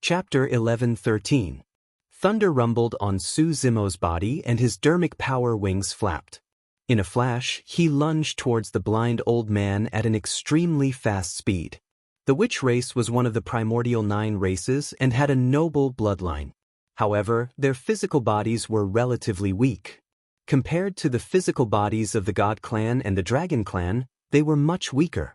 Chapter 11:13. Thunder rumbled on Su Zimo's body and his dermic power wings flapped. In a flash, he lunged towards the blind old man at an extremely fast speed. The witch race was one of the primordial 9 races and had a noble bloodline. However, their physical bodies were relatively weak. Compared to the physical bodies of the God clan and the Dragon clan, they were much weaker.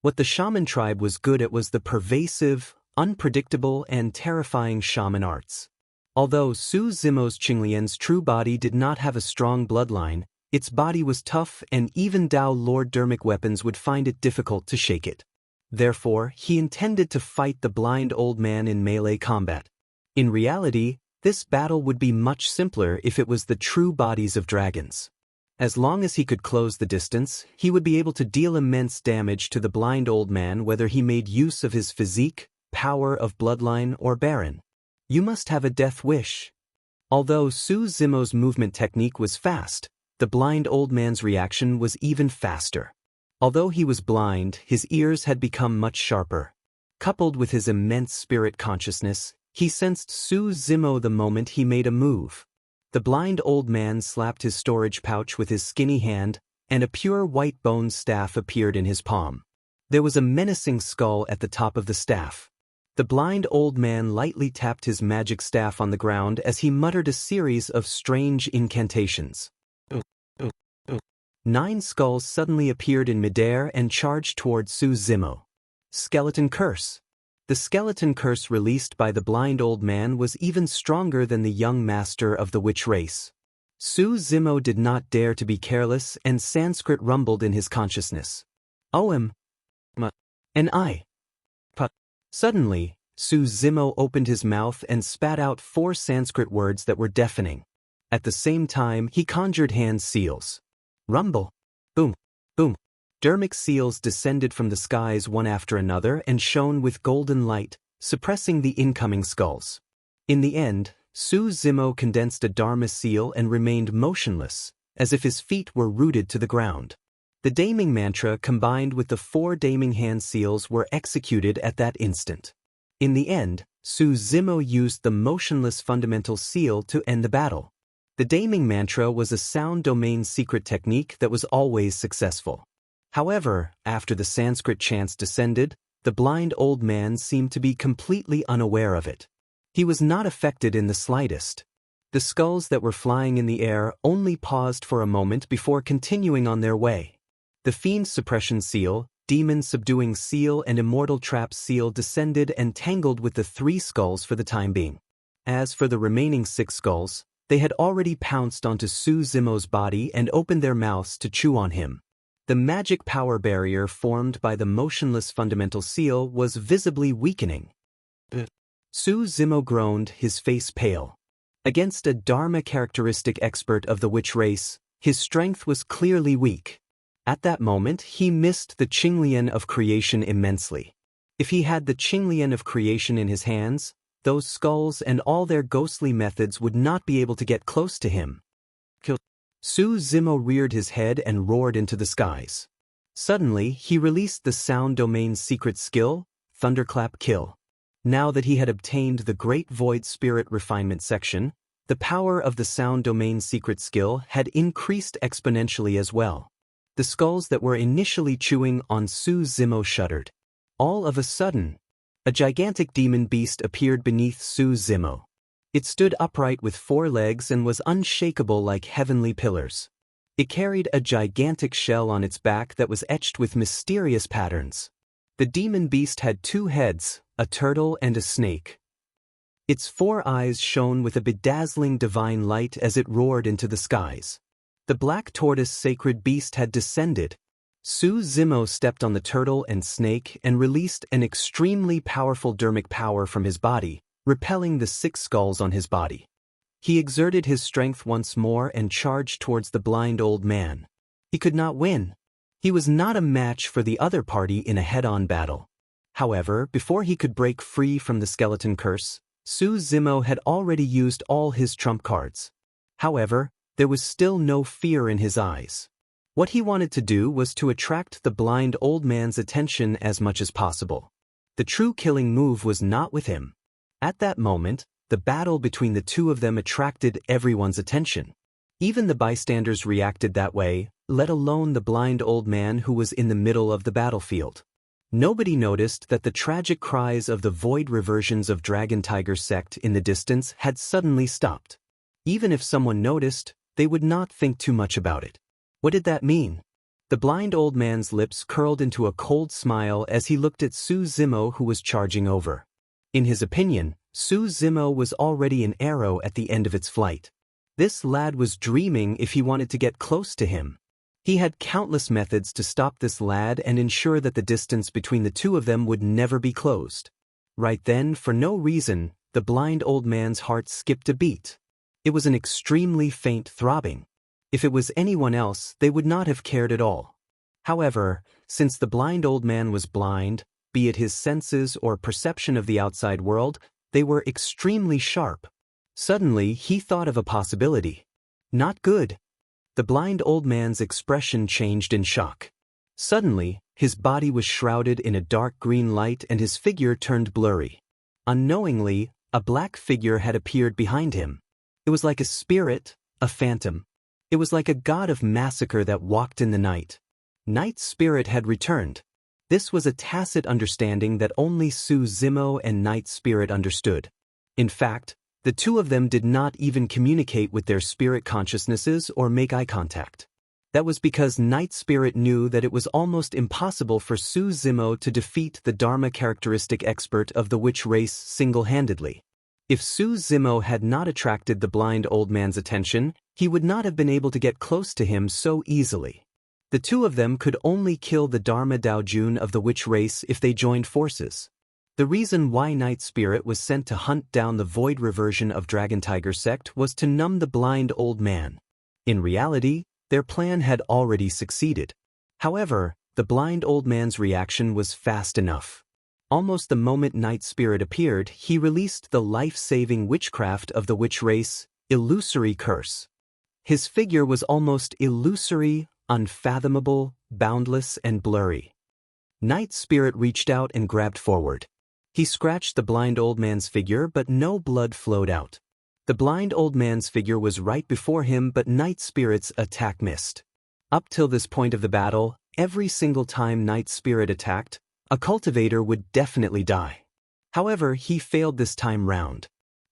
What the shaman tribe was good at was the pervasive, unpredictable, and terrifying shaman arts. Although Su Zimo's Qinglian's true body did not have a strong bloodline, its body was tough and even Dao Lord dermic weapons would find it difficult to shake it. Therefore, he intended to fight the blind old man in melee combat. In reality, this battle would be much simpler if it was the true bodies of dragons. As long as he could close the distance, he would be able to deal immense damage to the blind old man whether he made use of his physique, power of bloodline, or baron. You must have a death wish. Although Su Zimo's movement technique was fast, the blind old man's reaction was even faster. Although he was blind, his ears had become much sharper. Coupled with his immense spirit consciousness, he sensed Su Zimo the moment he made a move. The blind old man slapped his storage pouch with his skinny hand, and a pure white bone staff appeared in his palm. There was a menacing skull at the top of the staff. The blind old man lightly tapped his magic staff on the ground as he muttered a series of strange incantations. 9 skulls suddenly appeared in midair and charged toward Su Zimo. Skeleton Curse. The skeleton curse released by the blind old man was even stronger than the young master of the witch race. Su Zimo did not dare to be careless, and Sanskrit rumbled in his consciousness. Om. Ma. And I. Pa. Suddenly, Su Zimo opened his mouth and spat out 4 Sanskrit words that were deafening. At the same time, he conjured hand seals. Rumble. Boom. Boom. Dermic seals descended from the skies one after another and shone with golden light, suppressing the incoming skulls. In the end, Su Zimo condensed a Dharma seal and remained motionless, as if his feet were rooted to the ground. The daming mantra combined with the 4 daming hand seals were executed at that instant. In the end, Su Zimo used the motionless fundamental seal to end the battle. The daming mantra was a sound domain secret technique that was always successful. However, after the Sanskrit chants descended, the blind old man seemed to be completely unaware of it. He was not affected in the slightest. The skulls that were flying in the air only paused for a moment before continuing on their way. The Fiend Suppression Seal, Demon Subduing Seal, and Immortal Trap Seal descended and tangled with the 3 skulls for the time being. As for the remaining 6 skulls, they had already pounced onto Su Zimo's body and opened their mouths to chew on him. The magic power barrier formed by the motionless fundamental seal was visibly weakening. Su Zimo groaned, his face pale. Against a Dharma characteristic expert of the witch race, his strength was clearly weak. At that moment, he missed the Qinglian of creation immensely. If he had the Qinglian of creation in his hands, those skulls and all their ghostly methods would not be able to get close to him. Kill. Su Zimo reared his head and roared into the skies. Suddenly, he released the sound domain's secret skill, Thunderclap Kill. Now that he had obtained the Great Void Spirit Refinement section, the power of the sound domain's secret skill had increased exponentially as well. The skulls that were initially chewing on Su Zimo shuddered. All of a sudden, a gigantic demon beast appeared beneath Su Zimo. It stood upright with 4 legs and was unshakable like heavenly pillars. It carried a gigantic shell on its back that was etched with mysterious patterns. The demon beast had 2 heads, a turtle and a snake. Its 4 eyes shone with a bedazzling divine light as it roared into the skies. The black tortoise sacred beast had descended. Su Zimo stepped on the turtle and snake and released an extremely powerful dermic power from his body, repelling the 6 skulls on his body. He exerted his strength once more and charged towards the blind old man. He could not win. He was not a match for the other party in a head-on battle. However, before he could break free from the skeleton curse, Su Zimo had already used all his trump cards. However, there was still no fear in his eyes. What he wanted to do was to attract the blind old man's attention as much as possible. The true killing move was not with him. At that moment, the battle between the two of them attracted everyone's attention. Even the bystanders reacted that way, let alone the blind old man who was in the middle of the battlefield. Nobody noticed that the tragic cries of the void reversions of Dragon Tiger sect in the distance had suddenly stopped. Even if someone noticed, they would not think too much about it. What did that mean? The blind old man's lips curled into a cold smile as he looked at Su Zimo, who was charging over. In his opinion, Su Zimo was already an arrow at the end of its flight. This lad was dreaming if he wanted to get close to him. He had countless methods to stop this lad and ensure that the distance between the two of them would never be closed. Right then, for no reason, the blind old man's heart skipped a beat. It was an extremely faint throbbing. If it was anyone else, they would not have cared at all. However, since the blind old man was blind, be it his senses or perception of the outside world, they were extremely sharp. Suddenly, he thought of a possibility. Not good. The blind old man's expression changed in shock. Suddenly, his body was shrouded in a dark green light and his figure turned blurry. Unknowingly, a black figure had appeared behind him. It was like a spirit, a phantom. It was like a god of massacre that walked in the night. Night Spirit had returned. This was a tacit understanding that only Su Zimo and Night Spirit understood. In fact, the two of them did not even communicate with their spirit consciousnesses or make eye contact. That was because Night Spirit knew that it was almost impossible for Su Zimo to defeat the Dharma characteristic expert of the witch race single-handedly. If Su Zimo had not attracted the blind old man's attention, he would not have been able to get close to him so easily. The two of them could only kill the Dharma Daojun of the witch race if they joined forces. The reason why Night Spirit was sent to hunt down the void reversion of Dragon Tiger sect was to numb the blind old man. In reality, their plan had already succeeded. However, the blind old man's reaction was fast enough. Almost the moment Night Spirit appeared, he released the life-saving witchcraft of the witch race, Illusory Curse. His figure was almost illusory, unfathomable, boundless, and blurry. Night Spirit reached out and grabbed forward. He scratched the blind old man's figure, but no blood flowed out. The blind old man's figure was right before him, but Night Spirit's attack missed. Up till this point of the battle, every single time Night Spirit attacked, a cultivator would definitely die. However, he failed this time round.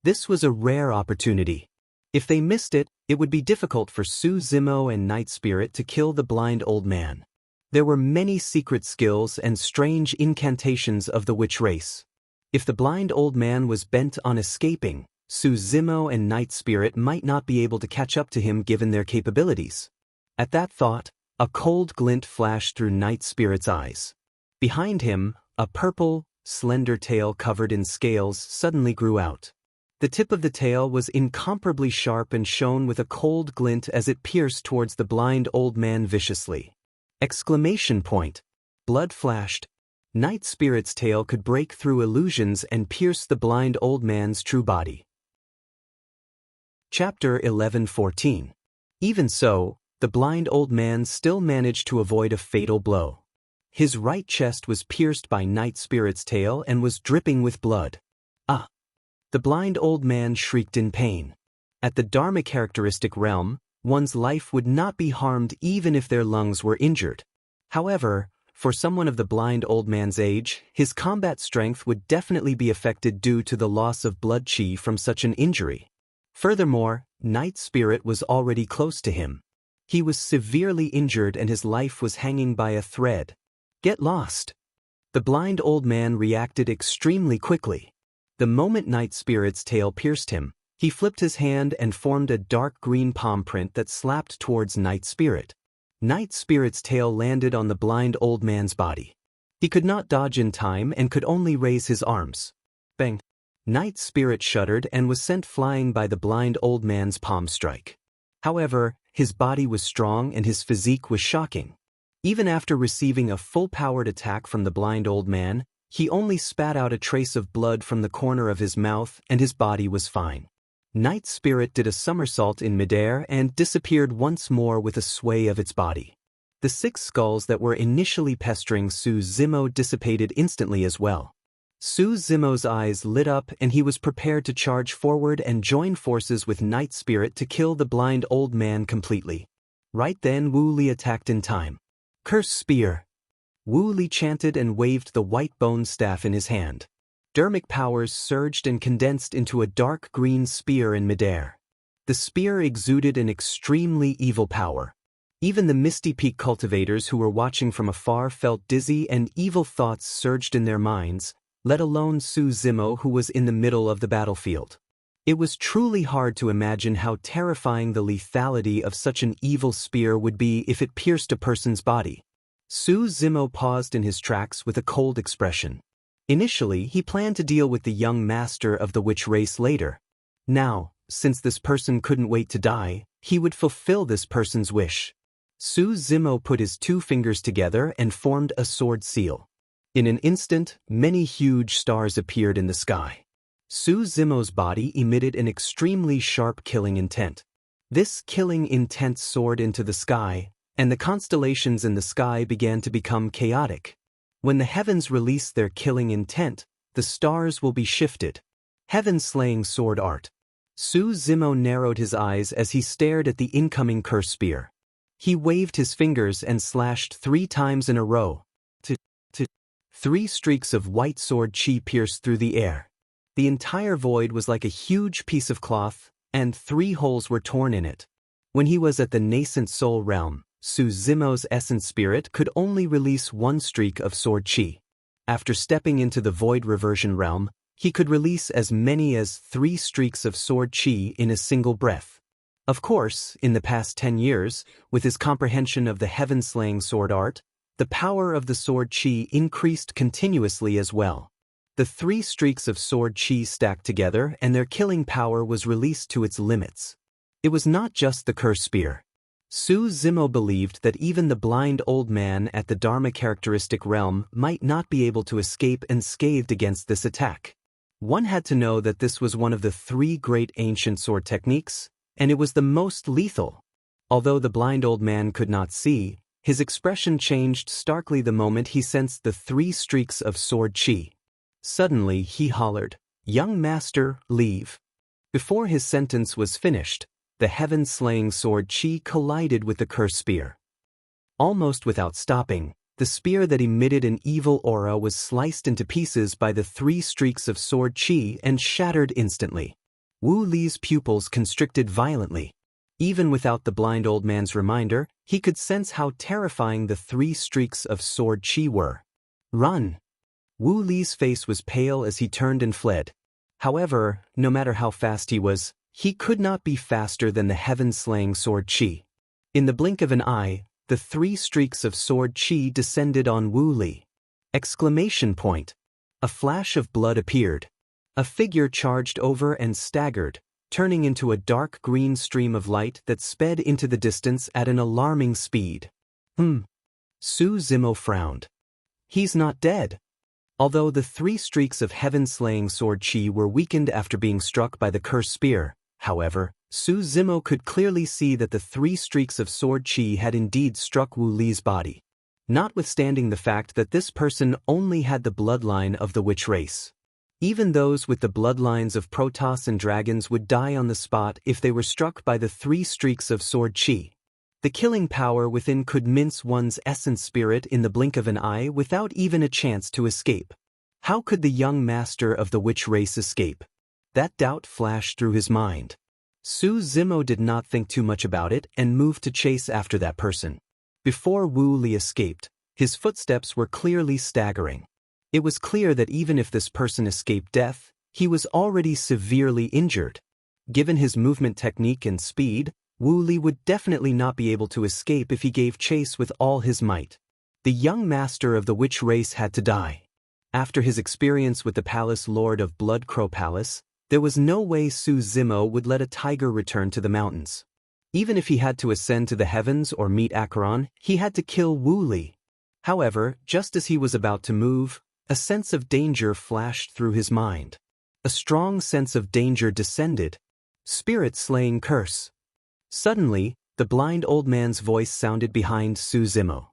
This was a rare opportunity. If they missed it, it would be difficult for Su Zimo and Night Spirit to kill the blind old man. There were many secret skills and strange incantations of the witch race. If the blind old man was bent on escaping, Su Zimo and Night Spirit might not be able to catch up to him given their capabilities. At that thought, a cold glint flashed through Night Spirit's eyes. Behind him, a purple, slender tail covered in scales suddenly grew out. The tip of the tail was incomparably sharp and shone with a cold glint as it pierced towards the blind old man viciously. Exclamation point! Blood flashed. Night Spirit's tail could break through illusions and pierce the blind old man's true body. Chapter 11:14. Even so, the blind old man still managed to avoid a fatal blow. His right chest was pierced by Night Spirit's tail and was dripping with blood. Ah! The blind old man shrieked in pain. At the Dharma characteristic realm, one's life would not be harmed even if their lungs were injured. However, for someone of the blind old man's age, his combat strength would definitely be affected due to the loss of blood chi from such an injury. Furthermore, Night Spirit was already close to him. He was severely injured and his life was hanging by a thread. Get lost! The blind old man reacted extremely quickly. The moment Night Spirit's tail pierced him, he flipped his hand and formed a dark green palm print that slapped towards Night Spirit. Night Spirit's tail landed on the blind old man's body. He could not dodge in time and could only raise his arms. Bang! Night Spirit shuddered and was sent flying by the blind old man's palm strike. However, his body was strong and his physique was shocking. Even after receiving a full-powered attack from the blind old man, he only spat out a trace of blood from the corner of his mouth and his body was fine. Night Spirit did a somersault in midair and disappeared once more with a sway of its body. The 6 skulls that were initially pestering Su Zimo dissipated instantly as well. Su Zimo's eyes lit up and he was prepared to charge forward and join forces with Night Spirit to kill the blind old man completely. Right then Wu Li attacked in time. Curse Spear! Wu Li chanted and waved the white bone staff in his hand. Dermic powers surged and condensed into a dark green spear in midair. The spear exuded an extremely evil power. Even the Misty Peak cultivators who were watching from afar felt dizzy and evil thoughts surged in their minds, let alone Su Zimo who was in the middle of the battlefield. It was truly hard to imagine how terrifying the lethality of such an evil spear would be if it pierced a person's body. Su Zimo paused in his tracks with a cold expression. Initially, he planned to deal with the young master of the witch race later. Now, since this person couldn't wait to die, he would fulfill this person's wish. Su Zimo put his two fingers together and formed a sword seal. In an instant, many huge stars appeared in the sky. Su Zimo's body emitted an extremely sharp killing intent. This killing intent soared into the sky, and the constellations in the sky began to become chaotic. When the heavens release their killing intent, the stars will be shifted. Heaven-slaying sword art. Su Zimo narrowed his eyes as he stared at the incoming curse spear. He waved his fingers and slashed 3 times in a row. 3 streaks of white sword chi pierced through the air. The entire void was like a huge piece of cloth, and 3 holes were torn in it. When he was at the nascent soul realm, Su Zimo's essence spirit could only release 1 streak of sword chi. After stepping into the void reversion realm, he could release as many as 3 streaks of sword chi in a single breath. Of course, in the past 10 years, with his comprehension of the heaven-slaying sword art, the power of the sword chi increased continuously as well. The 3 streaks of sword chi stacked together and their killing power was released to its limits. It was not just the curse spear. Su Zimo believed that even the blind old man at the Dharma characteristic realm might not be able to escape unscathed against this attack. One had to know that this was one of the 3 great ancient sword techniques, and it was the most lethal. Although the blind old man could not see, his expression changed starkly the moment he sensed the 3 streaks of sword chi. Suddenly he hollered, "Young master, leave." Before his sentence was finished, the heaven-slaying sword chi collided with the curse spear. Almost without stopping, the spear that emitted an evil aura was sliced into pieces by the 3 streaks of sword chi and shattered instantly. Wu Li's pupils constricted violently. Even without the blind old man's reminder, he could sense how terrifying the 3 streaks of sword chi were. Run! Wu Li's face was pale as he turned and fled. However, no matter how fast he could not be faster than the heaven-slaying sword chi. In the blink of an eye, the 3 streaks of sword chi descended on Wu Li. Exclamation point! A flash of blood appeared. A figure charged over and staggered, turning into a dark green stream of light that sped into the distance at an alarming speed. Su Zimo frowned. He's not dead. Although the 3 streaks of heaven-slaying sword chi were weakened after being struck by the cursed spear, however, Su Zimo could clearly see that the 3 streaks of sword chi had indeed struck Wu Li's body. Notwithstanding the fact that this person only had the bloodline of the witch race. Even those with the bloodlines of Protoss and dragons would die on the spot if they were struck by the 3 streaks of sword chi. The killing power within could mince one's essence spirit in the blink of an eye without even a chance to escape. How could the young master of the witch race escape? That doubt flashed through his mind. Su Zimo did not think too much about it and moved to chase after that person. Before Wu Li escaped, his footsteps were clearly staggering. It was clear that even if this person escaped death, he was already severely injured. Given his movement technique and speed, Wu Li would definitely not be able to escape if he gave chase with all his might. The young master of the witch race had to die. After his experience with the palace lord of Blood Crow Palace, there was no way Su Zimo would let a tiger return to the mountains. Even if he had to ascend to the heavens or meet Acheron, he had to kill Wu Li. However, just as he was about to move, a sense of danger flashed through his mind. A strong sense of danger descended. Spirit-slaying curse. Suddenly, the blind old man's voice sounded behind Su Zimo.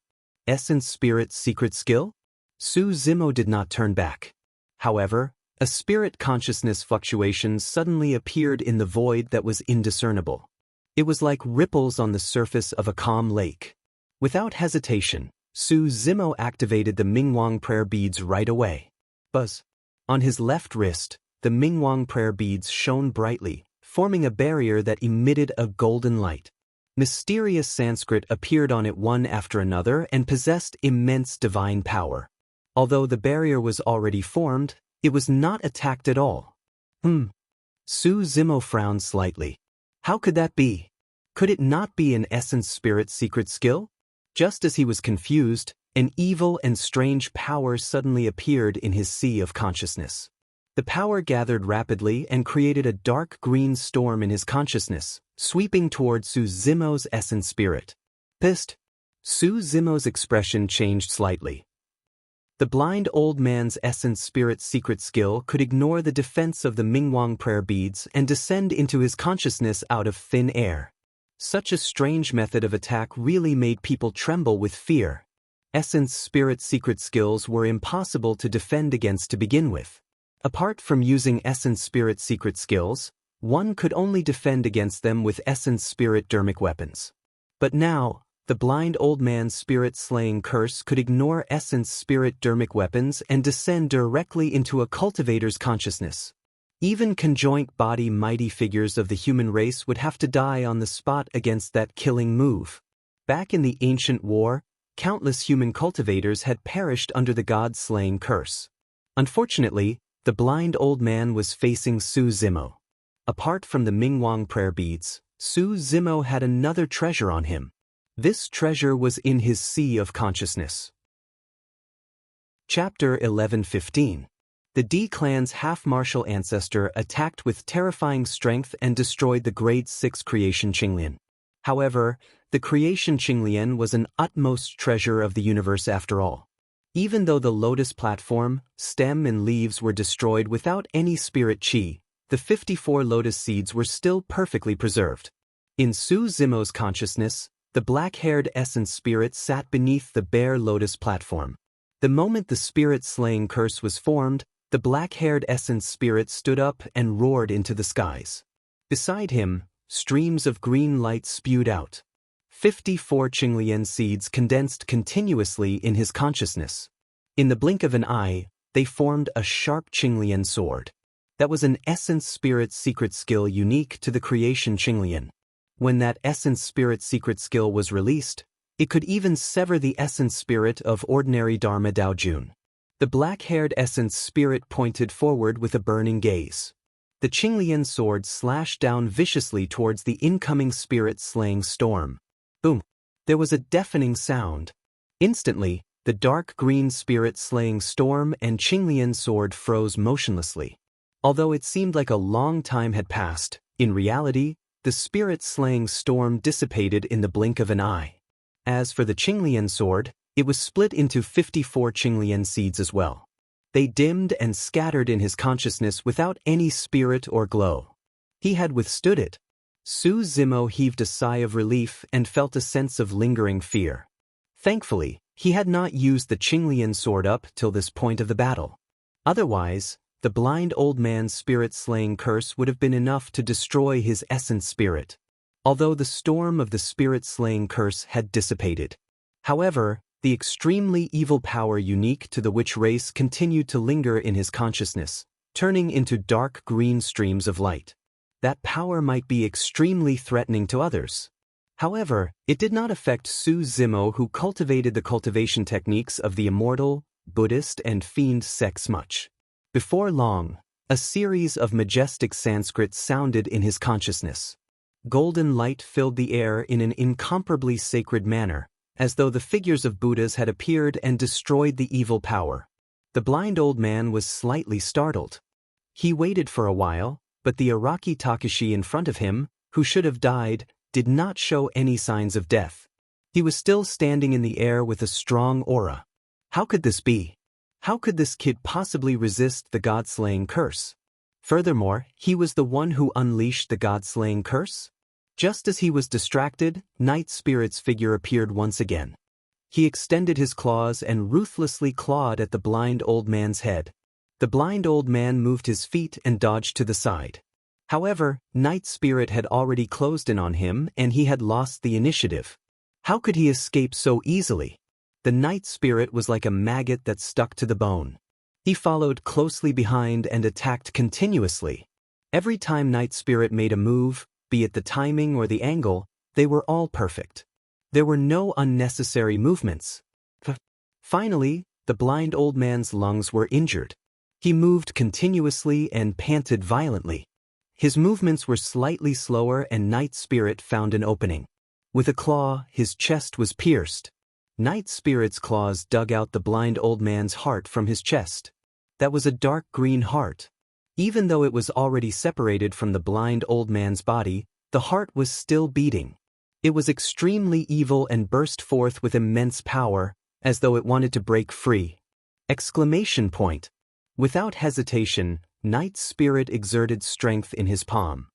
Essence Spirit secret skill? Su Zimo did not turn back. However, a spirit consciousness fluctuation suddenly appeared in the void that was indiscernible. It was like ripples on the surface of a calm lake. Without hesitation, Su Zimo activated the Mingwang prayer beads right away. Buzz. On his left wrist, the Mingwang prayer beads shone brightly, forming a barrier that emitted a golden light. Mysterious Sanskrit appeared on it one after another and possessed immense divine power. Although the barrier was already formed, it was not attacked at all. Su Zimo frowned slightly. How could that be? Could it not be an essence spirit secret skill? Just as he was confused, an evil and strange power suddenly appeared in his sea of consciousness. The power gathered rapidly and created a dark green storm in his consciousness, sweeping toward Su Zimo's essence spirit. Pissed. Su Zimo's expression changed slightly. The blind old man's essence spirit secret skill could ignore the defense of the Mingwang prayer beads and descend into his consciousness out of thin air. Such a strange method of attack really made people tremble with fear. Essence spirit secret skills were impossible to defend against to begin with. Apart from using essence spirit secret skills, one could only defend against them with essence spirit dermic weapons. But now, the blind old man's spirit-slaying curse could ignore essence spirit dermic weapons and descend directly into a cultivator's consciousness. Even conjoint body mighty figures of the human race would have to die on the spot against that killing move. Back in the ancient war, countless human cultivators had perished under the god-slaying curse. Unfortunately, the blind old man was facing Su Zimo. Apart from the Mingwang prayer beads, Su Zimo had another treasure on him. This treasure was in his sea of consciousness. Chapter 11:15. The D clan's half-martial ancestor attacked with terrifying strength and destroyed the Grade 6 creation Qinglian. However, the creation Qinglian was an utmost treasure of the universe after all. Even though the lotus platform, stem and leaves were destroyed without any spirit chi, the 54 lotus seeds were still perfectly preserved. In Su Zimo's consciousness, the black-haired essence spirit sat beneath the bare lotus platform. The moment the spirit-slaying curse was formed, the black-haired essence spirit stood up and roared into the skies. Beside him, streams of green light spewed out. 54 Qinglian seeds condensed continuously in his consciousness. In the blink of an eye, they formed a sharp Qinglian sword. That was an essence spirit secret skill unique to the creation Qinglian. When that essence spirit secret skill was released, it could even sever the essence spirit of ordinary Dharma Daojun. The black-haired essence spirit pointed forward with a burning gaze. The Qinglian sword slashed down viciously towards the incoming spirit-slaying storm. Boom! There was a deafening sound. Instantly, the dark green spirit-slaying storm and Qinglian sword froze motionlessly. Although it seemed like a long time had passed, in reality, the spirit-slaying storm dissipated in the blink of an eye. As for the Qinglian sword, it was split into 54 Qinglian seeds as well. They dimmed and scattered in his consciousness without any spirit or glow. He had withstood it. Su Zimo heaved a sigh of relief and felt a sense of lingering fear. Thankfully, he had not used the Qinglian sword up till this point of the battle. Otherwise, the blind old man's spirit-slaying curse would have been enough to destroy his essence spirit. Although the storm of the spirit-slaying curse had dissipated. However, the extremely evil power unique to the witch race continued to linger in his consciousness, turning into dark green streams of light. That power might be extremely threatening to others. However, it did not affect Su Zimo, who cultivated the cultivation techniques of the immortal, Buddhist and fiend sects much. Before long, a series of majestic Sanskrit sounded in his consciousness. Golden light filled the air in an incomparably sacred manner, as though the figures of Buddhas had appeared and destroyed the evil power. The blind old man was slightly startled. He waited for a while, but the Araki Takashi in front of him, who should have died, did not show any signs of death. He was still standing in the air with a strong aura. How could this be? How could this kid possibly resist the god-slaying curse? Furthermore, he was the one who unleashed the god-slaying curse? Just as he was distracted, Night Spirit's figure appeared once again. He extended his claws and ruthlessly clawed at the blind old man's head. The blind old man moved his feet and dodged to the side. However, Night Spirit had already closed in on him and he had lost the initiative. How could he escape so easily? The Night Spirit was like a maggot that stuck to the bone. He followed closely behind and attacked continuously. Every time Night Spirit made a move, be it the timing or the angle, they were all perfect. There were no unnecessary movements. Finally, the blind old man's lungs were injured. He moved continuously and panted violently. His movements were slightly slower and Night Spirit found an opening. With a claw, his chest was pierced. Night Spirit's claws dug out the blind old man's heart from his chest. That was a dark green heart. Even though it was already separated from the blind old man's body, the heart was still beating. It was extremely evil and burst forth with immense power, as though it wanted to break free. Exclamation point. Without hesitation, Night Spirit exerted strength in his palm.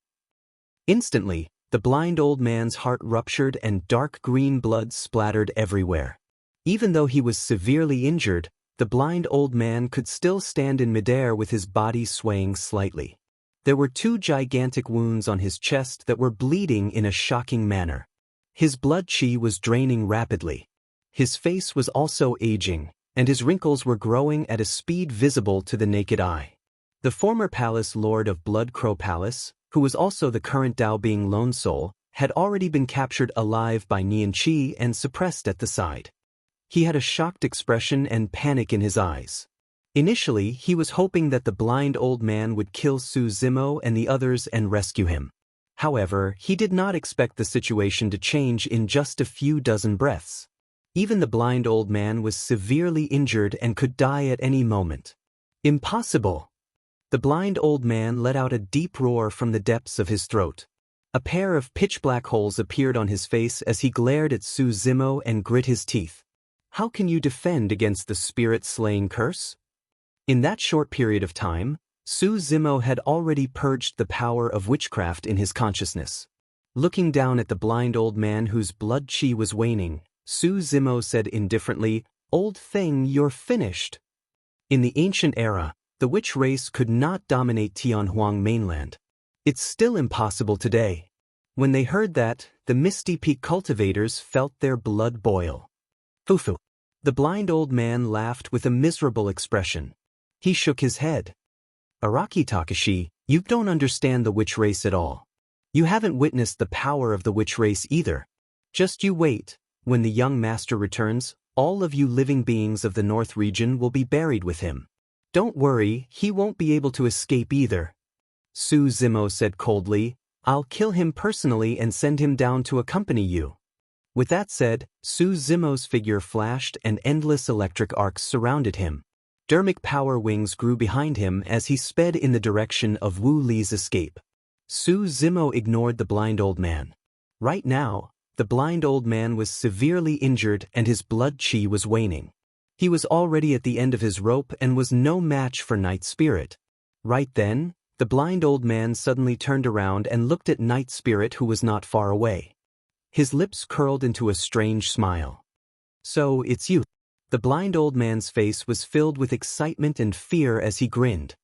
Instantly, the blind old man's heart ruptured and dark green blood splattered everywhere. Even though he was severely injured, the blind old man could still stand in midair with his body swaying slightly. There were 2 gigantic wounds on his chest that were bleeding in a shocking manner. His blood chi was draining rapidly. His face was also aging, and his wrinkles were growing at a speed visible to the naked eye. The former palace lord of Blood Crow Palace, who was also the current Dao Being Lone Soul, had already been captured alive by Nian Qi and suppressed at the side. He had a shocked expression and panic in his eyes. Initially, he was hoping that the blind old man would kill Su Zimo and the others and rescue him. However, he did not expect the situation to change in just a few dozen breaths. Even the blind old man was severely injured and could die at any moment. Impossible! The blind old man let out a deep roar from the depths of his throat. A pair of pitch-black holes appeared on his face as he glared at Su Zimo and grit his teeth. How can you defend against the spirit-slaying curse? In that short period of time, Su Zimo had already purged the power of witchcraft in his consciousness. Looking down at the blind old man whose blood chi was waning, Su Zimo said indifferently, "Old thing, you're finished." In the ancient era, the witch race could not dominate Tianhuang mainland. It's still impossible today. When they heard that, the Misty Peak cultivators felt their blood boil. Fufu. The blind old man laughed with a miserable expression. He shook his head. Araki Takashi, you don't understand the witch race at all. You haven't witnessed the power of the witch race either. Just you wait. When the young master returns, all of you living beings of the North region will be buried with him. Don't worry, he won't be able to escape either. Su Zimo said coldly, I'll kill him personally and send him down to accompany you. With that said, Su Zimo's figure flashed and endless electric arcs surrounded him. Dermic power wings grew behind him as he sped in the direction of Wu Li's escape. Su Zimo ignored the blind old man. Right now, the blind old man was severely injured and his blood chi was waning. He was already at the end of his rope and was no match for Night Spirit. Right then, the blind old man suddenly turned around and looked at Night Spirit who was not far away. His lips curled into a strange smile. So, it's you. The blind old man's face was filled with excitement and fear as he grinned.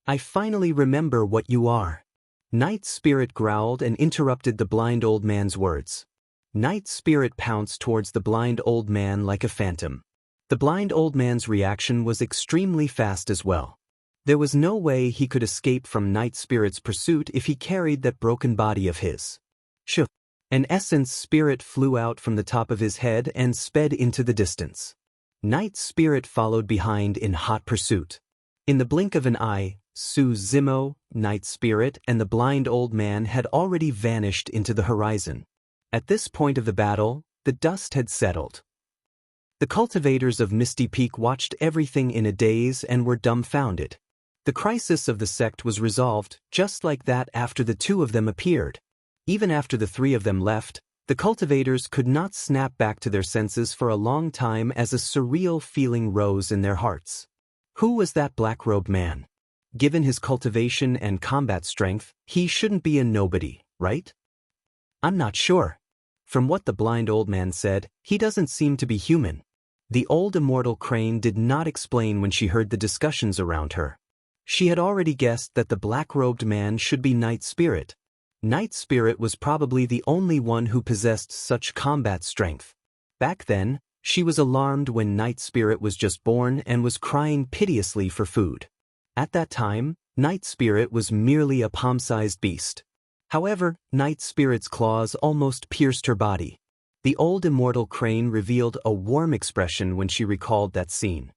I finally remember what you are. Night Spirit growled and interrupted the blind old man's words. Night Spirit pounced towards the blind old man like a phantom. The blind old man's reaction was extremely fast as well. There was no way he could escape from Night Spirit's pursuit if he carried that broken body of his. Shoo! An essence spirit flew out from the top of his head and sped into the distance. Night Spirit followed behind in hot pursuit. In the blink of an eye, Su Zimo, Night Spirit, and the blind old man had already vanished into the horizon. At this point of the battle, the dust had settled. The cultivators of Misty Peak watched everything in a daze and were dumbfounded. The crisis of the sect was resolved just like that after the 2 of them appeared. Even after the 3 of them left, the cultivators could not snap back to their senses for a long time as a surreal feeling rose in their hearts. Who was that black-robed man? Given his cultivation and combat strength, he shouldn't be a nobody, right? I'm not sure. From what the blind old man said, he doesn't seem to be human. The old immortal crane did not explain when she heard the discussions around her. She had already guessed that the black-robed man should be Night Spirit. Night Spirit was probably the only one who possessed such combat strength. Back then, she was alarmed when Night Spirit was just born and was crying piteously for food. At that time, Night Spirit was merely a palm-sized beast. However, Night Spirit's claws almost pierced her body. The old immortal crane revealed a warm expression when she recalled that scene.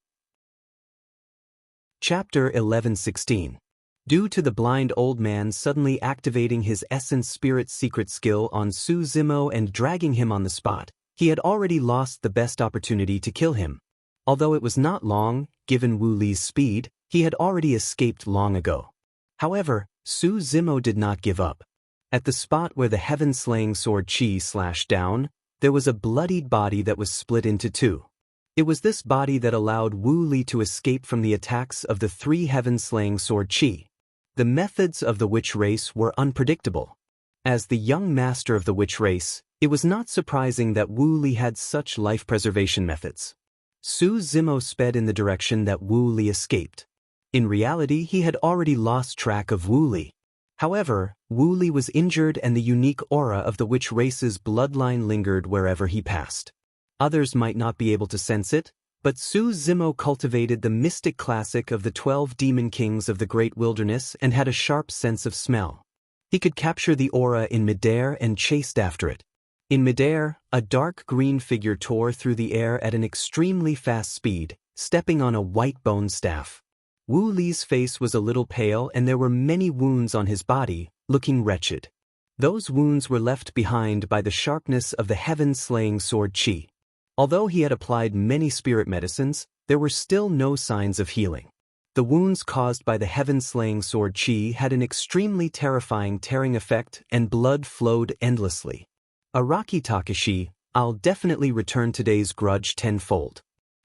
Chapter 11:16. Due to the blind old man suddenly activating his essence spirit secret skill on Su Zimo and dragging him on the spot, he had already lost the best opportunity to kill him. Although it was not long, given Wu Li's speed, he had already escaped long ago. However, Su Zimo did not give up. At the spot where the heaven-slaying sword Qi slashed down, there was a bloodied body that was split into two. It was this body that allowed Wu Li to escape from the attacks of the three heaven-slaying sword Qi. The methods of the witch race were unpredictable. As the young master of the witch race, it was not surprising that Wu Li had such life-preservation methods. Su Zimo sped in the direction that Wu Li escaped. In reality, he had already lost track of Wu Li. However, Wu Li was injured and the unique aura of the witch race's bloodline lingered wherever he passed. Others might not be able to sense it, but Su Zimo cultivated the mystic classic of the 12 demon kings of the great wilderness and had a sharp sense of smell. He could capture the aura in midair and chased after it. In midair, a dark green figure tore through the air at an extremely fast speed, stepping on a white bone staff. Wu Li's face was a little pale and there were many wounds on his body, looking wretched. Those wounds were left behind by the sharpness of the heaven-slaying sword Qi. Although he had applied many spirit medicines, there were still no signs of healing. The wounds caused by the heaven-slaying sword Qi had an extremely terrifying tearing effect and blood flowed endlessly. Araki Takashi, I'll definitely return today's grudge tenfold.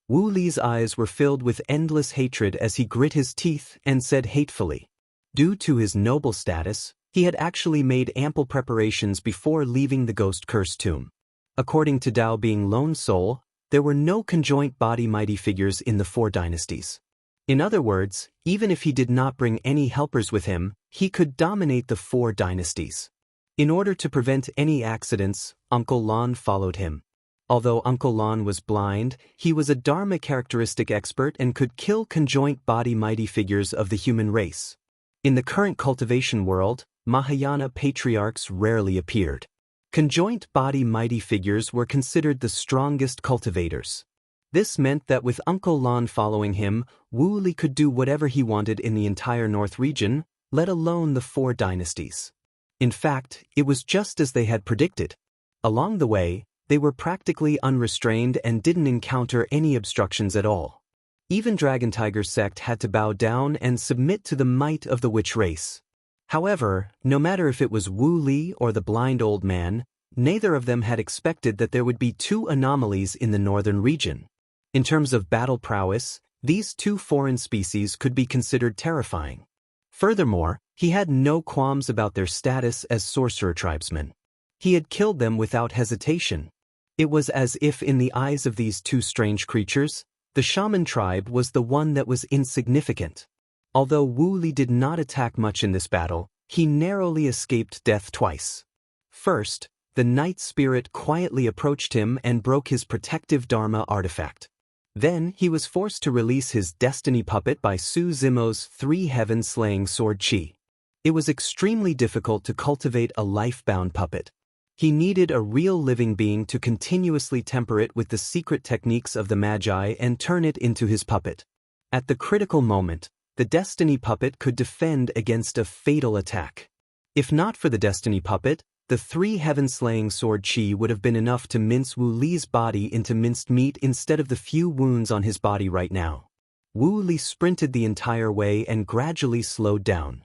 Wu Li's eyes were filled with endless hatred as he grit his teeth and said hatefully. Due to his noble status, he had actually made ample preparations before leaving the Ghost Curse tomb. According to Dao being Lone Soul, there were no conjoint body mighty figures in the four dynasties. In other words, even if he did not bring any helpers with him, he could dominate the four dynasties. In order to prevent any accidents, Uncle Lon followed him. Although Uncle Lon was blind, he was a Dharma characteristic expert and could kill conjoint body mighty figures of the human race. In the current cultivation world, Mahayana patriarchs rarely appeared. Conjoint body mighty figures were considered the strongest cultivators. This meant that with Uncle Lon following him, Wu Li could do whatever he wanted in the entire North region, let alone the four dynasties. In fact, it was just as they had predicted. Along the way, they were practically unrestrained and didn't encounter any obstructions at all. Even Dragon Tiger's sect had to bow down and submit to the might of the witch race. However, no matter if it was Wu Li or the blind old man, neither of them had expected that there would be two anomalies in the northern region. In terms of battle prowess, these two foreign species could be considered terrifying. Furthermore, he had no qualms about their status as sorcerer tribesmen. He had killed them without hesitation. It was as if in the eyes of these two strange creatures, the shaman tribe was the one that was insignificant. Although Wu Li did not attack much in this battle, he narrowly escaped death twice. First, the night spirit quietly approached him and broke his protective Dharma artifact. Then he was forced to release his destiny puppet by Su Zimo's three heaven-slaying sword Qi. It was extremely difficult to cultivate a life-bound puppet. He needed a real living being to continuously temper it with the secret techniques of the Magi and turn it into his puppet. At the critical moment, the destiny puppet could defend against a fatal attack. If not for the destiny puppet, the three heaven-slaying sword Qi would have been enough to mince Wu Li's body into minced meat instead of the few wounds on his body right now. Wu Li sprinted the entire way and gradually slowed down.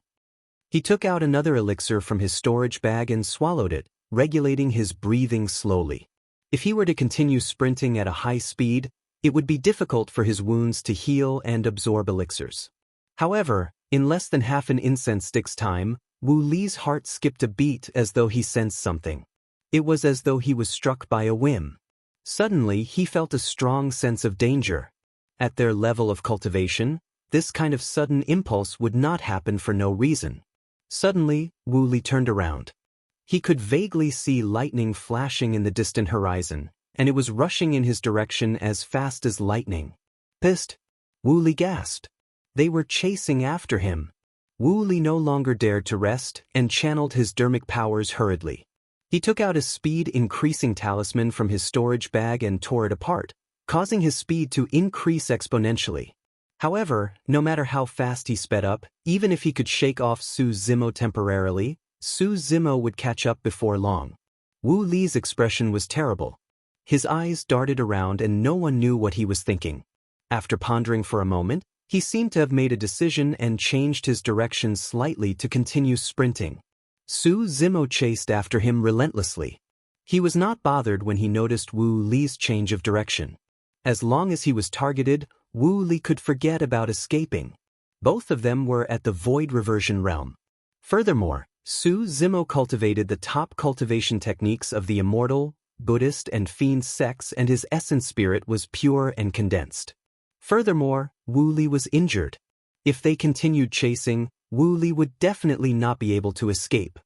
He took out another elixir from his storage bag and swallowed it, regulating his breathing slowly. If he were to continue sprinting at a high speed, it would be difficult for his wounds to heal and absorb elixirs. However, in less than half an incense stick's time, Wu Li's heart skipped a beat as though he sensed something. It was as though he was struck by a whim. Suddenly, he felt a strong sense of danger. At their level of cultivation, This kind of sudden impulse would not happen for no reason. Suddenly, Wu Li turned around. He could vaguely see lightning flashing in the distant horizon, and it was rushing in his direction as fast as lightning. Pissed, Wu Li gasped. They were chasing after him. Wu Li no longer dared to rest and channeled his dermic powers hurriedly. He took out a speed-increasing talisman from his storage bag and tore it apart, causing his speed to increase exponentially. However, no matter how fast he sped up, even if he could shake off Su Zimo temporarily, Su Zimo would catch up before long. Wu Li's expression was terrible. His eyes darted around and no one knew what he was thinking. After pondering for a moment, he seemed to have made a decision and changed his direction slightly to continue sprinting. Su Zimo chased after him relentlessly. He was not bothered when he noticed Wu Li's change of direction. As long as he was targeted, Wu Li could forget about escaping. Both of them were at the void reversion realm. Furthermore, Su Zimo cultivated the top cultivation techniques of the immortal, Buddhist and fiend sects, and his essence spirit was pure and condensed. Furthermore, Wu Li was injured. If they continued chasing, Wu Li would definitely not be able to escape.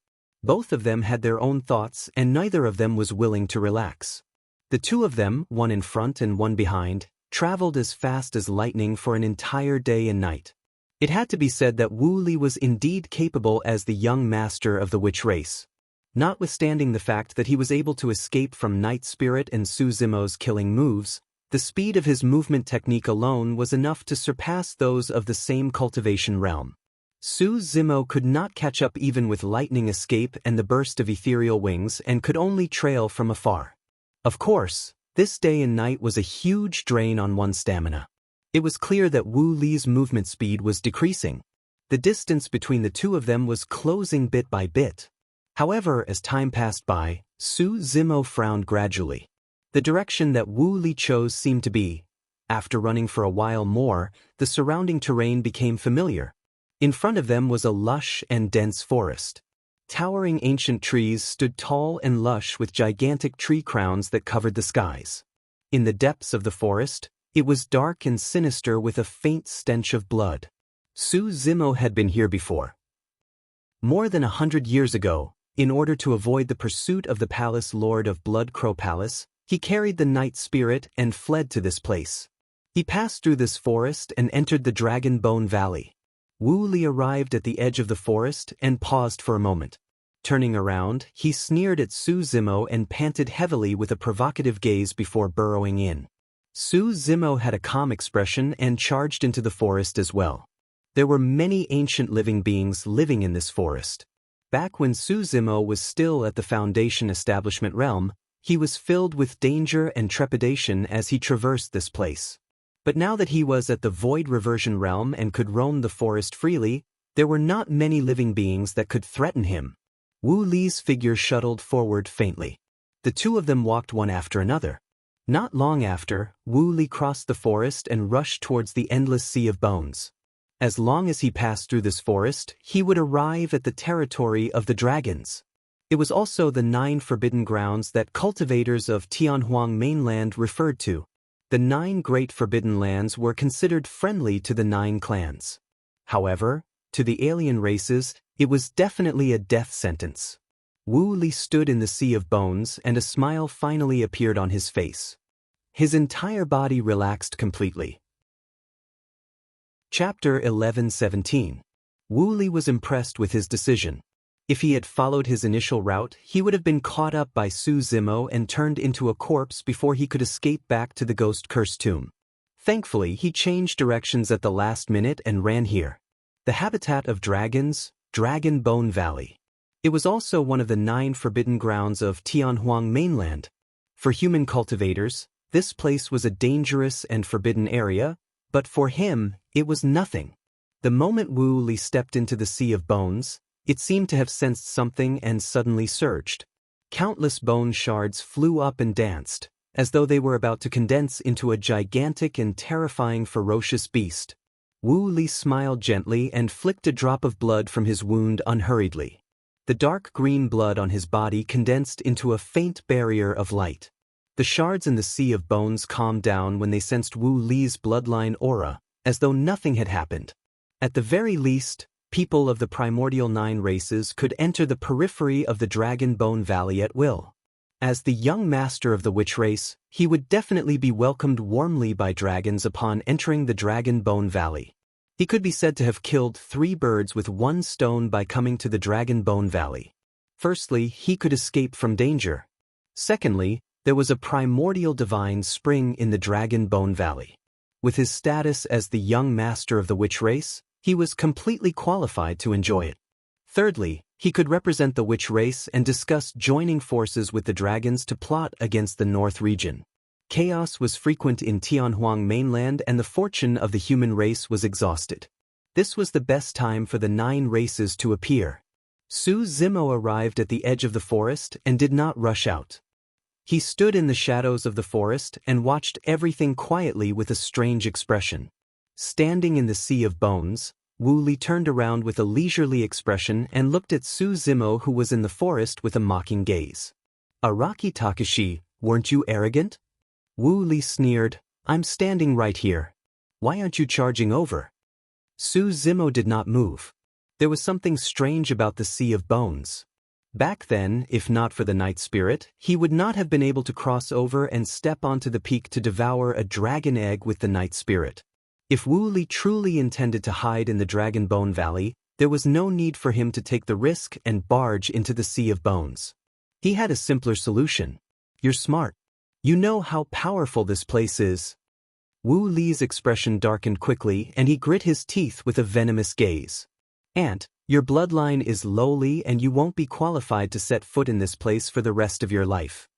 Both of them had their own thoughts and neither of them was willing to relax. The two of them, one in front and one behind, traveled as fast as lightning for an entire day and night. It had to be said that Wu Li was indeed capable as the young master of the witch race. Notwithstanding the fact that he was able to escape from Night Spirit and Su Zimo's killing moves, the speed of his movement technique alone was enough to surpass those of the same cultivation realm. Su Zimo could not catch up even with lightning escape and the burst of ethereal wings and could only trail from afar. Of course, this day and night was a huge drain on one's stamina. It was clear that Wu Li's movement speed was decreasing. The distance between the two of them was closing bit by bit. However, as time passed by, Su Zimo frowned gradually. The direction that Wu Li chose seemed to be. After running for a while more, the surrounding terrain became familiar. In front of them was a lush and dense forest. Towering ancient trees stood tall and lush with gigantic tree crowns that covered the skies. In the depths of the forest, it was dark and sinister with a faint stench of blood. Su Zimo had been here before. More than 100 years ago, in order to avoid the pursuit of the palace lord of Blood Crow Palace, he carried the night spirit and fled to this place. He passed through this forest and entered the Dragon Bone Valley. Wu Li arrived at the edge of the forest and paused for a moment. Turning around, he sneered at Su Zimo and panted heavily with a provocative gaze before burrowing in. Su Zimo had a calm expression and charged into the forest as well. There were many ancient living beings living in this forest. Back when Su Zimo was still at the Foundation Establishment realm, he was filled with danger and trepidation as he traversed this place. But now that he was at the Void Reversion realm and could roam the forest freely, there were not many living beings that could threaten him. Wu Li's figure shuttled forward faintly. The two of them walked one after another. Not long after, Wu Li crossed the forest and rushed towards the endless sea of bones. As long as he passed through this forest, he would arrive at the territory of the dragons. It was also the 9 forbidden grounds that cultivators of Tianhuang mainland referred to. The 9 great forbidden lands were considered friendly to the 9 clans. However, to the alien races, it was definitely a death sentence. Wu Li stood in the sea of bones and a smile finally appeared on his face. His entire body relaxed completely. Chapter 11:17. Wu Li was impressed with his decision. If he had followed his initial route, he would have been caught up by Su Zimo and turned into a corpse before he could escape back to the Ghost Curse tomb. Thankfully, he changed directions at the last minute and ran here. The habitat of dragons, Dragon Bone Valley. It was also one of the 9 forbidden grounds of Tianhuang mainland. For human cultivators, this place was a dangerous and forbidden area, but for him, it was nothing. The moment Wu Li stepped into the sea of bones, it seemed to have sensed something and suddenly surged. Countless bone shards flew up and danced, as though they were about to condense into a gigantic and terrifying ferocious beast. Wu Li smiled gently and flicked a drop of blood from his wound unhurriedly. The dark green blood on his body condensed into a faint barrier of light. The shards in the sea of bones calmed down when they sensed Wu Li's bloodline aura, as though nothing had happened. At the very least, people of the primordial 9 races could enter the periphery of the Dragon Bone Valley at will. As the young master of the witch race, he would definitely be welcomed warmly by dragons upon entering the Dragon Bone Valley. He could be said to have killed 3 birds with 1 stone by coming to the Dragon Bone Valley. Firstly, he could escape from danger. Secondly, there was a primordial divine spring in the Dragon Bone Valley. With his status as the young master of the witch race, he was completely qualified to enjoy it. Thirdly, he could represent the witch race and discuss joining forces with the dragons to plot against the North region. Chaos was frequent in Tianhuang mainland and the fortune of the human race was exhausted. This was the best time for the 9 races to appear. Su Zimo arrived at the edge of the forest and did not rush out. He stood in the shadows of the forest and watched everything quietly with a strange expression. Standing in the sea of bones, Wu Li turned around with a leisurely expression and looked at Su Zimo, who was in the forest, with a mocking gaze. "Araki Takashi, weren't you arrogant?" Wu Li sneered, "I'm standing right here. Why aren't you charging over?" Su Zimo did not move. There was something strange about the Sea of Bones. Back then, if not for the Night Spirit, he would not have been able to cross over and step onto the peak to devour a dragon egg with the Night Spirit. If Wu Li truly intended to hide in the Dragon Bone Valley, there was no need for him to take the risk and barge into the Sea of Bones. He had a simpler solution. "You're smart. You know how powerful this place is." Wu Li's expression darkened quickly and he grit his teeth with a venomous gaze. "Ant, your bloodline is lowly and you won't be qualified to set foot in this place for the rest of your life.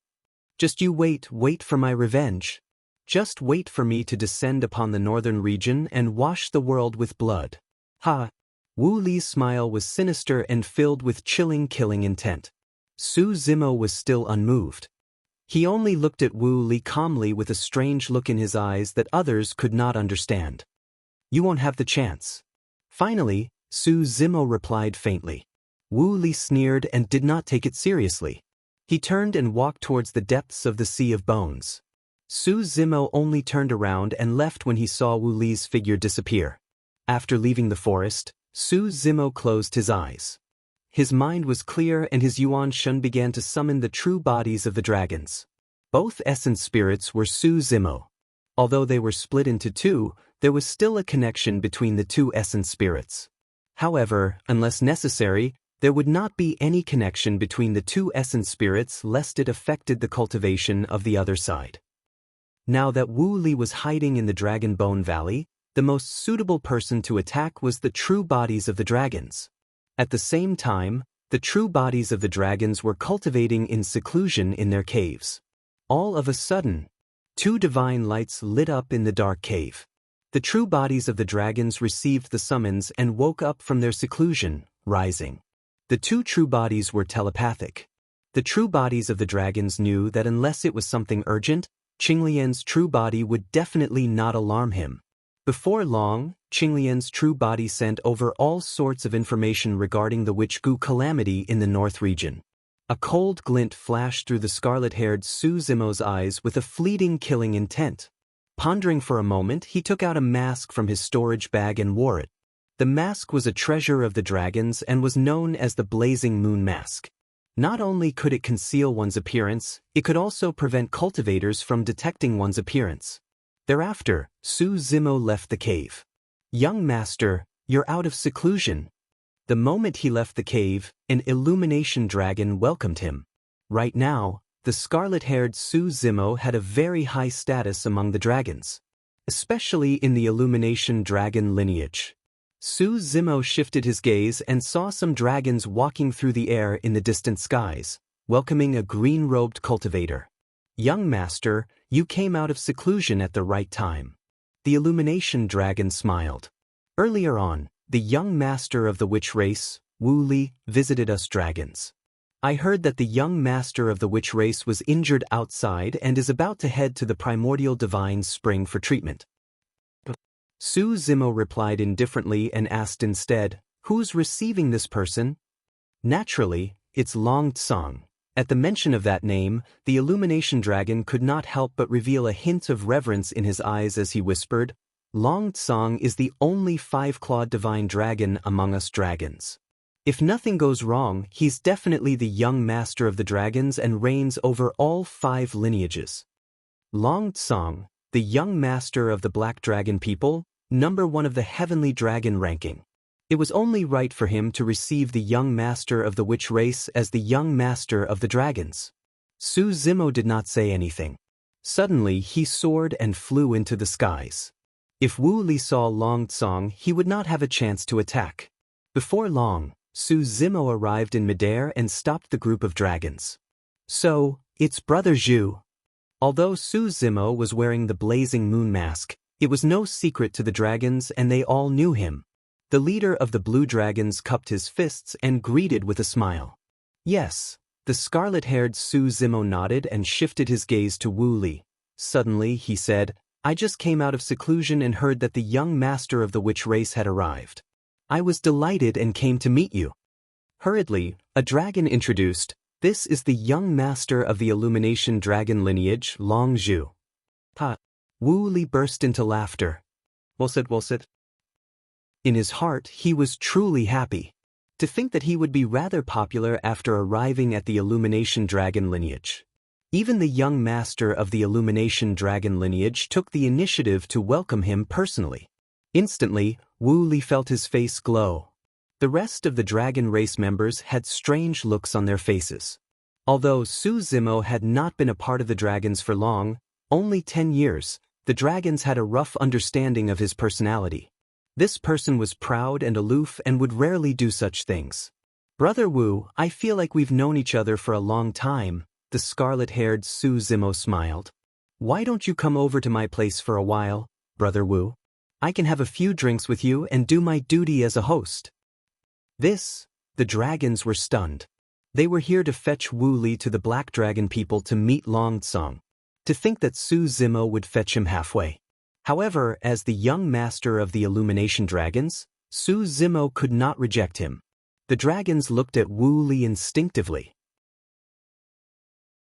Just you wait for my revenge. Just wait for me to descend upon the northern region and wash the world with blood." Ha! Wu Li's smile was sinister and filled with chilling killing intent. Su Zimo was still unmoved. He only looked at Wu Li calmly with a strange look in his eyes that others could not understand. "You won't have the chance." Finally, Su Zimo replied faintly. Wu Li sneered and did not take it seriously. He turned and walked towards the depths of the Sea of Bones. Su Zimo only turned around and left when he saw Wu Li's figure disappear. After leaving the forest, Su Zimo closed his eyes. His mind was clear and his Yuan Shun began to summon the true bodies of the dragons. Both essence spirits were Su Zimo. Although they were split into 2, there was still a connection between the 2 essence spirits. However, unless necessary, there would not be any connection between the 2 essence spirits lest it affected the cultivation of the other side. Now that Wu Li was hiding in the Dragon Bone Valley, the most suitable person to attack was the true bodies of the dragons. At the same time, the true bodies of the dragons were cultivating in seclusion in their caves. All of a sudden, 2 divine lights lit up in the dark cave. The true bodies of the dragons received the summons and woke up from their seclusion, rising. The 2 true bodies were telepathic. The true bodies of the dragons knew that unless it was something urgent, Qinglian's true body would definitely not alarm him. Before long, Qinglian's true body sent over all sorts of information regarding the Witch Gu calamity in the North region. A cold glint flashed through the scarlet-haired Su Zimo's eyes with a fleeting killing intent. Pondering for a moment, he took out a mask from his storage bag and wore it. The mask was a treasure of the dragons and was known as the Blazing Moon Mask. Not only could it conceal one's appearance, it could also prevent cultivators from detecting one's appearance. Thereafter, Su Zimo left the cave. "Young master, you're out of seclusion." The moment he left the cave, an illumination dragon welcomed him. Right now, the scarlet-haired Su Zimo had a very high status among the dragons, especially in the illumination dragon lineage. Su Zimo shifted his gaze and saw some dragons walking through the air in the distant skies, welcoming a green-robed cultivator. "Young master, you came out of seclusion at the right time." The illumination dragon smiled. "Earlier on, the young master of the witch race, Wu Li, visited us dragons. I heard that the young master of the witch race was injured outside and is about to head to the primordial divine spring for treatment." Su Zimo replied indifferently and asked instead, "Who's receiving this person?" Naturally, it's Long Tsang. At the mention of that name, the illumination dragon could not help but reveal a hint of reverence in his eyes as he whispered, Long Tsang is the only five-clawed divine dragon among us dragons. If nothing goes wrong, he's definitely the young master of the dragons and reigns over all 5 lineages. Long Tsang, the young master of the black dragon people, number 1 of the heavenly dragon ranking. It was only right for him to receive the young master of the witch race as the young master of the dragons. Su Zimo did not say anything. Suddenly he soared and flew into the skies. If Wu Li saw Long Tsang, he would not have a chance to attack. Before long, Su Zimo arrived in midair and stopped the group of dragons. So, it's Brother Zhu. Although Su Zimo was wearing the blazing moon mask, it was no secret to the dragons and they all knew him. The leader of the blue dragons cupped his fists and greeted with a smile. Yes, the scarlet-haired Su Zimo nodded and shifted his gaze to Wu Li. Suddenly, he said, I just came out of seclusion and heard that the young master of the witch race had arrived. I was delighted and came to meet you. Hurriedly, a dragon introduced, this is the young master of the illumination dragon lineage, Long Zhu. Ha! Wu Li burst into laughter. Was it? In his heart, he was truly happy. To think that he would be rather popular after arriving at the illumination dragon lineage. Even the young master of the illumination dragon lineage took the initiative to welcome him personally. Instantly, Wu Li felt his face glow. The rest of the dragon race members had strange looks on their faces. Although Su Zimo had not been a part of the dragons for long, only 10 years, the dragons had a rough understanding of his personality. This person was proud and aloof and would rarely do such things. Brother Wu, I feel like we've known each other for a long time, the scarlet-haired Su Zimo smiled. Why don't you come over to my place for a while, Brother Wu? I can have a few drinks with you and do my duty as a host. The dragons were stunned. They were here to fetch Wu Li to the black dragon people to meet Long Tsang. To think that Su Zimo would fetch him halfway. However, as the young master of the illumination dragons, Su Zimo could not reject him. The dragons looked at Wu Li instinctively.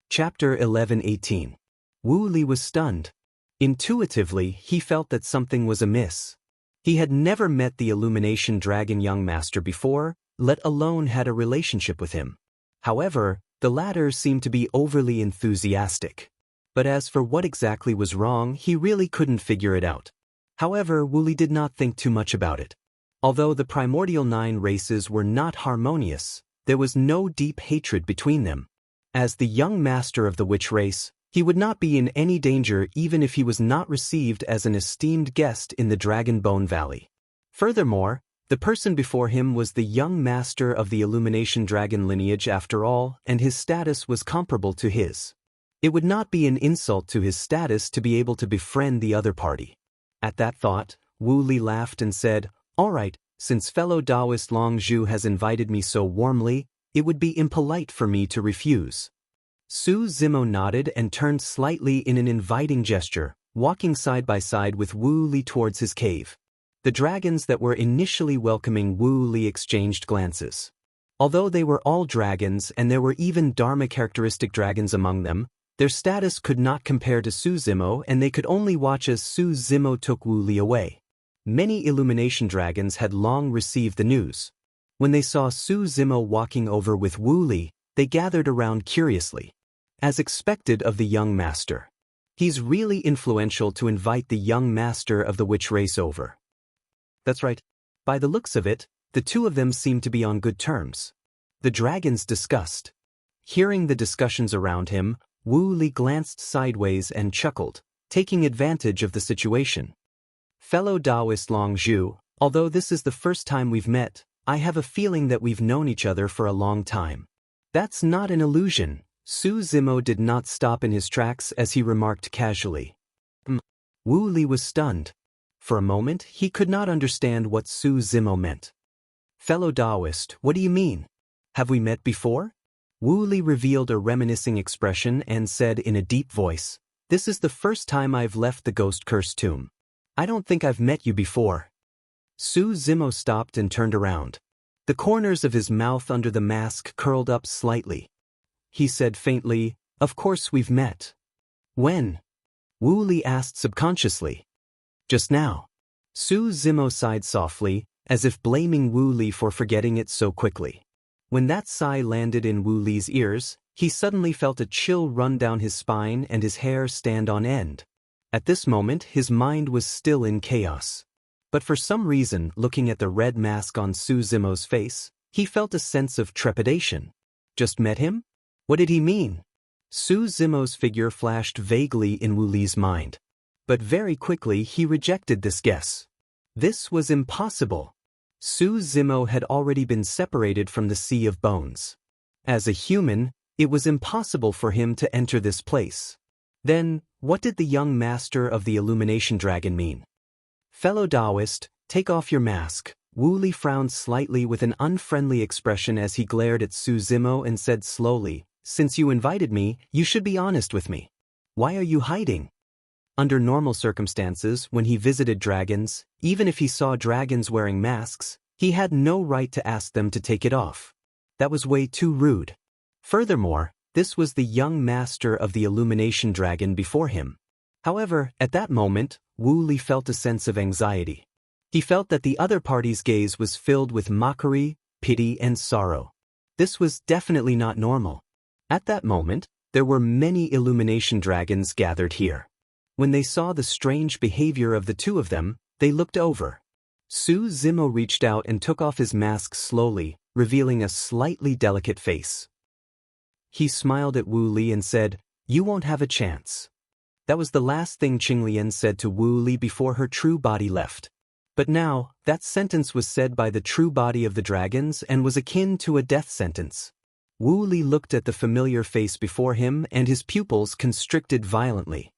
Chapter 11:18. Wu Li was stunned. Intuitively, he felt that something was amiss. He had never met the illumination dragon young master before, let alone had a relationship with him. However, the latter seemed to be overly enthusiastic. But as for what exactly was wrong, he really couldn't figure it out. However, Wu Li did not think too much about it. Although the primordial 9 races were not harmonious, there was no deep hatred between them. As the young master of the witch race, he would not be in any danger even if he was not received as an esteemed guest in the Dragon Bone Valley. Furthermore, the person before him was the young master of the illumination dragon lineage after all, and his status was comparable to his. It would not be an insult to his status to be able to befriend the other party. At that thought, Wu Li laughed and said, All right, since fellow Taoist Long Zhu has invited me so warmly, it would be impolite for me to refuse. Su Zimo nodded and turned slightly in an inviting gesture, walking side by side with Wu Li towards his cave. The dragons that were initially welcoming Wu Li exchanged glances. Although they were all dragons and there were even Dharma-characteristic dragons among them, their status could not compare to Su Zimo and they could only watch as Su Zimo took Wu Li away. Many illumination dragons had long received the news. When they saw Su Zimo walking over with Wu Li, they gathered around curiously. As expected of the young master. He's really influential to invite the young master of the witch race over. That's right. By the looks of it, the two of them seemed to be on good terms. The dragons discussed. Hearing the discussions around him, Wu Li glanced sideways and chuckled, taking advantage of the situation. Fellow Taoist Long Zhu, although this is the first time we've met, I have a feeling that we've known each other for a long time. That's not an illusion. Su Zimo did not stop in his tracks as he remarked casually. Wu Li was stunned. For a moment, he could not understand what Su Zimo meant. Fellow Taoist, what do you mean? Have we met before? Wu Li revealed a reminiscing expression and said in a deep voice, This is the first time I've left the ghost-cursed tomb. I don't think I've met you before. Su Zimo stopped and turned around. The corners of his mouth under the mask curled up slightly. He said faintly, Of course we've met. When? Wu Li asked subconsciously. Just now. Su Zimo sighed softly, as if blaming Wu Li for forgetting it so quickly. When that sigh landed in Wu Li's ears, he suddenly felt a chill run down his spine and his hair stand on end. At this moment, his mind was still in chaos. But for some reason, looking at the red mask on Su Zimo's face, he felt a sense of trepidation. Just met him? What did he mean? Su Zimo's figure flashed vaguely in Wu Li's mind. But very quickly he rejected this guess. This was impossible. Su Zimo had already been separated from the Sea of Bones. As a human, it was impossible for him to enter this place. Then, what did the young master of the Illumination Dragon mean? Fellow Taoist, take off your mask. Wu Li frowned slightly with an unfriendly expression as he glared at Su Zimo and said slowly, "Since you invited me, you should be honest with me. Why are you hiding?" Under normal circumstances, when he visited dragons, even if he saw dragons wearing masks, he had no right to ask them to take it off. That was way too rude. Furthermore, this was the young master of the Illumination Dragon before him. However, at that moment, Wu Li felt a sense of anxiety. He felt that the other party's gaze was filled with mockery, pity, and sorrow. This was definitely not normal. At that moment, there were many Illumination Dragons gathered here. When they saw the strange behavior of the two of them, they looked over. Su Zimo reached out and took off his mask slowly, revealing a slightly delicate face. He smiled at Wu Li and said, "You won't have a chance." That was the last thing Qinglian said to Wu Li before her true body left. But now, that sentence was said by the true body of the dragons and was akin to a death sentence. Wu Li looked at the familiar face before him and his pupils constricted violently.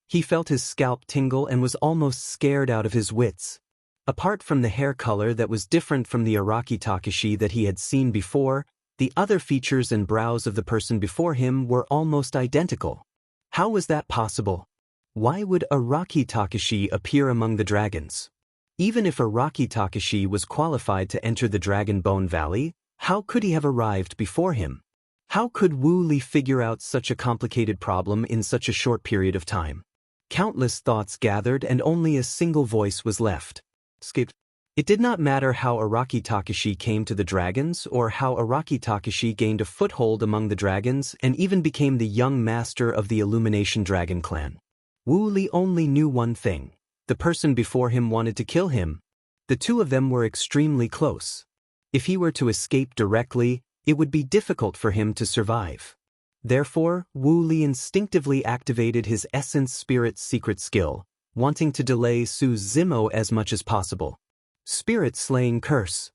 He felt his scalp tingle and was almost scared out of his wits. Apart from the hair color that was different from the Araki Takashi that he had seen before, the other features and brows of the person before him were almost identical. How was that possible? Why would Araki Takashi appear among the dragons? Even if Araki Takashi was qualified to enter the Dragon Bone Valley, how could he have arrived before him? How could Wu Li figure out such a complicated problem in such a short period of time? Countless thoughts gathered and only a single voice was left. Skipped. It did not matter how Araki Takashi came to the dragons or how Araki Takashi gained a foothold among the dragons and even became the young master of the Illumination Dragon clan. Wu Li only knew one thing. The person before him wanted to kill him. The two of them were extremely close. If he were to escape directly, it would be difficult for him to survive. Therefore, Wu Li instinctively activated his Essence Spirit secret skill, wanting to delay Su Zimo as much as possible. Spirit Slaying Curse.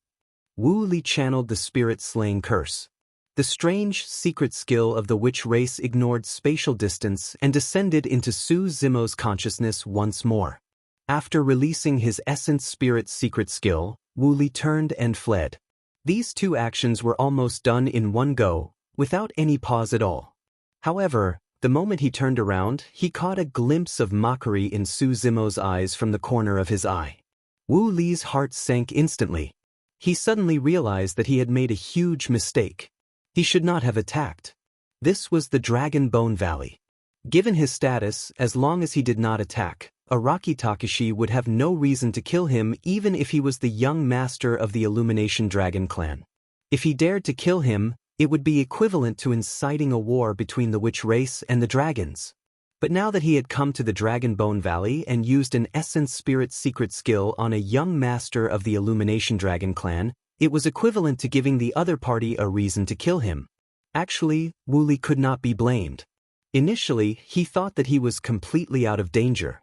Wu Li channeled the Spirit Slaying Curse. The strange, secret skill of the witch race ignored spatial distance and descended into Su Zimo's consciousness once more. After releasing his Essence Spirit secret skill, Wu Li turned and fled. These two actions were almost done in one go, without any pause at all. However, the moment he turned around, he caught a glimpse of mockery in Su Zimo's eyes from the corner of his eye. Wu Li's heart sank instantly. He suddenly realized that he had made a huge mistake. He should not have attacked. This was the Dragon Bone Valley. Given his status, as long as he did not attack, Araki Takashi would have no reason to kill him even if he was the young master of the Illumination Dragon clan. If he dared to kill him, it would be equivalent to inciting a war between the witch race and the dragons. But now that he had come to the Dragon Bone Valley and used an Essence Spirit secret skill on a young master of the Illumination Dragon clan, it was equivalent to giving the other party a reason to kill him. Actually, Wu Li could not be blamed. Initially, he thought that he was completely out of danger.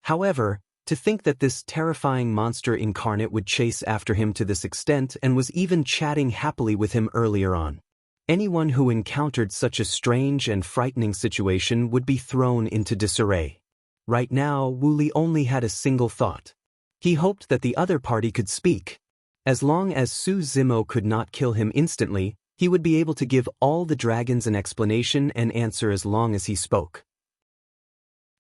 However, to think that this terrifying monster incarnate would chase after him to this extent and was even chatting happily with him earlier on. Anyone who encountered such a strange and frightening situation would be thrown into disarray. Right now, Wu Li only had a single thought. He hoped that the other party could speak. As long as Su Zimo could not kill him instantly, he would be able to give all the dragons an explanation and answer as long as he spoke.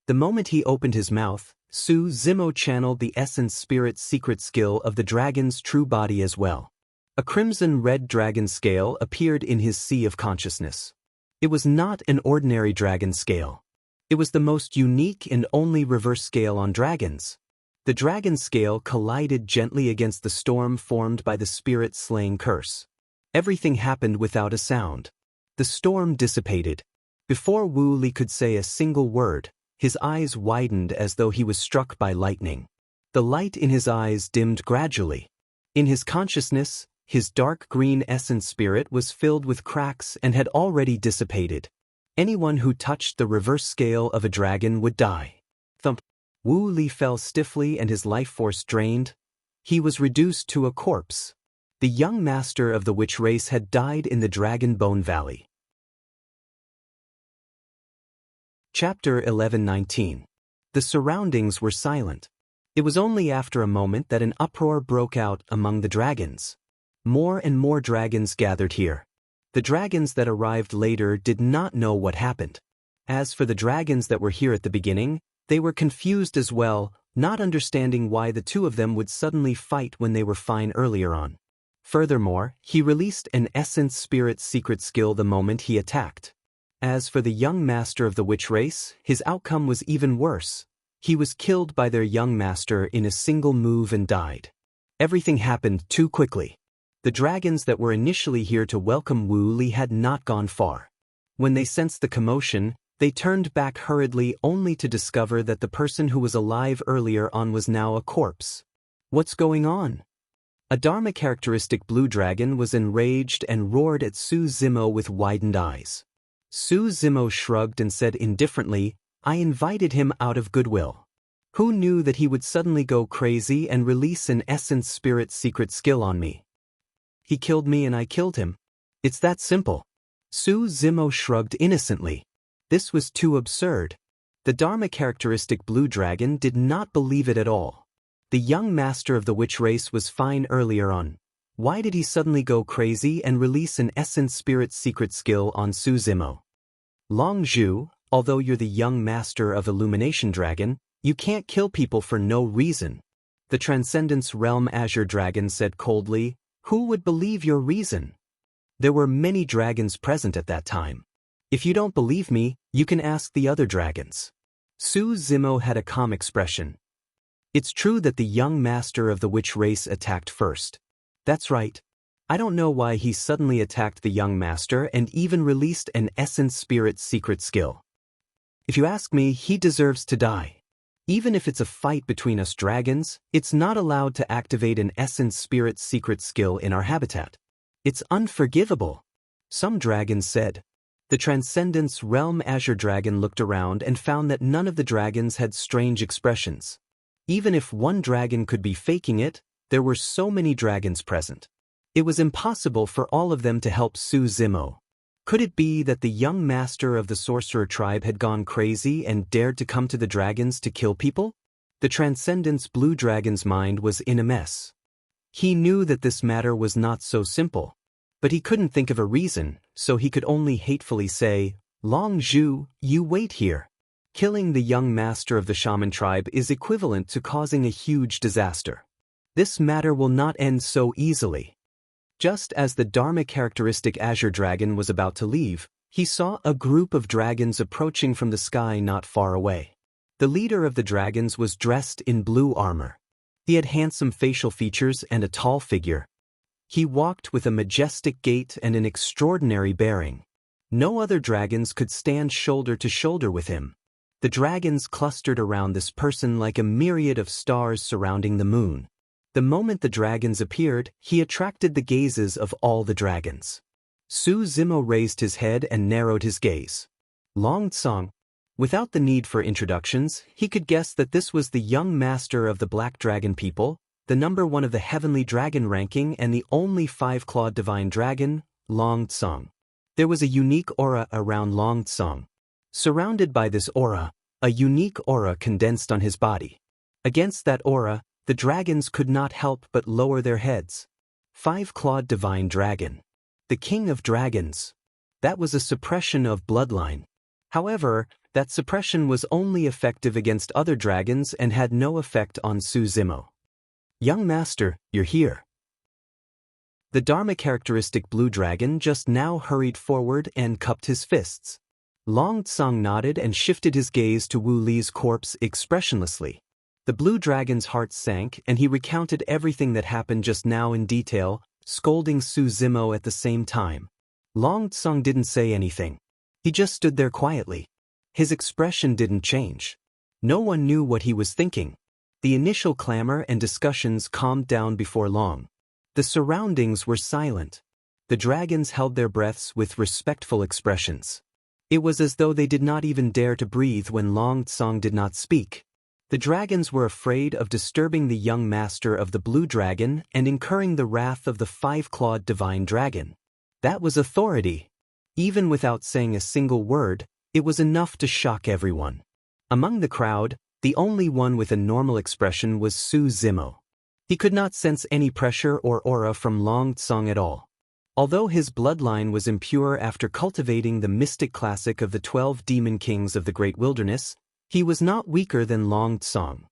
The moment he opened his mouth, Su Zimo channeled the Essence Spirit secret skill of the dragon's true body as well. A crimson-red dragon scale appeared in his sea of consciousness. It was not an ordinary dragon scale. It was the most unique and only reverse scale on dragons. The dragon scale collided gently against the storm formed by the spirit-slaying curse. Everything happened without a sound. The storm dissipated. Before Wu Li could say a single word, his eyes widened as though he was struck by lightning. The light in his eyes dimmed gradually. In his consciousness, his dark green essence spirit was filled with cracks and had already dissipated. Anyone who touched the reverse scale of a dragon would die. Thump. Wu Li fell stiffly and his life force drained. He was reduced to a corpse. The young master of the witch race had died in the Dragon Bone Valley. Chapter 11:19. The surroundings were silent. It was only after a moment that an uproar broke out among the dragons. More and more dragons gathered here. The dragons that arrived later did not know what happened. As for the dragons that were here at the beginning, they were confused as well, not understanding why the two of them would suddenly fight when they were fine earlier on. Furthermore, he released an essence spirit secret skill the moment he attacked. As for the young master of the witch race, his outcome was even worse. He was killed by their young master in a single move and died. Everything happened too quickly. The dragons that were initially here to welcome Wu Li had not gone far. When they sensed the commotion, they turned back hurriedly only to discover that the person who was alive earlier on was now a corpse. What's going on? A Dharma characteristic blue dragon was enraged and roared at Su Zimo with widened eyes. Su Zimo shrugged and said indifferently, "I invited him out of goodwill. Who knew that he would suddenly go crazy and release an essence spirit secret skill on me? He killed me and I killed him. It's that simple." Su Zimo shrugged innocently. This was too absurd. The Dharma characteristic blue dragon did not believe it at all. The young master of the witch race was fine earlier on. Why did he suddenly go crazy and release an essence spirit secret skill on Su Zimo? Long Zhu, although you're the young master of Illumination Dragon, you can't kill people for no reason. The Transcendence Realm Azure Dragon said coldly, "Who would believe your reason?" There were many dragons present at that time. If you don't believe me, you can ask the other dragons. Su Zimo had a calm expression. It's true that the young master of the witch race attacked first. That's right. I don't know why he suddenly attacked the young master and even released an essence spirit secret skill. If you ask me, he deserves to die. Even if it's a fight between us dragons, it's not allowed to activate an essence spirit secret skill in our habitat. It's unforgivable. Some dragons said. The Transcendence Realm Azure Dragon looked around and found that none of the dragons had strange expressions. Even if one dragon could be faking it, there were so many dragons present. It was impossible for all of them to help Su Zimo. Could it be that the young master of the sorcerer tribe had gone crazy and dared to come to the dragons to kill people? The Transcendence Blue Dragon's mind was in a mess. He knew that this matter was not so simple. But he couldn't think of a reason, so he could only hatefully say, "Long Zhu, you wait here." Killing the young master of the shaman tribe is equivalent to causing a huge disaster. This matter will not end so easily. Just as the Dharma characteristic Azure Dragon was about to leave, he saw a group of dragons approaching from the sky not far away. The leader of the dragons was dressed in blue armor. He had handsome facial features and a tall figure. He walked with a majestic gait and an extraordinary bearing. No other dragons could stand shoulder to shoulder with him. The dragons clustered around this person like a myriad of stars surrounding the moon. The moment the dragons appeared, he attracted the gazes of all the dragons. Su Zimo raised his head and narrowed his gaze. Long Tsong. Without the need for introductions, he could guess that this was the young master of the Black Dragon people, the number one of the Heavenly Dragon ranking and the only five-clawed divine dragon, Long Tsong. There was a unique aura around Long Tsong. Surrounded by this aura, a unique aura condensed on his body. Against that aura, the dragons could not help but lower their heads. Five-clawed divine dragon. The king of dragons. That was a suppression of bloodline. However, that suppression was only effective against other dragons and had no effect on Su Zimo. "Young master, you're here." The Dharma characteristic blue dragon just now hurried forward and cupped his fists. Long Tsong nodded and shifted his gaze to Wu Li's corpse expressionlessly. The blue dragon's heart sank and he recounted everything that happened just now in detail, scolding Su Zimo at the same time. Long Tsung didn't say anything. He just stood there quietly. His expression didn't change. No one knew what he was thinking. The initial clamor and discussions calmed down before long. The surroundings were silent. The dragons held their breaths with respectful expressions. It was as though they did not even dare to breathe when Long Tsung did not speak. The dragons were afraid of disturbing the young master of the blue dragon and incurring the wrath of the five-clawed divine dragon. That was authority. Even without saying a single word, it was enough to shock everyone. Among the crowd, the only one with a normal expression was Su Zimo. He could not sense any pressure or aura from Long Tsung at all. Although his bloodline was impure after cultivating the mystic classic of the 12 demon kings of the great wilderness, he was not weaker than Long Tsung.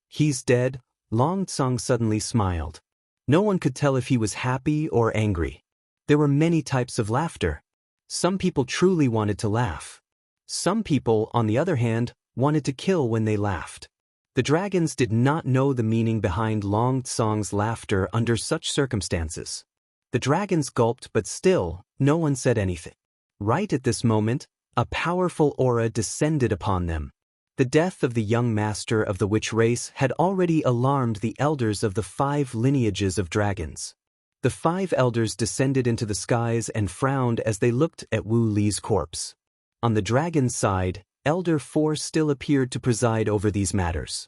"He's dead," Long Tsung suddenly smiled. No one could tell if he was happy or angry. There were many types of laughter. Some people truly wanted to laugh. Some people, on the other hand, wanted to kill when they laughed. The dragons did not know the meaning behind Long Tsung's laughter under such circumstances. The dragons gulped, but still, no one said anything. Right at this moment, a powerful aura descended upon them. The death of the young master of the witch race had already alarmed the elders of the 5 lineages of dragons. The 5 elders descended into the skies and frowned as they looked at Wu Li's corpse. On the dragon's side, Elder 4 still appeared to preside over these matters.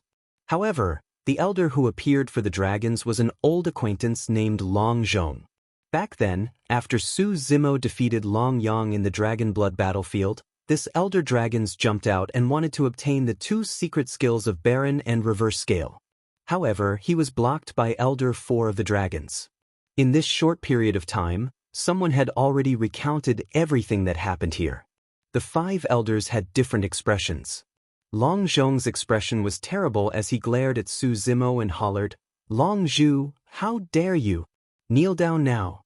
However, the elder who appeared for the dragons was an old acquaintance named Long Zhong. Back then, after Su Zimo defeated Long Yang in the dragon blood battlefield, this elder dragons jumped out and wanted to obtain the 2 secret skills of Baron and Reverse Scale. However, he was blocked by Elder 4 of the dragons. In this short period of time, someone had already recounted everything that happened here. The 5 elders had different expressions. Long Zhong's expression was terrible as he glared at Su Zimo and hollered, "Long Zhu, how dare you? Kneel down now."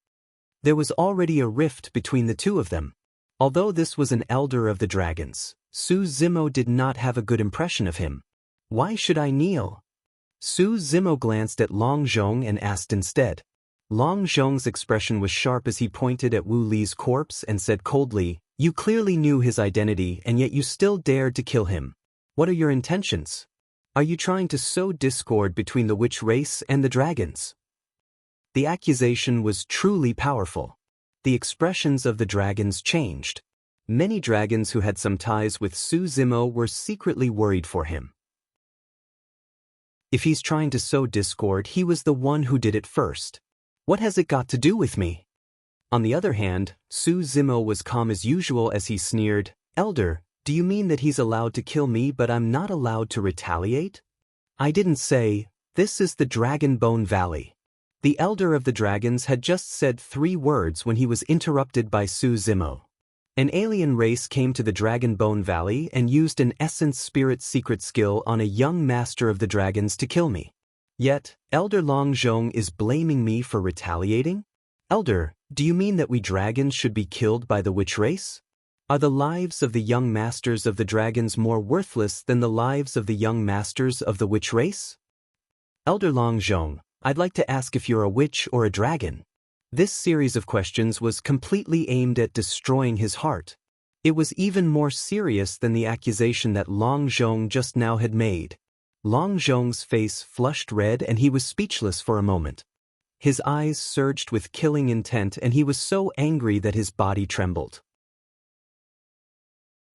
There was already a rift between the two of them. Although this was an elder of the dragons, Su Zimo did not have a good impression of him. "Why should I kneel?" Su Zimo glanced at Long Zhong and asked instead. Long Zhong's expression was sharp as he pointed at Wu Li's corpse and said coldly, "You clearly knew his identity and yet you still dared to kill him. What are your intentions? Are you trying to sow discord between the witch race and the dragons?" The accusation was truly powerful. The expressions of the dragons changed. Many dragons who had some ties with Su Zimo were secretly worried for him. If he's trying to sow discord, he was the one who did it first. What has it got to do with me? On the other hand, Su Zimo was calm as usual as he sneered, "Elder, do you mean that he's allowed to kill me but I'm not allowed to retaliate?" "I didn't say, this is the Dragon Bone Valley." The elder of the dragons had just said 3 words when he was interrupted by Su Zimo. An alien race came to the Dragon Bone Valley and used an essence spirit secret skill on a young master of the dragons to kill me. Yet, Elder Long Zhong is blaming me for retaliating? Elder, do you mean that we dragons should be killed by the witch race? Are the lives of the young masters of the dragons more worthless than the lives of the young masters of the witch race? Elder Long Zhong, I'd like to ask if you're a witch or a dragon. This series of questions was completely aimed at destroying his heart. It was even more serious than the accusation that Long Zhong just now had made. Long Zhong's face flushed red and he was speechless for a moment. His eyes surged with killing intent and he was so angry that his body trembled.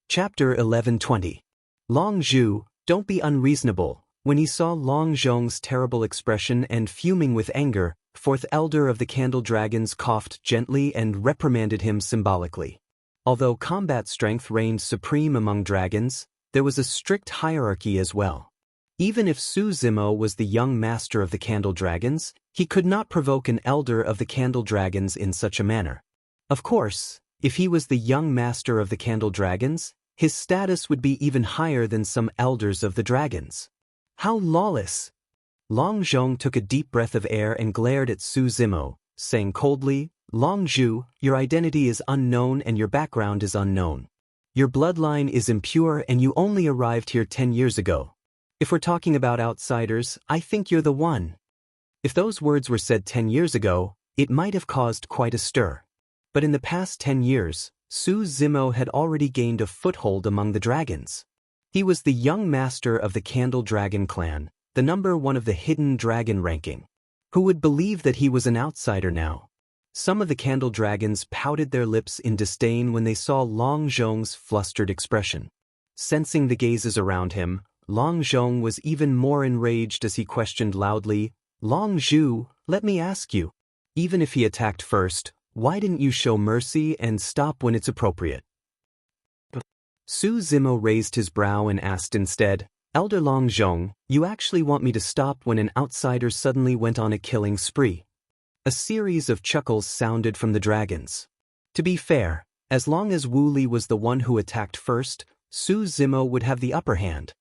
Chapter 11:20. Long Zhu, don't be unreasonable. When he saw Long Zhong's terrible expression and fuming with anger, 4th elder of the candle dragons coughed gently and reprimanded him symbolically. Although combat strength reigned supreme among dragons, there was a strict hierarchy as well. Even if Su Zimo was the young master of the candle dragons, he could not provoke an elder of the candle dragons in such a manner. Of course, if he was the young master of the candle dragons, his status would be even higher than some elders of the dragons. How lawless! Long Zhong took a deep breath of air and glared at Su Zimo, saying coldly, "Long Zhu, your identity is unknown and your background is unknown. Your bloodline is impure and you only arrived here 10 years ago. If we're talking about outsiders, I think you're the one. If those words were said 10 years ago, it might have caused quite a stir. But in the past 10 years, Su Zimo had already gained a foothold among the dragons. He was the young master of the Candle Dragon clan, the number one of the hidden dragon ranking. Who would believe that he was an outsider now? Some of the Candle Dragons pouted their lips in disdain when they saw Long Zhong's flustered expression. Sensing the gazes around him, Long Zhong was even more enraged as he questioned loudly, "Long Zhu, let me ask you. Even if he attacked first, why didn't you show mercy and stop when it's appropriate?" Su Zimo raised his brow and asked instead, "Elder Long Zhong, you actually want me to stop when an outsider suddenly went on a killing spree?" A series of chuckles sounded from the dragons. To be fair, as long as Wu Li was the one who attacked first, Su Zimo would have the upper hand.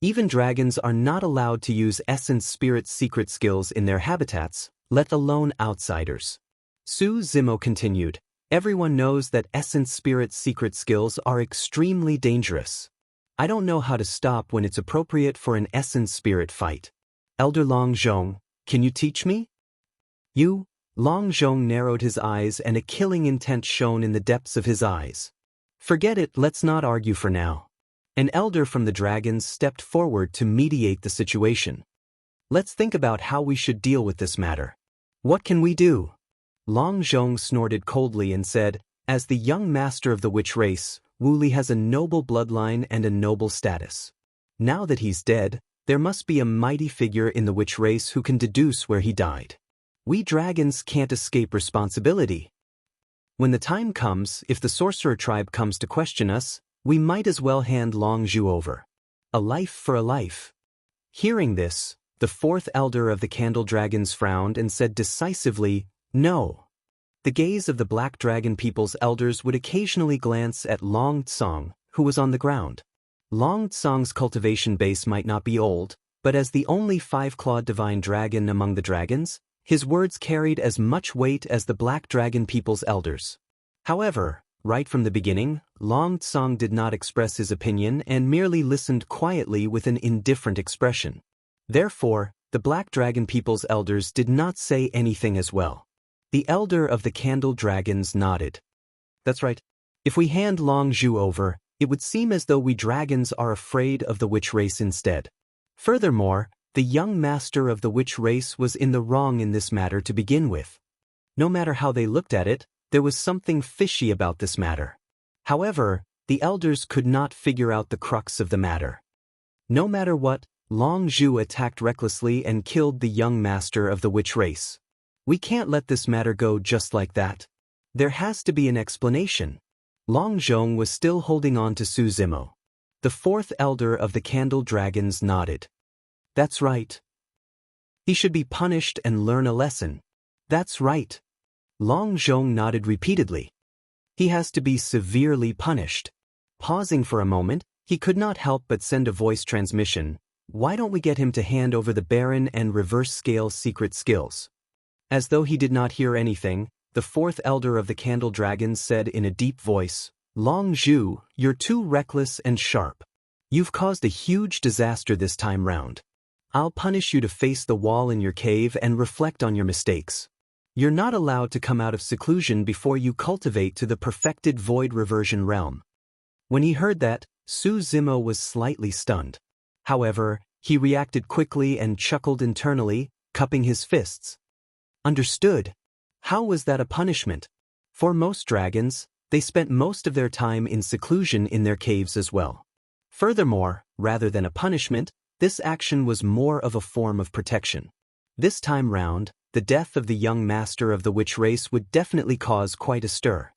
Even dragons are not allowed to use Essence Spirit's secret skills in their habitats, let alone outsiders. Su Zimo continued, "Everyone knows that Essence Spirit's secret skills are extremely dangerous. I don't know how to stop when it's appropriate for an Essence Spirit fight. Elder Long Zhong, can you teach me?" "You?" Long Zhong narrowed his eyes and a killing intent shone in the depths of his eyes. "Forget it, let's not argue for now." An elder from the dragons stepped forward to mediate the situation. "Let's think about how we should deal with this matter. What can we do?" Long Zhong snorted coldly and said, "As the young master of the witch race, Wu Li has a noble bloodline and a noble status. Now that he's dead, there must be a mighty figure in the witch race who can deduce where he died. We dragons can't escape responsibility. When the time comes, if the sorcerer tribe comes to question us, we might as well hand Long Zhu over. A life for a life." Hearing this, the fourth elder of the Candle Dragons frowned and said decisively, "No." The gaze of the Black Dragon people's elders would occasionally glance at Long Tsong, who was on the ground. Long Tsong's cultivation base might not be old, but as the only five-clawed divine dragon among the dragons, his words carried as much weight as the Black Dragon people's elders. However, right from the beginning, Long Tsong did not express his opinion and merely listened quietly with an indifferent expression. Therefore, the Black Dragon people's elders did not say anything as well. The elder of the Candle Dragons nodded. "That's right. If we hand Long Zhu over, it would seem as though we dragons are afraid of the witch race instead. Furthermore, the young master of the witch race was in the wrong in this matter to begin with. No matter how they looked at it, there was something fishy about this matter. However, the elders could not figure out the crux of the matter. No matter what, Long Zhu attacked recklessly and killed the young master of the witch race. We can't let this matter go just like that. There has to be an explanation." Long Zhong was still holding on to Su Zimo. The fourth elder of the Candle Dragons nodded. "That's right. He should be punished and learn a lesson." "That's right." Long Zhong nodded repeatedly. "He has to be severely punished." Pausing for a moment, he could not help but send a voice transmission. "Why don't we get him to hand over the Baron and Reverse Scale secret skills?" As though he did not hear anything, the fourth elder of the Candle Dragons said in a deep voice, "Long Zhu, you're too reckless and sharp. You've caused a huge disaster this time round. I'll punish you to face the wall in your cave and reflect on your mistakes. You're not allowed to come out of seclusion before you cultivate to the perfected void reversion realm." When he heard that, Su Zimo was slightly stunned. However, he reacted quickly and chuckled internally, cupping his fists. Understood. How was that a punishment? For most dragons, they spent most of their time in seclusion in their caves as well. Furthermore, rather than a punishment, this action was more of a form of protection. This time round, the death of the young master of the witch race would definitely cause quite a stir.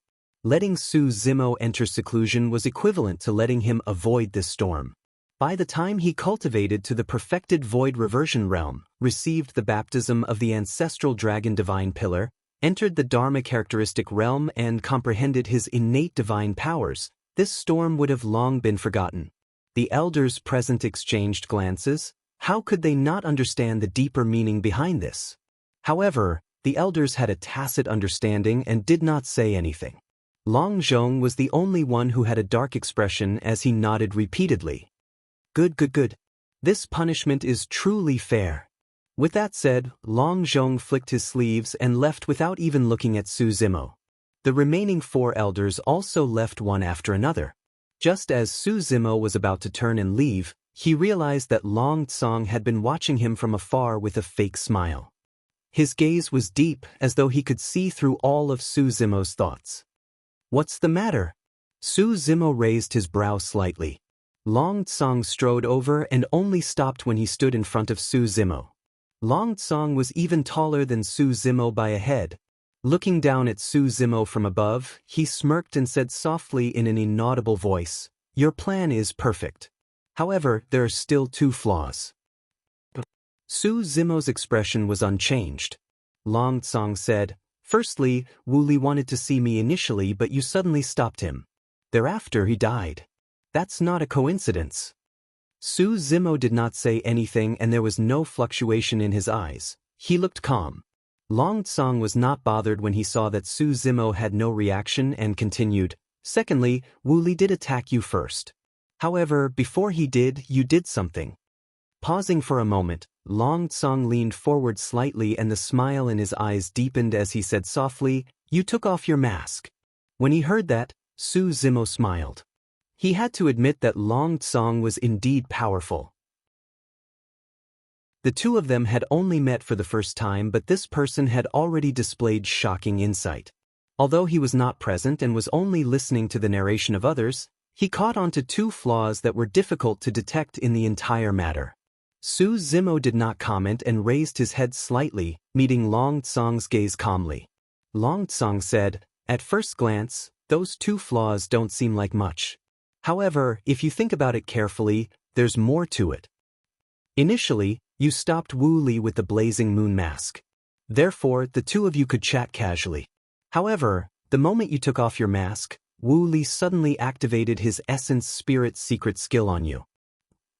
Letting Su Zimo enter seclusion was equivalent to letting him avoid this storm. By the time he cultivated to the perfected void reversion realm, received the baptism of the ancestral dragon divine pillar, entered the Dharma characteristic realm and comprehended his innate divine powers, this storm would have long been forgotten. The elders present exchanged glances. How could they not understand the deeper meaning behind this? However, the elders had a tacit understanding and did not say anything. Long Zhong was the only one who had a dark expression as he nodded repeatedly. Good. This punishment is truly fair. With that said, Long Zhong flicked his sleeves and left without even looking at Su Zimo. The remaining 4 elders also left one after another. Just as Su Zimo was about to turn and leave, he realized that Long Tsong had been watching him from afar with a fake smile. His gaze was deep, as though he could see through all of Su Zimo's thoughts. "What's the matter?" Su Zimo raised his brow slightly. Long Tsong strode over and only stopped when he stood in front of Su Zimo. Long Tsong was even taller than Su Zimo by a head. Looking down at Su Zimo from above, he smirked and said softly in an inaudible voice, "Your plan is perfect. However, there are still 2 flaws." Su Zimo's expression was unchanged. Long Tsong said, "Firstly, Wu Li wanted to see me initially, but you suddenly stopped him. Thereafter he died. That's not a coincidence." Su Zimo did not say anything and there was no fluctuation in his eyes. He looked calm. Long Tsong was not bothered when he saw that Su Zimo had no reaction and continued, "Secondly, Wu Li did attack you first. However, before he did, you did something." Pausing for a moment, Long Tsong leaned forward slightly and the smile in his eyes deepened as he said softly, "You took off your mask." When he heard that, Su Zimo smiled. He had to admit that Long Tsong was indeed powerful. The 2 of them had only met for the first time, but this person had already displayed shocking insight. Although he was not present and was only listening to the narration of others, he caught on to 2 flaws that were difficult to detect in the entire matter. Su Zimo did not comment and raised his head slightly, meeting Long Tsong's gaze calmly. Long Tsong said, "At first glance, those 2 flaws don't seem like much. However, if you think about it carefully, there's more to it. Initially, you stopped Wu Li with the blazing moon mask. Therefore, the 2 of you could chat casually. However, the moment you took off your mask, Wu Li suddenly activated his essence spirit secret skill on you.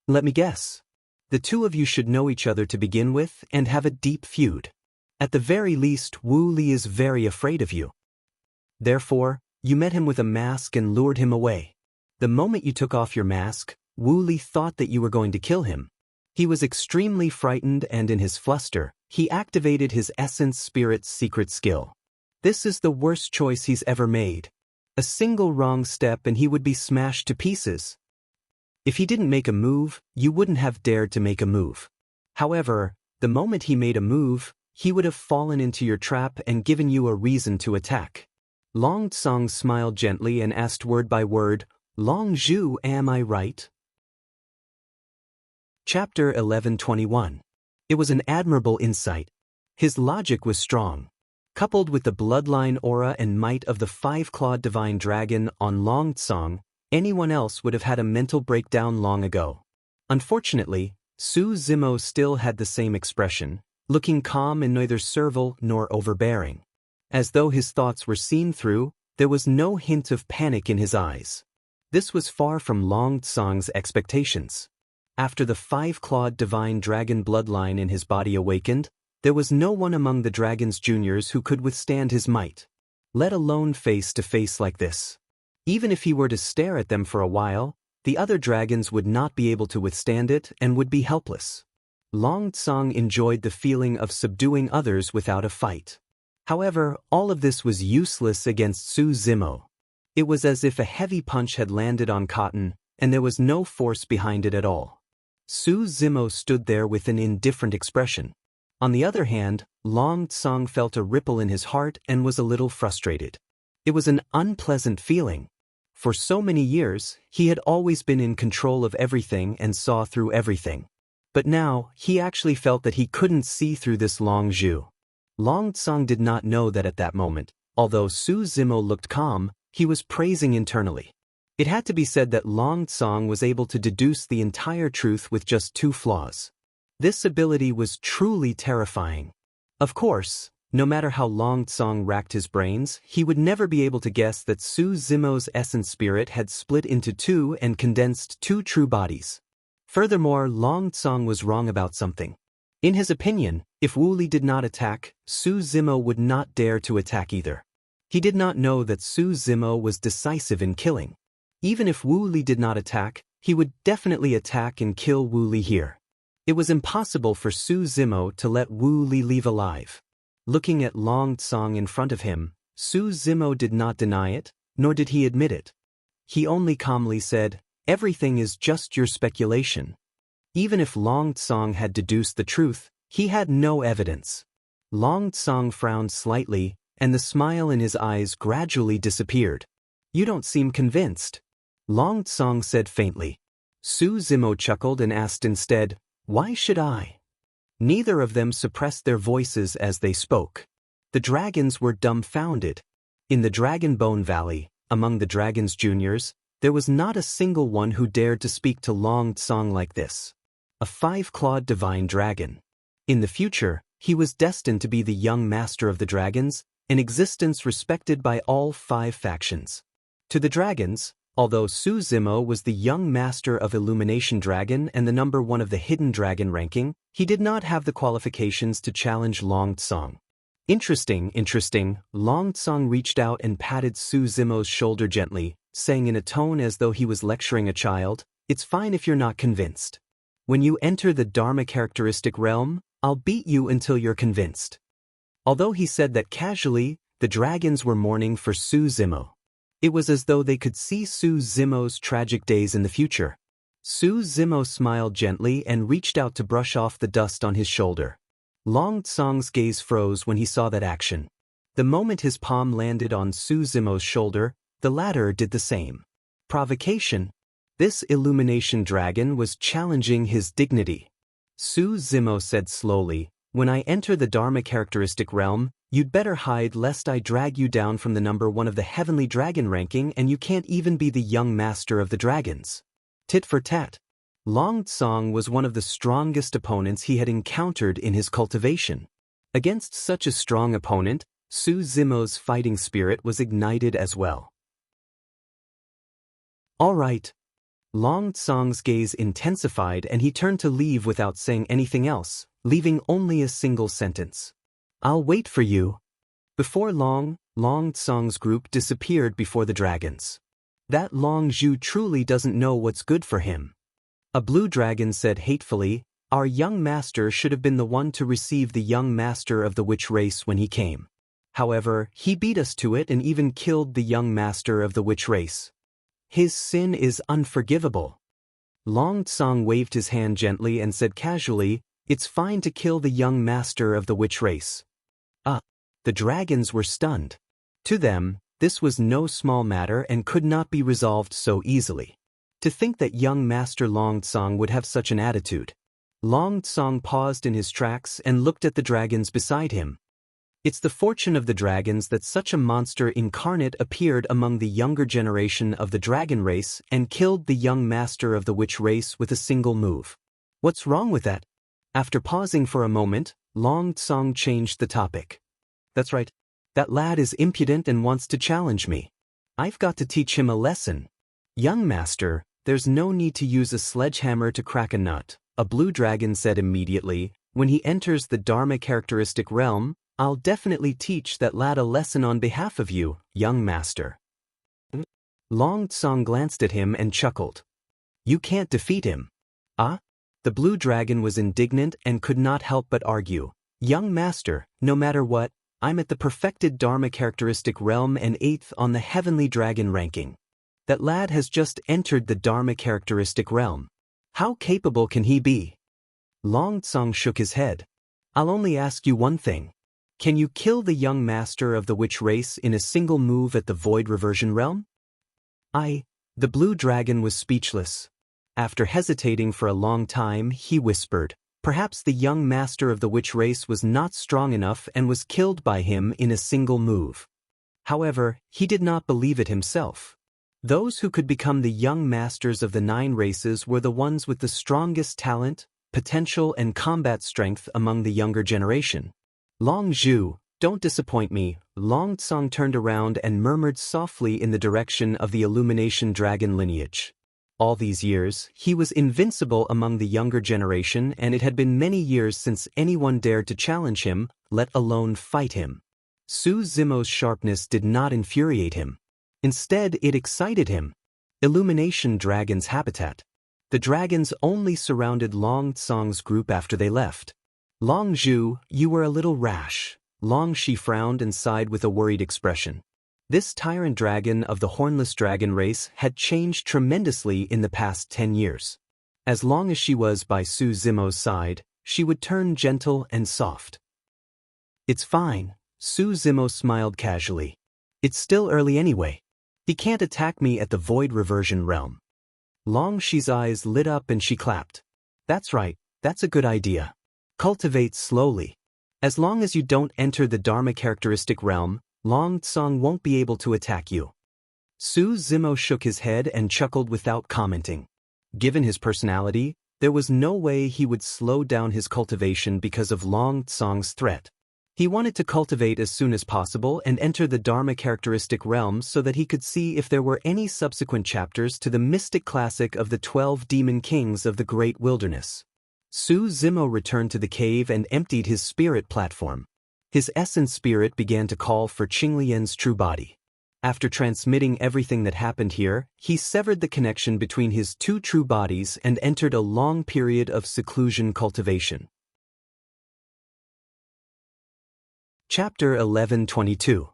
Let me guess. The 2 of you should know each other to begin with and have a deep feud. At the very least, Wu Li is very afraid of you. Therefore, you met him with a mask and lured him away. The moment you took off your mask, Wu Li thought that you were going to kill him. He was extremely frightened and in his fluster, he activated his essence spirit's secret skill. This is the worst choice he's ever made. A single wrong step and he would be smashed to pieces. If he didn't make a move, you wouldn't have dared to make a move. However, the moment he made a move, he would have fallen into your trap and given you a reason to attack." Long Tsong smiled gently and asked word by word, "Long Zhu, am I right?" Chapter 11:21. It was an admirable insight. His logic was strong. Coupled with the bloodline aura and might of the 5-clawed divine dragon on Long Tsong, anyone else would have had a mental breakdown long ago. Unfortunately, Su Zimo still had the same expression, looking calm and neither servile nor overbearing. As though his thoughts were seen through, there was no hint of panic in his eyes. This was far from Long Tsong's expectations. After the 5-clawed divine dragon bloodline in his body awakened, there was no one among the dragon's juniors who could withstand his might, let alone face to face like this. Even if he were to stare at them for a while, the other dragons would not be able to withstand it and would be helpless. Long Tsong enjoyed the feeling of subduing others without a fight. However, all of this was useless against Su Zimo. It was as if a heavy punch had landed on cotton, and there was no force behind it at all. Su Zimo stood there with an indifferent expression. On the other hand, Long Tsong felt a ripple in his heart and was a little frustrated. It was an unpleasant feeling. For so many years, he had always been in control of everything and saw through everything. But now, he actually felt that he couldn't see through this Long Zhu. Long Tsong did not know that at that moment, although Su Zimo looked calm, he was praising internally. It had to be said that Long Tsong was able to deduce the entire truth with just 2 flaws. This ability was truly terrifying. Of course, no matter how Long Tsong racked his brains, he would never be able to guess that Su Zimo's essence spirit had split into 2 and condensed 2 true bodies. Furthermore, Long Tsong was wrong about something. In his opinion, if Wu Li did not attack, Su Zimo would not dare to attack either. He did not know that Su Zimo was decisive in killing. Even if Wu Li did not attack, he would definitely attack and kill Wu Li here. It was impossible for Su Zimo to let Wu Li leave alive. Looking at Long Tsong in front of him, Su Zimo did not deny it, nor did he admit it. He only calmly said, "Everything is just your speculation." Even if Long Tsong had deduced the truth, he had no evidence. Long Tsong frowned slightly, and the smile in his eyes gradually disappeared. "You don't seem convinced," Long Tsong said faintly. Su Zimo chuckled and asked instead, "Why should I?" Neither of them suppressed their voices as they spoke. The dragons were dumbfounded. In the Dragon Bone Valley, among the dragons' juniors, there was not a single one who dared to speak to Long Tsong like this. A 5-clawed divine dragon. In the future, he was destined to be the young master of the dragons, an existence respected by all 5 factions. To the dragons, although Su Zimo was the young master of Illumination Dragon and the number 1 of the Hidden Dragon ranking, he did not have the qualifications to challenge Long Tsong. Interesting, Long Tsong reached out and patted Su Zimo's shoulder gently, saying in a tone as though he was lecturing a child, "It's fine if you're not convinced. When you enter the Dharma characteristic realm, I'll beat you until you're convinced." Although he said that casually, the dragons were mourning for Su Zimo. It was as though they could see Su Zimo's tragic days in the future. Su Zimo smiled gently and reached out to brush off the dust on his shoulder. Long Tsong's gaze froze when he saw that action. The moment his palm landed on Su Zimo's shoulder, the latter did the same. Provocation. This Illumination Dragon was challenging his dignity. Su Zimo said slowly, "When I enter the Dharma characteristic realm, you'd better hide lest I drag you down from the number 1 of the Heavenly Dragon ranking and you can't even be the young master of the dragons." Tit for tat. Long Tsong was one of the strongest opponents he had encountered in his cultivation. Against such a strong opponent, Su Zimo's fighting spirit was ignited as well. "All right." Long Tsong's gaze intensified and he turned to leave without saying anything else, leaving only a single sentence. "I'll wait for you." Before long, Long Tsong's group disappeared before the dragons. "That Long Zhu truly doesn't know what's good for him." A blue dragon said hatefully, "Our young master should have been the one to receive the young master of the witch race when he came. However, he beat us to it and even killed the young master of the witch race. His sin is unforgivable." Long Tsong waved his hand gently and said casually, "It's fine to kill the young master of the witch race." The dragons were stunned. To them, this was no small matter and could not be resolved so easily. To think that young Master Long Tsong would have such an attitude. Long Tsong paused in his tracks and looked at the dragons beside him. It's the fortune of the dragons that such a monster incarnate appeared among the younger generation of the dragon race and killed the young master of the witch race with a single move. What's wrong with that? After pausing for a moment, Long Tsong changed the topic. "That's right. That lad is impudent and wants to challenge me. I've got to teach him a lesson. Young master, there's no need to use a sledgehammer to crack a nut," a blue dragon said immediately. "When he enters the Dharma characteristic realm, I'll definitely teach that lad a lesson on behalf of you, young master." Long Tsong glanced at him and chuckled. "You can't defeat him." "Ah?" The blue dragon was indignant and could not help but argue. "Young master, no matter what, I'm at the perfected Dharma characteristic realm and 8th on the Heavenly Dragon ranking. That lad has just entered the Dharma characteristic realm. How capable can he be?" Long Tsong shook his head. "I'll only ask you one thing. Can you kill the young master of the witch race in a single move at the Void Reversion realm?" The blue dragon was speechless. After hesitating for a long time, he whispered, "Perhaps the young master of the witch race was not strong enough and was killed by him in a single move." However, he did not believe it himself. Those who could become the young masters of the 9 races were the ones with the strongest talent, potential and combat strength among the younger generation. "Long Zhu, don't disappoint me." Long Tsong turned around and murmured softly in the direction of the Illumination Dragon lineage. All these years, he was invincible among the younger generation and it had been many years since anyone dared to challenge him, let alone fight him. Su Zimo's sharpness did not infuriate him. Instead, it excited him. Illumination Dragon's habitat. The dragons only surrounded Long Tsong's group after they left. Long Zhu, you were a little rash. Long Shi frowned and sighed with a worried expression. This tyrant dragon of the hornless dragon race had changed tremendously in the past 10 years. As long as she was by Su Zimo's side, she would turn gentle and soft. It's fine, Su Zimo smiled casually. It's still early anyway. He can't attack me at the void reversion realm. Long Shi's eyes lit up and she clapped. That's right, that's a good idea. Cultivate slowly. As long as you don't enter the Dharma characteristic realm, Long Tsong won't be able to attack you. Su Zimo shook his head and chuckled without commenting. Given his personality, there was no way he would slow down his cultivation because of Long Tsong's threat. He wanted to cultivate as soon as possible and enter the Dharma characteristic realm so that he could see if there were any subsequent chapters to the mystic classic of the 12 demon kings of the great wilderness. Su Zimo returned to the cave and emptied his spirit platform. His essence spirit began to call for Qinglian's true body. After transmitting everything that happened here, he severed the connection between his two true bodies and entered a long period of seclusion cultivation. Chapter 1122.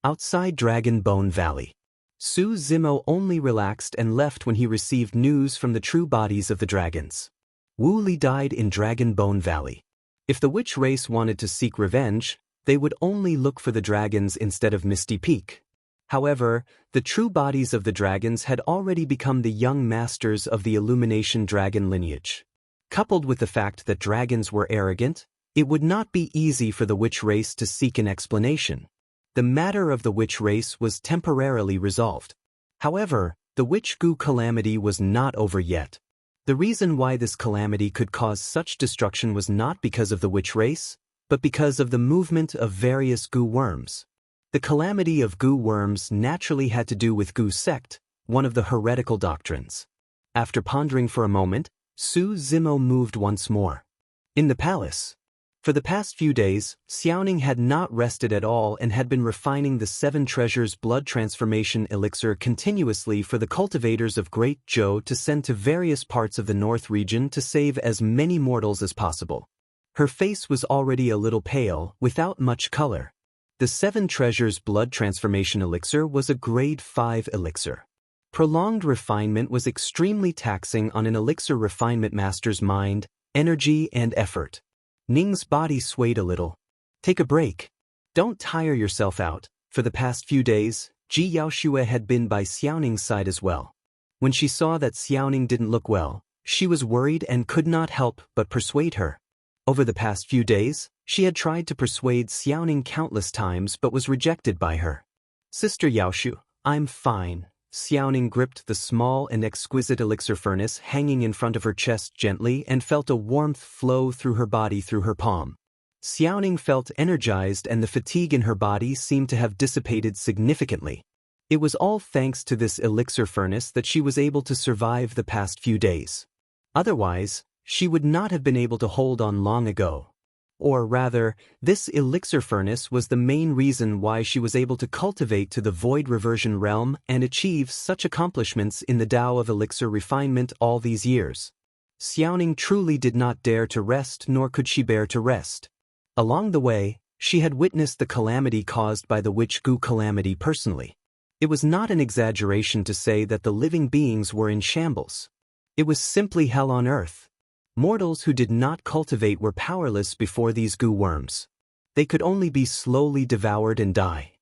Outside Dragon Bone Valley. Su Zimo only relaxed and left when he received news from the true bodies of the dragons. Wu Li died in Dragon Bone Valley. If the witch race wanted to seek revenge, they would only look for the dragons instead of Misty Peak. However, the true bodies of the dragons had already become the young masters of the Illumination dragon lineage. Coupled with the fact that dragons were arrogant, it would not be easy for the witch race to seek an explanation. The matter of the witch race was temporarily resolved. However, the witch goo calamity was not over yet. The reason why this calamity could cause such destruction was not because of the witch race, but because of the movement of various goo worms. The calamity of goo worms naturally had to do with goo sect, one of the heretical doctrines. After pondering for a moment, Su Zimo moved once more. In the palace. For the past few days, Xiaoning had not rested at all and had been refining the 7 treasures blood transformation elixir continuously for the cultivators of Great Zhou to send to various parts of the north region to save as many mortals as possible. Her face was already a little pale, without much color. The 7 treasures blood transformation elixir was a grade 5 elixir. Prolonged refinement was extremely taxing on an elixir refinement master's mind, energy and effort. Ning's body swayed a little. Take a break. Don't tire yourself out. For the past few days, Ji Yaoshue had been by Xiaoning's side as well. When she saw that Xiaoning didn't look well, she was worried and could not help but persuade her. Over the past few days, she had tried to persuade Xiaoning countless times but was rejected by her. Sister Yaoshu, I'm fine. Xiaoning gripped the small and exquisite elixir furnace hanging in front of her chest gently and felt a warmth flow through her body through her palm. Xiaoning felt energized and the fatigue in her body seemed to have dissipated significantly. It was all thanks to this elixir furnace that she was able to survive the past few days. Otherwise, she would not have been able to hold on long ago. Or rather, this elixir furnace was the main reason why she was able to cultivate to the void reversion realm and achieve such accomplishments in the Tao of elixir refinement all these years. Xiaoning truly did not dare to rest, nor could she bear to rest. Along the way, she had witnessed the calamity caused by the witch goo calamity personally. It was not an exaggeration to say that the living beings were in shambles. It was simply hell on earth. Mortals who did not cultivate were powerless before these goo worms. They could only be slowly devoured and die.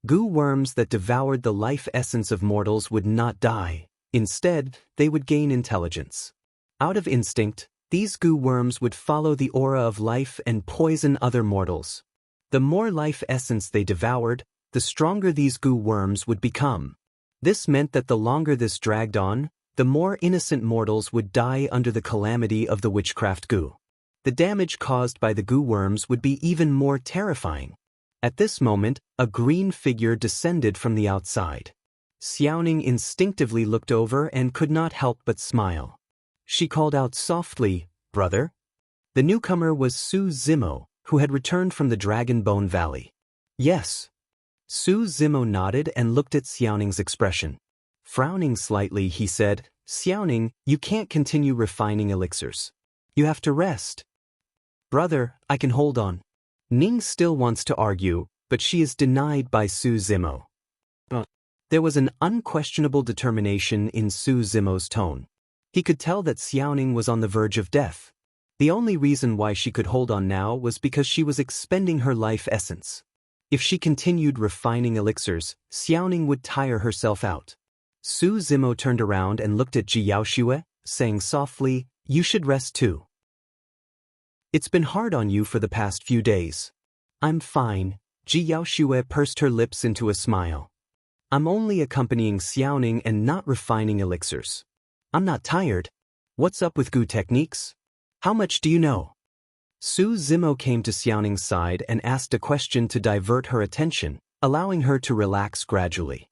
Goo worms that devoured the life essence of mortals would not die. Instead, they would gain intelligence. Out of instinct, these goo worms would follow the aura of life and poison other mortals. The more life essence they devoured, the stronger these goo worms would become. This meant that the longer this dragged on, the more innocent mortals would die under the calamity of the witchcraft goo. The damage caused by the goo worms would be even more terrifying. At this moment, a green figure descended from the outside. Xiaoning instinctively looked over and could not help but smile. She called out softly, "Brother?" The newcomer was Su Zimo, who had returned from the Dragon Bone Valley. "Yes." Su Zimo nodded and looked at Xiaoning's expression. Frowning slightly, he said, Xiaoning, you can't continue refining elixirs. You have to rest. Brother, I can hold on. Ning still wants to argue, but she is denied by Su Zimo. There was an unquestionable determination in Su Zimo's tone. He could tell that Xiaoning was on the verge of death. The only reason why she could hold on now was because she was expending her life essence. If she continued refining elixirs, Xiaoning would tire herself out. Su Zimo turned around and looked at Ji Yaoxue, saying softly, "You should rest too. It's been hard on you for the past few days." "I'm fine." Ji Yaoxue pursed her lips into a smile. "I'm only accompanying Xiaoning and not refining elixirs. I'm not tired. What's up with Gu techniques? How much do you know?" Su Zimo came to Xiaoning's side and asked a question to divert her attention, allowing her to relax gradually.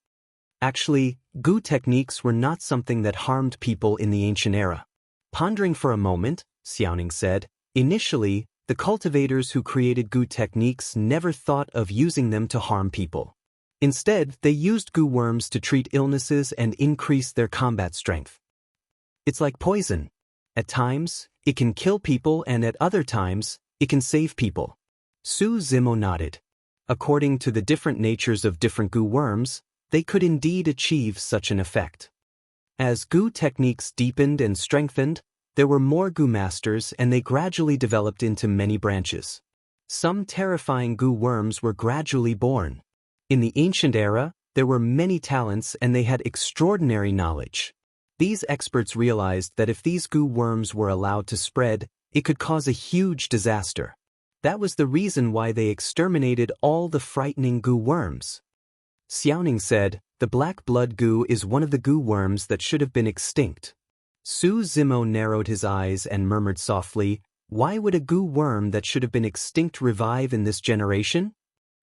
Actually, Gu techniques were not something that harmed people in the ancient era. Pondering for a moment, Xiaoning said, "Initially, the cultivators who created Gu techniques never thought of using them to harm people. Instead, they used Gu worms to treat illnesses and increase their combat strength. It's like poison. At times, it can kill people, and at other times, it can save people." Su Zimo nodded. According to the different natures of different Gu worms, they could indeed achieve such an effect. As Gu techniques deepened and strengthened, there were more Gu masters, and they gradually developed into many branches. Some terrifying Gu worms were gradually born. In the ancient era, there were many talents and they had extraordinary knowledge. These experts realized that if these Gu worms were allowed to spread, it could cause a huge disaster. That was the reason why they exterminated all the frightening Gu worms. Xiaoning said, "The black blood Gu is one of the Gu worms that should have been extinct." Su Zimo narrowed his eyes and murmured softly, "Why would a Gu worm that should have been extinct revive in this generation?"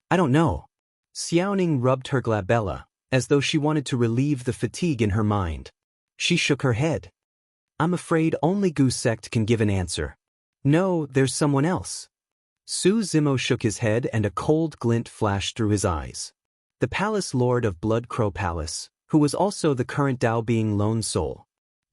"I don't know." Xiaoning rubbed her glabella, as though she wanted to relieve the fatigue in her mind. She shook her head. "I'm afraid only Gu sect can give an answer." "No, there's someone else." Su Zimo shook his head and a cold glint flashed through his eyes. The Palace Lord of Blood Crow Palace, who was also the current Dao Being Lone Soul.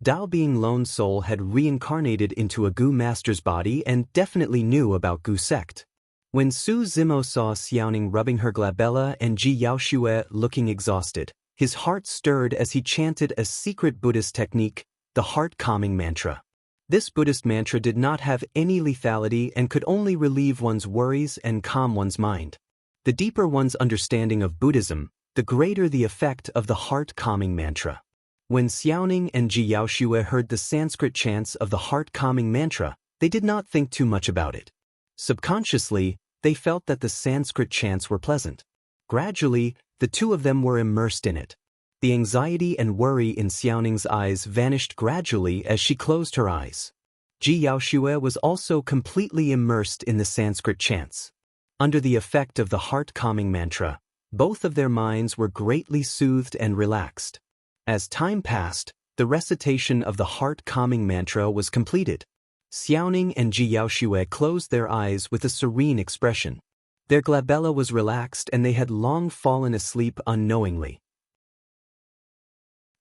Dao Being Lone Soul had reincarnated into a Gu master's body and definitely knew about Gu sect. When Su Zimo saw Xiaoning rubbing her glabella and Ji Yaoxue looking exhausted, his heart stirred as he chanted a secret Buddhist technique, the heart-calming mantra. This Buddhist mantra did not have any lethality and could only relieve one's worries and calm one's mind. The deeper one's understanding of Buddhism, the greater the effect of the heart-calming mantra. When Xiaoning and Ji Yaoxue heard the Sanskrit chants of the heart-calming mantra, they did not think too much about it. Subconsciously, they felt that the Sanskrit chants were pleasant. Gradually, the two of them were immersed in it. The anxiety and worry in Xiaoning's eyes vanished gradually as she closed her eyes. Ji Yaoxue was also completely immersed in the Sanskrit chants. Under the effect of the heart-calming mantra, both of their minds were greatly soothed and relaxed. As time passed, the recitation of the heart-calming mantra was completed. Xiaoning and Ji Yaoxue closed their eyes with a serene expression. Their glabella was relaxed and they had long fallen asleep unknowingly.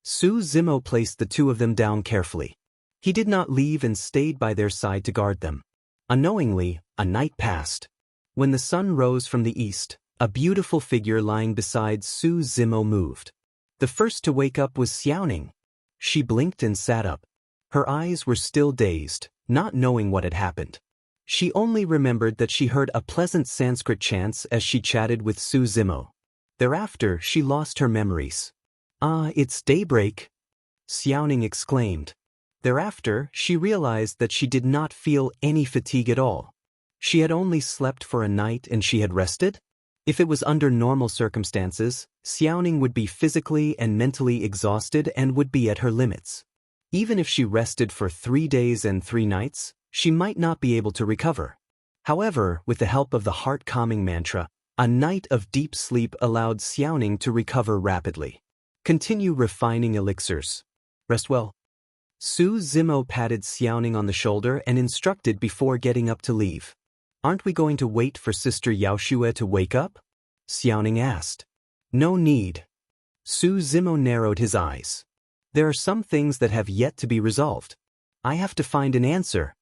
Su Zimo placed the two of them down carefully. He did not leave and stayed by their side to guard them. Unknowingly, a night passed. When the sun rose from the east, a beautiful figure lying beside Su Zimo moved. The first to wake up was Xiaoning. She blinked and sat up. Her eyes were still dazed, not knowing what had happened. She only remembered that she heard a pleasant Sanskrit chants as she chatted with Su Zimo. Thereafter, she lost her memories. "Ah, it's daybreak," Xiaoning exclaimed. Thereafter, she realized that she did not feel any fatigue at all. She had only slept for a night and she had rested? If it was under normal circumstances, Xiaoning would be physically and mentally exhausted and would be at her limits. Even if she rested for 3 days and 3 nights, she might not be able to recover. However, with the help of the heart-calming mantra, a night of deep sleep allowed Xiaoning to recover rapidly. Continue refining elixirs. Rest well. Su Zimo patted Xiaoning on the shoulder and instructed before getting up to leave. "Aren't we going to wait for Sister Yaoxue to wake up?" Xiaoning asked. "No need." Su Zimo narrowed his eyes. There are some things that have yet to be resolved. I have to find an answer.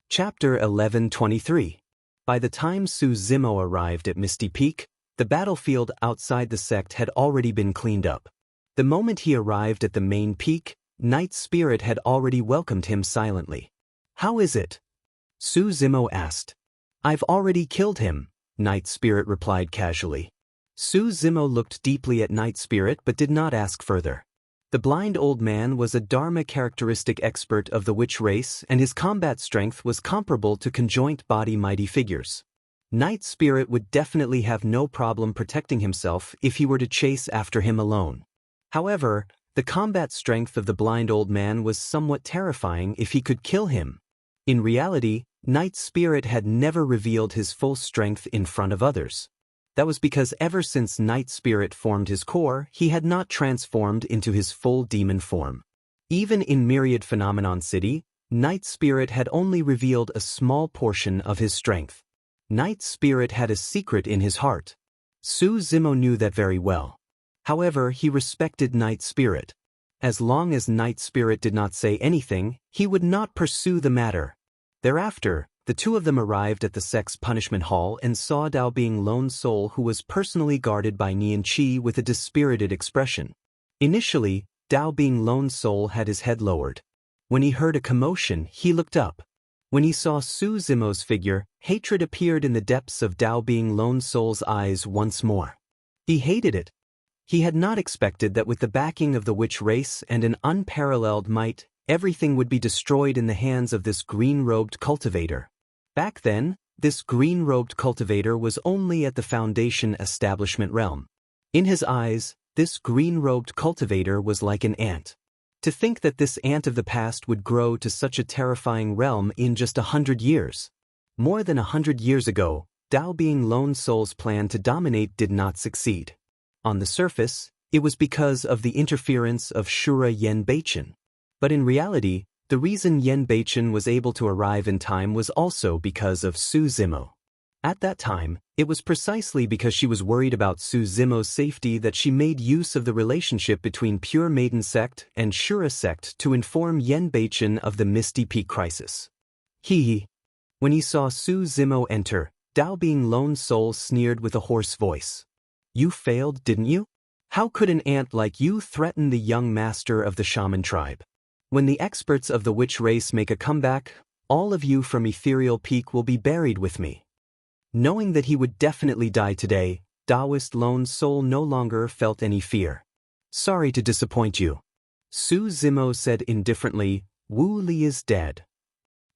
Chapter 1123. By the time Su Zimo arrived at Misty Peak, the battlefield outside the sect had already been cleaned up. The moment he arrived at the main peak, Night Spirit had already welcomed him silently. How is it? Su Zimo asked. I've already killed him, Night Spirit replied casually. Su Zimo looked deeply at Night Spirit but did not ask further. The blind old man was a Dharma characteristic expert of the witch race, and his combat strength was comparable to conjoint body mighty figures. Night Spirit would definitely have no problem protecting himself if he were to chase after him alone. However, the combat strength of the blind old man was somewhat terrifying if he could kill him. In reality, Night Spirit had never revealed his full strength in front of others. That was because ever since Night Spirit formed his core, he had not transformed into his full demon form. Even in Myriad Phenomenon City, Night Spirit had only revealed a small portion of his strength. Night Spirit had a secret in his heart. Su Zimo knew that very well. However, he respected Night Spirit. As long as Night Spirit did not say anything, he would not pursue the matter. Thereafter, the two of them arrived at the sect's punishment hall and saw Dao Bing Lone Soul, who was personally guarded by Nian Qi with a dispirited expression. Initially, Dao Bing Lone Soul had his head lowered. When he heard a commotion, he looked up. When he saw Su Zimo's figure, hatred appeared in the depths of Dao Bing Lone Soul's eyes once more. He hated it. He had not expected that with the backing of the witch race and an unparalleled might, everything would be destroyed in the hands of this green-robed cultivator. Back then, this green-robed cultivator was only at the Foundation establishment realm. In his eyes, this green-robed cultivator was like an ant. To think that this ant of the past would grow to such a terrifying realm in just 100 years. More than 100 years ago, Dao Bing Lone Soul's plan to dominate did not succeed. On the surface, it was because of the interference of Shura Yen Beichen. But in reality, the reason Yen Beichen was able to arrive in time was also because of Su Zimo. At that time, it was precisely because she was worried about Su Zimo's safety that she made use of the relationship between Pure Maiden Sect and Shura Sect to inform Yen Beichen of the Misty Peak crisis. When he saw Su Zimo enter, Dao Bing Lone Soul sneered with a hoarse voice. You failed, didn't you? How could an ant like you threaten the young master of the shaman tribe? When the experts of the witch race make a comeback, all of you from Ethereal Peak will be buried with me. Knowing that he would definitely die today, Taoist Lone Soul no longer felt any fear. Sorry to disappoint you. Su Zimo said indifferently, Wu Li is dead.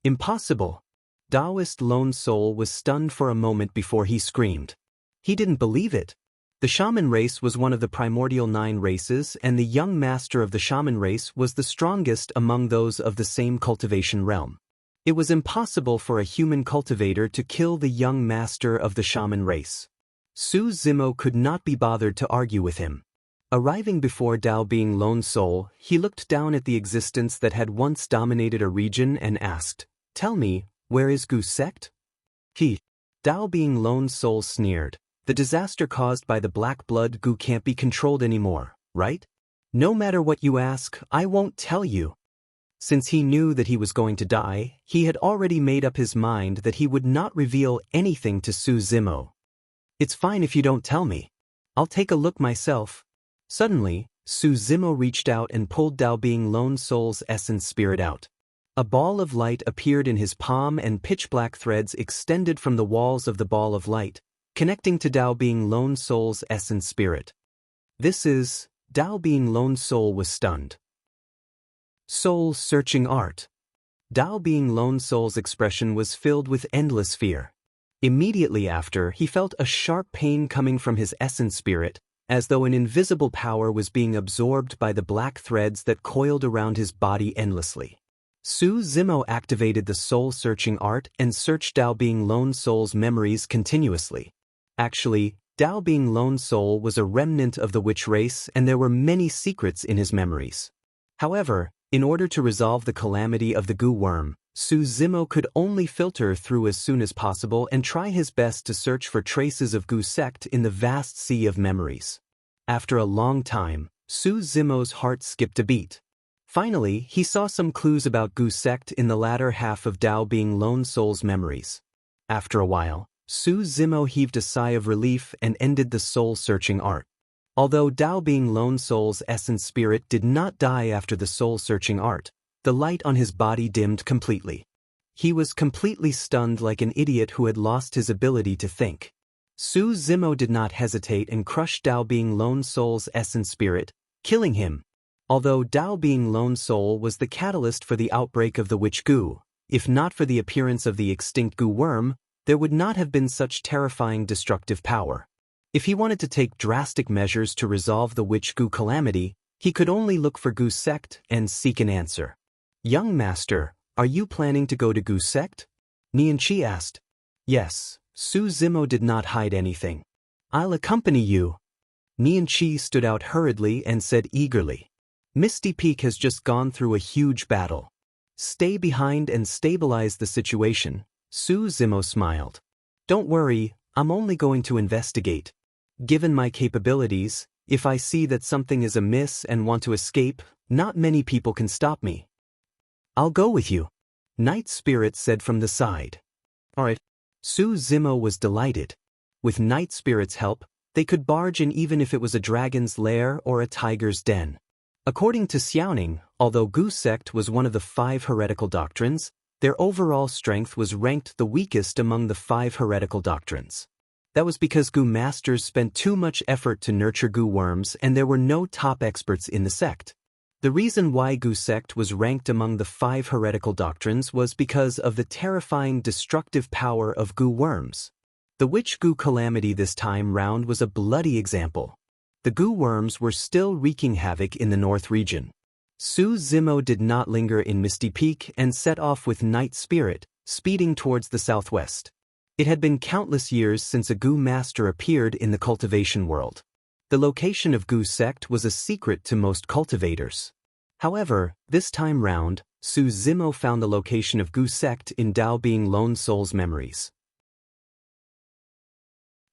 Impossible. Taoist Lone Soul was stunned for a moment before he screamed. He didn't believe it. The shaman race was one of the primordial 9 races, and the young master of the shaman race was the strongest among those of the same cultivation realm. It was impossible for a human cultivator to kill the young master of the shaman race. Su Zimo could not be bothered to argue with him. Arriving before Dao Bing Lone Soul, he looked down at the existence that had once dominated a region and asked, Tell me, where is Gu Sect? Dao Bing Lone Soul sneered. The disaster caused by the black blood Gu can't be controlled anymore, right? No matter what you ask, I won't tell you. Since he knew that he was going to die, he had already made up his mind that he would not reveal anything to Su Zimo. It's fine if you don't tell me. I'll take a look myself. Suddenly, Su Zimo reached out and pulled Dao Bing Lone Soul's essence spirit out. A ball of light appeared in his palm and pitch-black threads extended from the walls of the ball of light, connecting to Dao Bing Lone Soul's essence spirit. Dao Bing Lone Soul was stunned. Soul-searching art. Dao Bing Lone Soul's expression was filled with endless fear. Immediately after, he felt a sharp pain coming from his essence spirit, as though an invisible power was being absorbed by the black threads that coiled around his body endlessly. Su Zimo activated the soul-searching art and searched Dao Bing Lone Soul's memories continuously. Actually, Dao Bing Lone Soul was a remnant of the witch race, and there were many secrets in his memories. However, in order to resolve the calamity of the Gu worm, Su Zimo could only filter through as soon as possible and try his best to search for traces of Gu Sect in the vast sea of memories. After a long time, Su Zimo's heart skipped a beat. Finally, he saw some clues about Gu sect in the latter half of Dao Being Lone Soul's memories. After a while, Su Zimo heaved a sigh of relief and ended the soul-searching art. Although Dao Being Lone Soul's essence spirit did not die after the soul-searching art, the light on his body dimmed completely. He was completely stunned like an idiot who had lost his ability to think. Su Zimo did not hesitate and crushed Dao Being Lone Soul's essence spirit, killing him. Although Dao Being Lone Soul was the catalyst for the outbreak of the witch Gu, if not for the appearance of the extinct Gu worm, there would not have been such terrifying destructive power. If he wanted to take drastic measures to resolve the witch Gu calamity, he could only look for Gu sect and seek an answer. "Young master, are you planning to go to Gu sect?" Nianqi asked. "Yes." Su Zimo did not hide anything. "I'll accompany you." Nianqi stood out hurriedly and said eagerly. "Misty Peak has just gone through a huge battle. Stay behind and stabilize the situation." Su Zimo smiled. "Don't worry, I'm only going to investigate. Given my capabilities, if I see that something is amiss and want to escape, not many people can stop me." "I'll go with you," Night Spirit said from the side. "All right." Su Zimo was delighted. With Night Spirit's help, they could barge in even if it was a dragon's lair or a tiger's den. According to Xiaoning, although Gu sect was one of the 5 heretical doctrines, their overall strength was ranked the weakest among the 5 heretical doctrines. That was because Gu masters spent too much effort to nurture Gu worms and there were no top experts in the sect. The reason why Gu sect was ranked among the 5 heretical doctrines was because of the terrifying destructive power of Gu worms. The witch Gu calamity this time round was a bloody example. The Gu worms were still wreaking havoc in the north region. Su Zimo did not linger in Misty Peak and set off with Night Spirit, speeding towards the southwest. It had been countless years since a Gu master appeared in the cultivation world. The location of Gu sect was a secret to most cultivators. However, this time round, Su Zimo found the location of Gu sect in Dao Being Lone Soul's memories.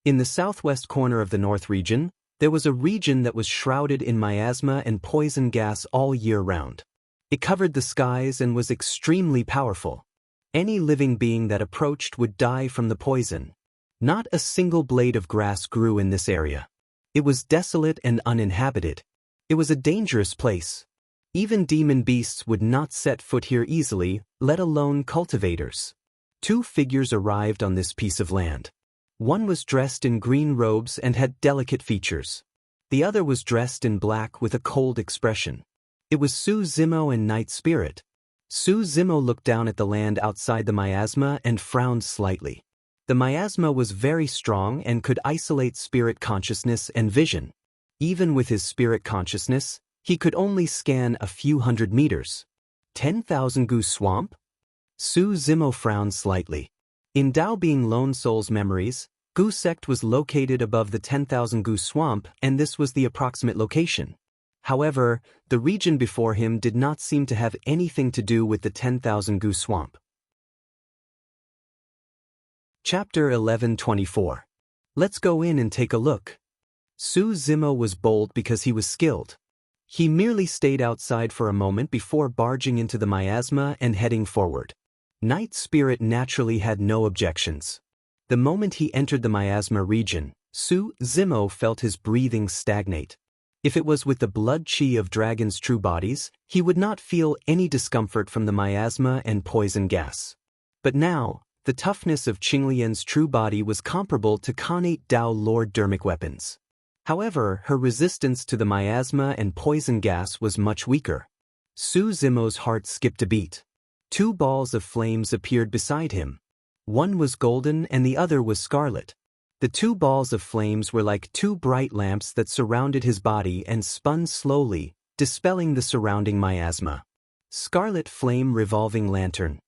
In the southwest corner of the north region, there was a region that was shrouded in miasma and poison gas all year round. It covered the skies and was extremely powerful. Any living being that approached would die from the poison. Not a single blade of grass grew in this area. It was desolate and uninhabited. It was a dangerous place. Even demon beasts would not set foot here easily, let alone cultivators. 2 figures arrived on this piece of land. One was dressed in green robes and had delicate features. The other was dressed in black with a cold expression. It was Su Zimo and Night Spirit. Su Zimo looked down at the land outside the miasma and frowned slightly. The miasma was very strong and could isolate spirit consciousness and vision. Even with his spirit consciousness, he could only scan a few hundred meters. 10,000 Gu swamp? Su Zimo frowned slightly. In Dao Being Lone Soul's memories, Gu sect was located above the 10,000 Gu swamp and this was the approximate location. However, the region before him did not seem to have anything to do with the 10,000 Gu swamp. Chapter 11:24. Let's go in and take a look. Su Zimo was bold because he was skilled. He merely stayed outside for a moment before barging into the miasma and heading forward. Night Spirit naturally had no objections. The moment he entered the miasma region, Su Zimo felt his breathing stagnate. If it was with the blood chi of dragons' true bodies, he would not feel any discomfort from the miasma and poison gas. But now, the toughness of Qinglian's true body was comparable to Khanate Dao Lord Dermic weapons. However, her resistance to the miasma and poison gas was much weaker. Su Zimo's heart skipped a beat. 2 balls of flames appeared beside him. One was golden and the other was scarlet. The 2 balls of flames were like 2 bright lamps that surrounded his body and spun slowly, dispelling the surrounding miasma. Scarlet Flame Revolving Lantern.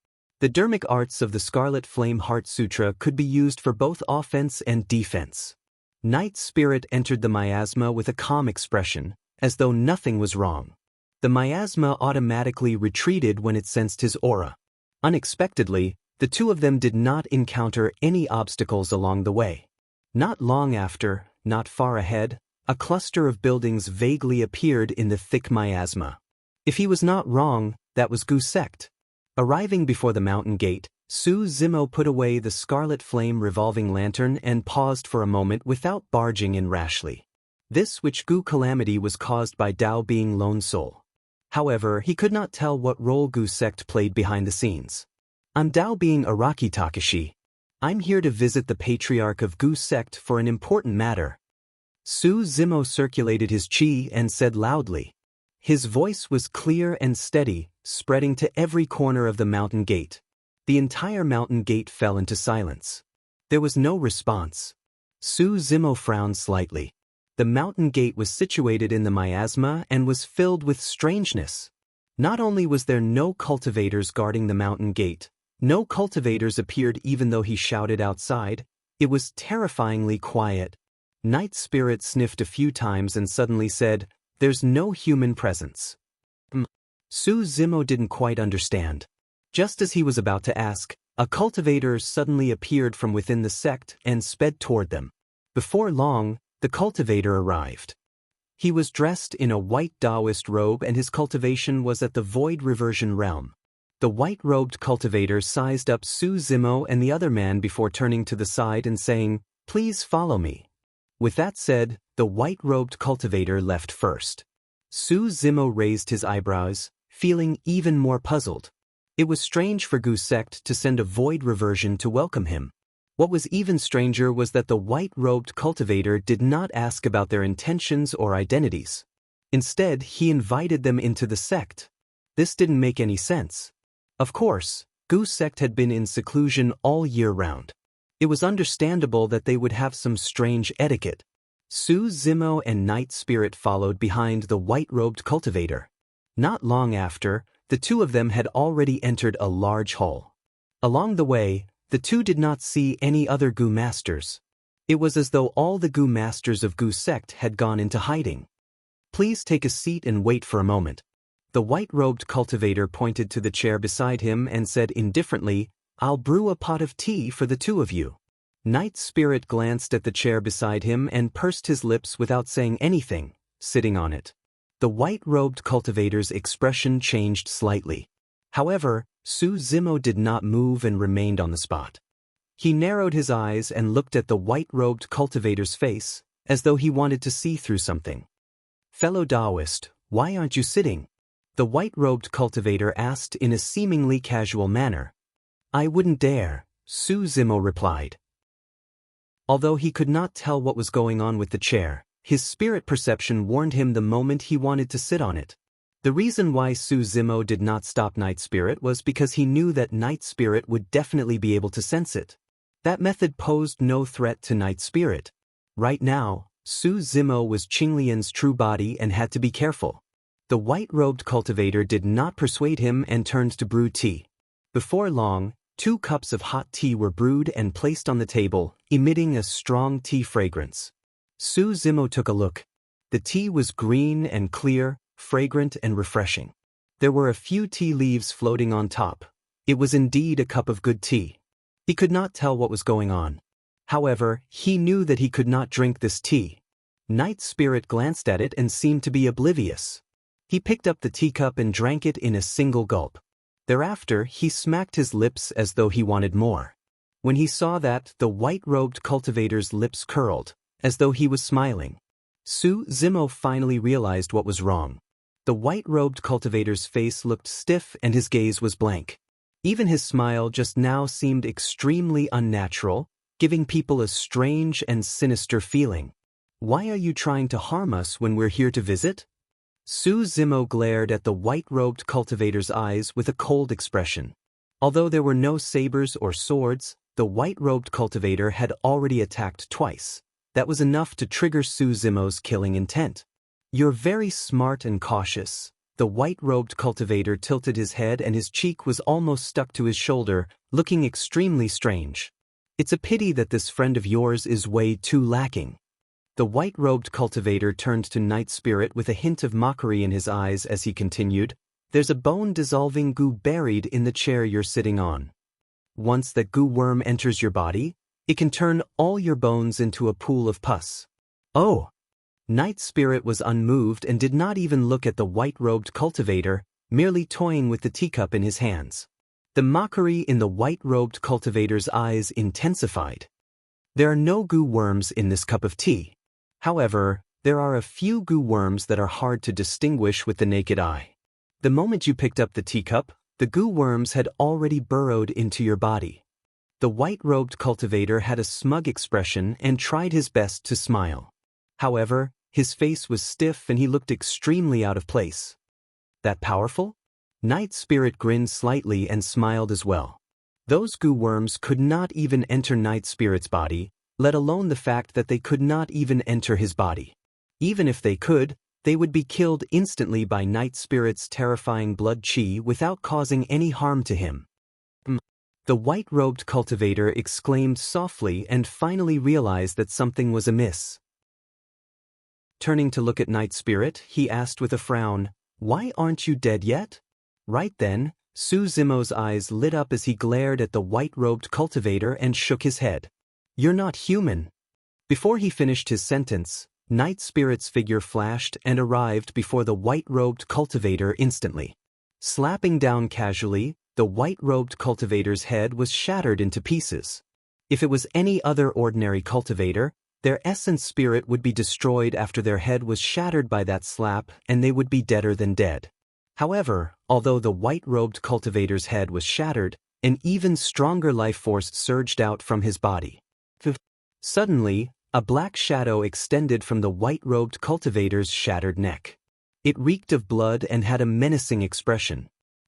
The dermic arts of the Scarlet Flame Heart Sutra could be used for both offense and defense. Night Spirit entered the miasma with a calm expression, as though nothing was wrong. The miasma automatically retreated when it sensed his aura. Unexpectedly, the 2 of them did not encounter any obstacles along the way. Not long after, not far ahead, A cluster of buildings vaguely appeared in the thick miasma. If he was not wrong, that was Gu Sect. Arriving before the mountain gate, Su Zimo put away the scarlet flame revolving lantern and paused for a moment without barging in rashly. This which Gu calamity was caused by Dao being lone soul. However, he could not tell what role Gu Sect played behind the scenes. I'm Dao being Araki Takashi. I'm here to visit the patriarch of Gu Sect for an important matter. Su Zimo circulated his chi and said loudly. His voice was clear and steady, spreading to every corner of the mountain gate. The entire mountain gate fell into silence. There was no response. Su Zimo frowned slightly. The mountain gate was situated in the miasma and was filled with strangeness. Not only was there no cultivators guarding the mountain gate, no cultivators appeared even though he shouted outside. It was terrifyingly quiet. Night Spirit sniffed a few times and suddenly said, "There's no human presence." Su Zimo didn't quite understand. Just as he was about to ask, a cultivator suddenly appeared from within the sect and sped toward them. Before long, the cultivator arrived. He was dressed in a white Taoist robe and his cultivation was at the Void Reversion realm. The white-robed cultivator sized up Su Zimo and the other man before turning to the side and saying, "Please follow me." With that said, the white-robed cultivator left first. Su Zimo raised his eyebrows, feeling even more puzzled. It was strange for Gu Sect to send a void reversion to welcome him. What was even stranger was that the white-robed cultivator did not ask about their intentions or identities. Instead, he invited them into the sect. This didn't make any sense. Of course, Gu Sect had been in seclusion all year round. It was understandable that they would have some strange etiquette. Su Zimo and Night Spirit followed behind the white-robed cultivator. Not long after, the two of them had already entered a large hall. Along the way, the two did not see any other Gu masters. It was as though all the Gu masters of Gu Sect had gone into hiding. "Please take a seat and wait for a moment." The white-robed cultivator pointed to the chair beside him and said indifferently, "I'll brew a pot of tea for the two of you." Night Spirit glanced at the chair beside him and pursed his lips without saying anything, sitting on it. The white-robed cultivator's expression changed slightly. However, Su Zimo did not move and remained on the spot. He narrowed his eyes and looked at the white-robed cultivator's face, as though he wanted to see through something. "Fellow Taoist, why aren't you sitting?" The white-robed cultivator asked in a seemingly casual manner. "I wouldn't dare," Su Zimo replied. Although he could not tell what was going on with the chair, his spirit perception warned him the moment he wanted to sit on it. The reason why Su Zimo did not stop Night Spirit was because he knew that Night Spirit would definitely be able to sense it. That method posed no threat to Night Spirit. Right now, Su Zimo was Qinglian's true body and had to be careful. The white-robed cultivator did not persuade him and turned to brew tea. Before long, 2 cups of hot tea were brewed and placed on the table, emitting a strong tea fragrance. Su Zimo took a look. The tea was green and clear, fragrant and refreshing. There were a few tea leaves floating on top. It was indeed a cup of good tea. He could not tell what was going on. However, he knew that he could not drink this tea. Night Spirit glanced at it and seemed to be oblivious. He picked up the teacup and drank it in a single gulp. Thereafter, he smacked his lips as though he wanted more. When he saw that, the white-robed cultivator's lips curled, as though he was smiling. Su Zimo finally realized what was wrong. The white-robed cultivator's face looked stiff and his gaze was blank. Even his smile just now seemed extremely unnatural, giving people a strange and sinister feeling. "Why are you trying to harm us when we're here to visit?" Su Zimo glared at the white-robed cultivator's eyes with a cold expression. Although there were no sabers or swords, the white-robed cultivator had already attacked twice. That was enough to trigger Su Zimo's killing intent. "You're very smart and cautious." The white-robed cultivator tilted his head and his cheek was almost stuck to his shoulder, looking extremely strange. "It's a pity that this friend of yours is way too lacking." The white-robed cultivator turned to Night Spirit with a hint of mockery in his eyes as he continued, "There's a bone-dissolving goo buried in the chair you're sitting on. Once that goo worm enters your body, it can turn all your bones into a pool of pus." "Oh!" Night Spirit was unmoved and did not even look at the white-robed cultivator, merely toying with the teacup in his hands. The mockery in the white-robed cultivator's eyes intensified. There are no goo worms in this cup of tea. However, there are a few goo worms that are hard to distinguish with the naked eye. The moment you picked up the teacup, the goo worms had already burrowed into your body. The white-robed cultivator had a smug expression and tried his best to smile. However, his face was stiff and he looked extremely out of place. That powerful? Night Spirit grinned slightly and smiled as well. Those goo worms could not even enter Night Spirit's body, let alone the fact that they could not even enter his body. Even if they could, they would be killed instantly by Night Spirit's terrifying blood chi without causing any harm to him. The white-robed cultivator exclaimed softly and finally realized that something was amiss. Turning to look at Night Spirit, he asked with a frown, "Why aren't you dead yet?" Right then, Su Zimo's eyes lit up as he glared at the white-robed cultivator and shook his head. "You're not human." Before he finished his sentence, Night Spirit's figure flashed and arrived before the white-robed cultivator instantly. Slapping down casually, the white-robed cultivator's head was shattered into pieces. If it was any other ordinary cultivator, their essence spirit would be destroyed after their head was shattered by that slap and they would be deader than dead. However, although the white-robed cultivator's head was shattered, an even stronger life force surged out from his body. Suddenly, a black shadow extended from the white-robed cultivator's shattered neck. It reeked of blood and had a menacing expression.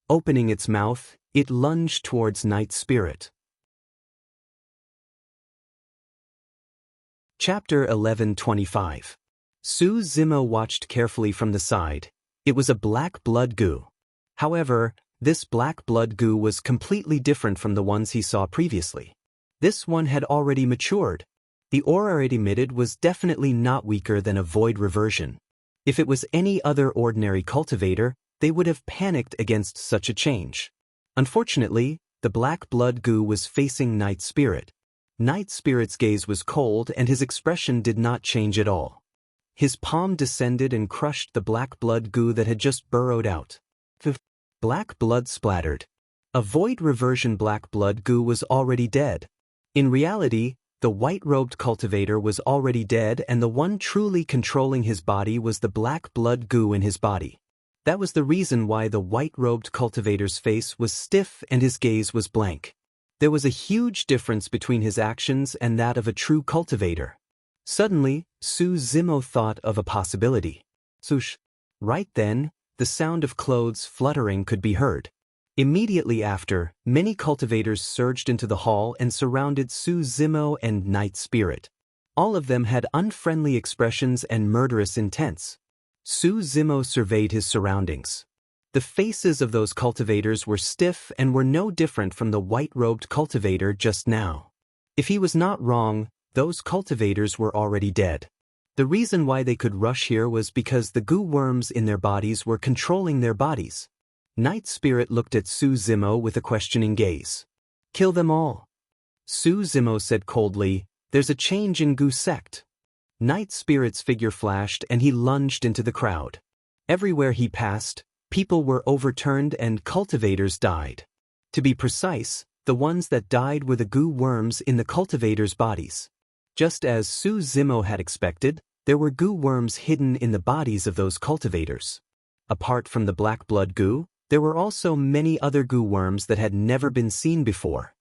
Opening its mouth, it lunged towards Night Spirit. Chapter 11:25. Su Zimo watched carefully from the side. It was a black blood goo. However, this black blood goo was completely different from the ones he saw previously. This one had already matured. The aura it emitted was definitely not weaker than a void reversion. If it was any other ordinary cultivator, they would have panicked against such a change. Unfortunately, the black blood goo was facing Night Spirit. Night Spirit's gaze was cold and his expression did not change at all. His palm descended and crushed the black blood goo that had just burrowed out. The black blood splattered. A void reversion black blood goo was already dead. In reality, the white-robed cultivator was already dead and the one truly controlling his body was the black blood goo in his body. That was the reason why the white-robed cultivator's face was stiff and his gaze was blank. There was a huge difference between his actions and that of a true cultivator. Suddenly, Su Zimo thought of a possibility. Swoosh! Right then, the sound of clothes fluttering could be heard. Immediately after, many cultivators surged into the hall and surrounded Su Zimo and Night Spirit. All of them had unfriendly expressions and murderous intents. Su Zimo surveyed his surroundings. The faces of those cultivators were stiff and were no different from the white-robed cultivator just now. If he was not wrong, those cultivators were already dead. The reason why they could rush here was because the goo worms in their bodies were controlling their bodies. Night Spirit looked at Su Zimo with a questioning gaze. "Kill them all." Su Zimo said coldly, "There's a change in goo sect." Night Spirit's figure flashed and he lunged into the crowd. Everywhere he passed, people were overturned and cultivators died. To be precise, the ones that died were the goo worms in the cultivators' bodies. Just as Su Zimo had expected, there were goo worms hidden in the bodies of those cultivators. Apart from the black blood goo, there were also many other goo worms that had never been seen before.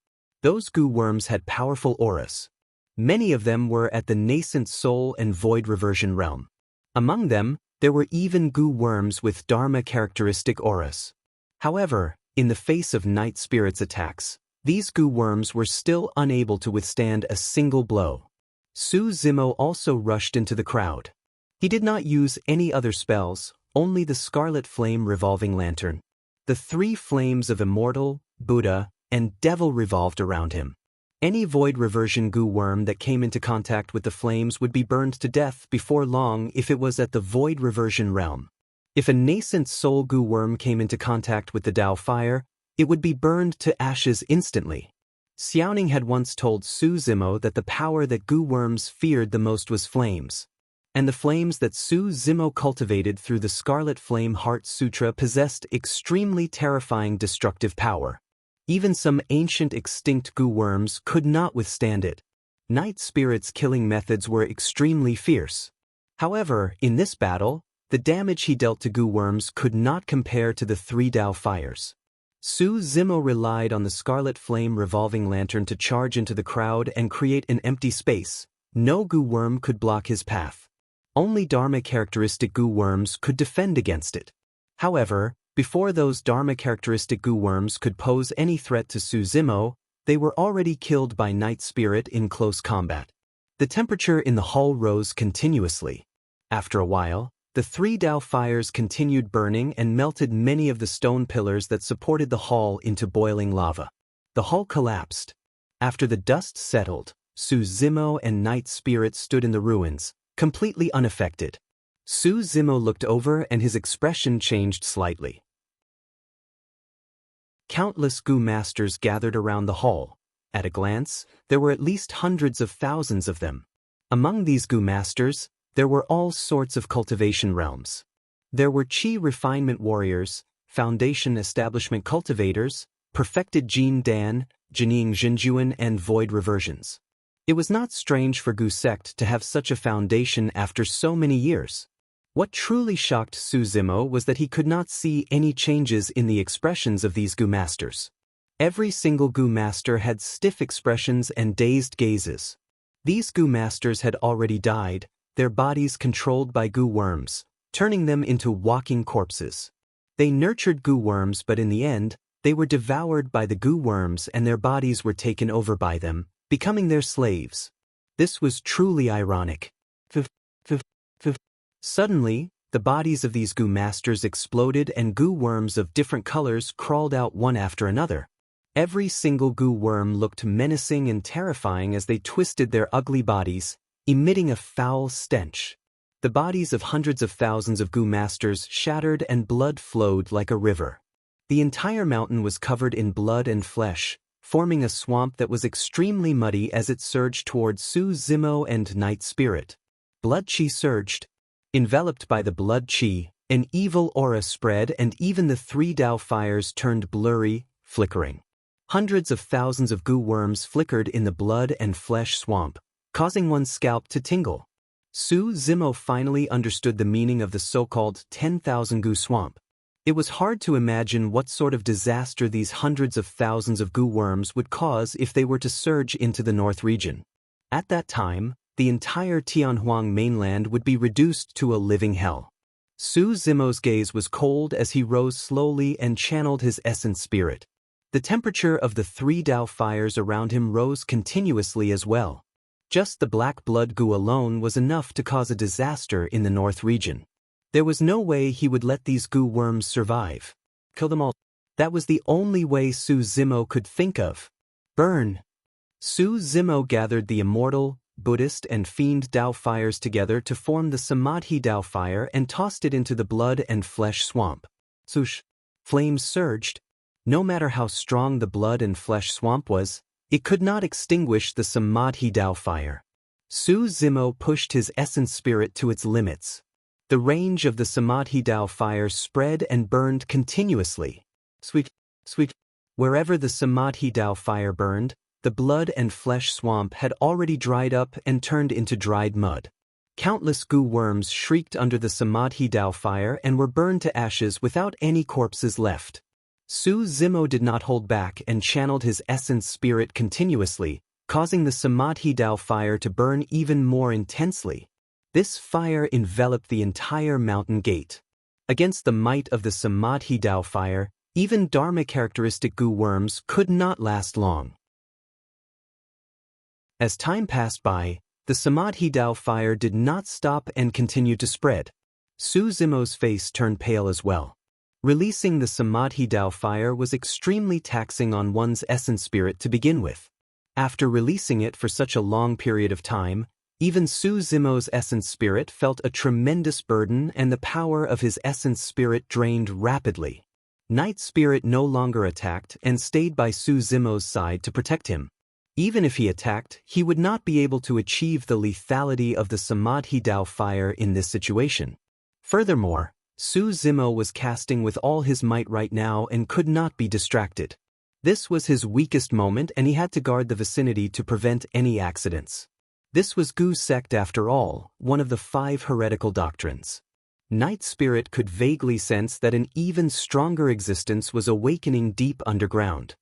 Those goo worms had powerful auras. Many of them were at the nascent soul and void reversion realm. Among them, there were even goo worms with Dharma characteristic auras. However, in the face of Night Spirit's attacks, these goo worms were still unable to withstand a single blow. Su Zimo also rushed into the crowd. He did not use any other spells, only the Scarlet Flame Revolving Lantern. The three flames of Immortal, Buddha, and Devil revolved around him. Any void reversion goo worm that came into contact with the flames would be burned to death before long if it was at the void reversion realm. If a nascent soul goo worm came into contact with the Tao fire, it would be burned to ashes instantly. Xiaoning had once told Su Zimo that the power that goo worms feared the most was flames. And the flames that Su Zimo cultivated through the Scarlet Flame Heart Sutra possessed extremely terrifying destructive power. Even some ancient extinct goo worms could not withstand it. Night Spirit's killing methods were extremely fierce. However, in this battle, the damage he dealt to goo worms could not compare to the 3 Dao fires. Su Zimo relied on the Scarlet Flame revolving lantern to charge into the crowd and create an empty space. No goo worm could block his path. Only Dharma characteristic goo worms could defend against it. However, before those Dharma characteristic goo worms could pose any threat to Su Zimo, they were already killed by Night Spirit in close combat. The temperature in the hall rose continuously. After a while, the 3 Dao fires continued burning and melted many of the stone pillars that supported the hall into boiling lava. The hall collapsed. After the dust settled, Su Zimo and Night Spirit stood in the ruins, completely unaffected. Su Zimo looked over and his expression changed slightly. Countless goo masters gathered around the hall. At a glance, there were at least hundreds of thousands of them. Among these goo masters, there were all sorts of cultivation realms. There were Qi refinement warriors, foundation establishment cultivators, perfected Jin Dan, Jining Jinjuan and void reversions. It was not strange for Goo sect to have such a foundation after so many years. What truly shocked Su Zimo was that he could not see any changes in the expressions of these goo masters. Every single goo master had stiff expressions and dazed gazes. These goo masters had already died, their bodies controlled by goo worms, turning them into walking corpses. They nurtured goo worms, but in the end, they were devoured by the goo worms and their bodies were taken over by them, becoming their slaves. This was truly ironic. Suddenly, the bodies of these goo masters exploded and goo worms of different colors crawled out one after another. Every single goo worm looked menacing and terrifying as they twisted their ugly bodies, emitting a foul stench. The bodies of hundreds of thousands of goo masters shattered and blood flowed like a river. The entire mountain was covered in blood and flesh, forming a swamp that was extremely muddy as it surged towards Su Zimo and Night Spirit. Blood Qi surged. Enveloped by the blood Qi, an evil aura spread and even the 3 Dao fires turned blurry, flickering. Hundreds of thousands of goo worms flickered in the blood and flesh swamp, causing one's scalp to tingle. Su Zimo finally understood the meaning of the so-called 10,000 goo swamp. It was hard to imagine what sort of disaster these hundreds of thousands of goo worms would cause if they were to surge into the north region. At that time, the entire Tianhuang mainland would be reduced to a living hell. Su Zimo's gaze was cold as he rose slowly and channeled his essence spirit. The temperature of the 3 Dao fires around him rose continuously as well. Just the black blood goo alone was enough to cause a disaster in the north region. There was no way he would let these goo worms survive. Kill them all. That was the only way Su Zimo could think of. Burn. Su Zimo gathered the immortal, Buddhist and fiend Dao fires together to form the Samadhi Dao fire and tossed it into the blood and flesh swamp. Swoosh! Flames surged. No matter how strong the blood and flesh swamp was, it could not extinguish the Samadhi Dao fire. Su Zimo pushed his essence spirit to its limits. The range of the Samadhi Dao fire spread and burned continuously. Sweet. Wherever the Samadhi Dao fire burned, the blood and flesh swamp had already dried up and turned into dried mud. Countless goo worms shrieked under the Samadhi Dao fire and were burned to ashes without any corpses left. Su Zimo did not hold back and channeled his essence spirit continuously, causing the Samadhi Dao fire to burn even more intensely. This fire enveloped the entire mountain gate. Against the might of the Samadhi Dao fire, even Dharma characteristic goo worms could not last long. As time passed by, the Samadhi Dao fire did not stop and continued to spread. Su Zimo's face turned pale as well. Releasing the Samadhi Dao fire was extremely taxing on one's essence spirit to begin with. After releasing it for such a long period of time, even Su Zimo's essence spirit felt a tremendous burden and the power of his essence spirit drained rapidly. Night Spirit no longer attacked and stayed by Su Zimo's side to protect him. Even if he attacked, he would not be able to achieve the lethality of the Samadhi Dao fire in this situation. Furthermore, Su Zimo was casting with all his might right now and could not be distracted. This was his weakest moment and he had to guard the vicinity to prevent any accidents. This was Gu's sect after all, one of the 5 heretical doctrines. Night Spirit could vaguely sense that an even stronger existence was awakening deep underground.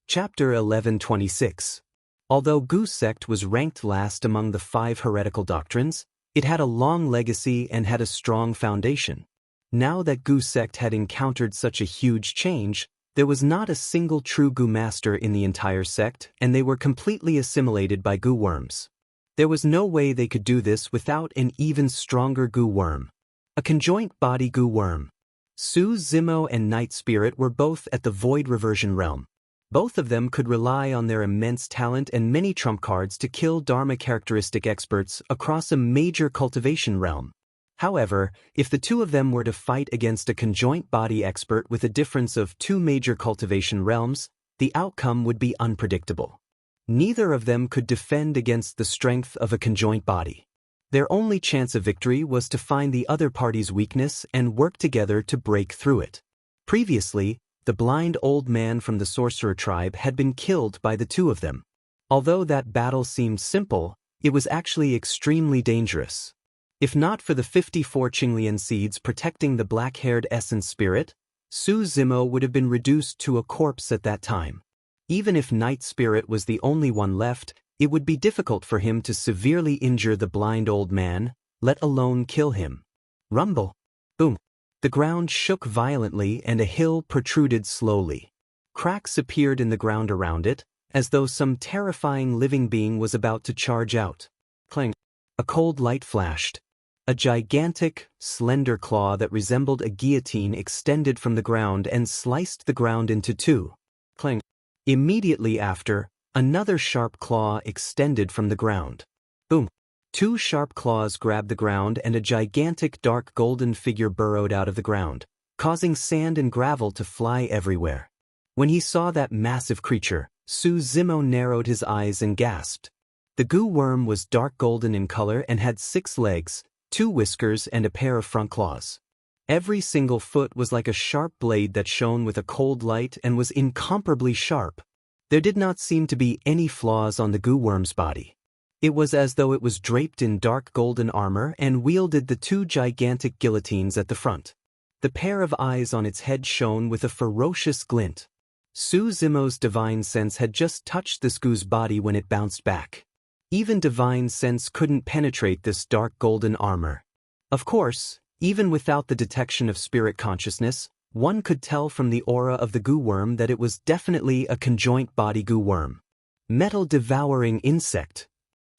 Chapter 11:26. Although Gu's sect was ranked last among the 5 heretical doctrines, it had a long legacy and had a strong foundation. Now that Gu's sect had encountered such a huge change, there was not a single true Gu master in the entire sect, and they were completely assimilated by Gu worms. There was no way they could do this without an even stronger Gu worm. A conjoint body Gu worm. Su Zimo and Night Spirit were both at the Void Reversion realm. Both of them could rely on their immense talent and many trump cards to kill Dharma characteristic experts across a major cultivation realm. However, if the two of them were to fight against a conjoint body expert with a difference of 2 major cultivation realms, the outcome would be unpredictable. Neither of them could defend against the strength of a conjoint body. Their only chance of victory was to find the other party's weakness and work together to break through it. Previously, the blind old man from the sorcerer tribe had been killed by the two of them. Although that battle seemed simple, it was actually extremely dangerous. If not for the 54 Qinglian seeds protecting the black-haired essence spirit, Su Zimo would have been reduced to a corpse at that time. Even if Night Spirit was the only one left, it would be difficult for him to severely injure the blind old man, let alone kill him. Rumble. Boom. The ground shook violently and a hill protruded slowly. Cracks appeared in the ground around it, as though some terrifying living being was about to charge out. Clang. A cold light flashed. A gigantic, slender claw that resembled a guillotine extended from the ground and sliced the ground into 2. Clang. Immediately after, another sharp claw extended from the ground. Boom. 2 sharp claws grabbed the ground and a gigantic dark golden figure burrowed out of the ground, causing sand and gravel to fly everywhere. When he saw that massive creature, Su Zimo narrowed his eyes and gasped. The Gu worm was dark golden in color and had 6 legs, 2 whiskers and a pair of front claws. Every single foot was like a sharp blade that shone with a cold light and was incomparably sharp. There did not seem to be any flaws on the Gu worm's body. It was as though it was draped in dark golden armor and wielded the 2 gigantic guillotines at the front. The pair of eyes on its head shone with a ferocious glint. Su Zimo's divine sense had just touched this Gu's body when it bounced back. Even divine sense couldn't penetrate this dark golden armor. Of course, even without the detection of spirit consciousness, one could tell from the aura of the Gu worm that it was definitely a conjoint body Gu worm. Metal-devouring insect.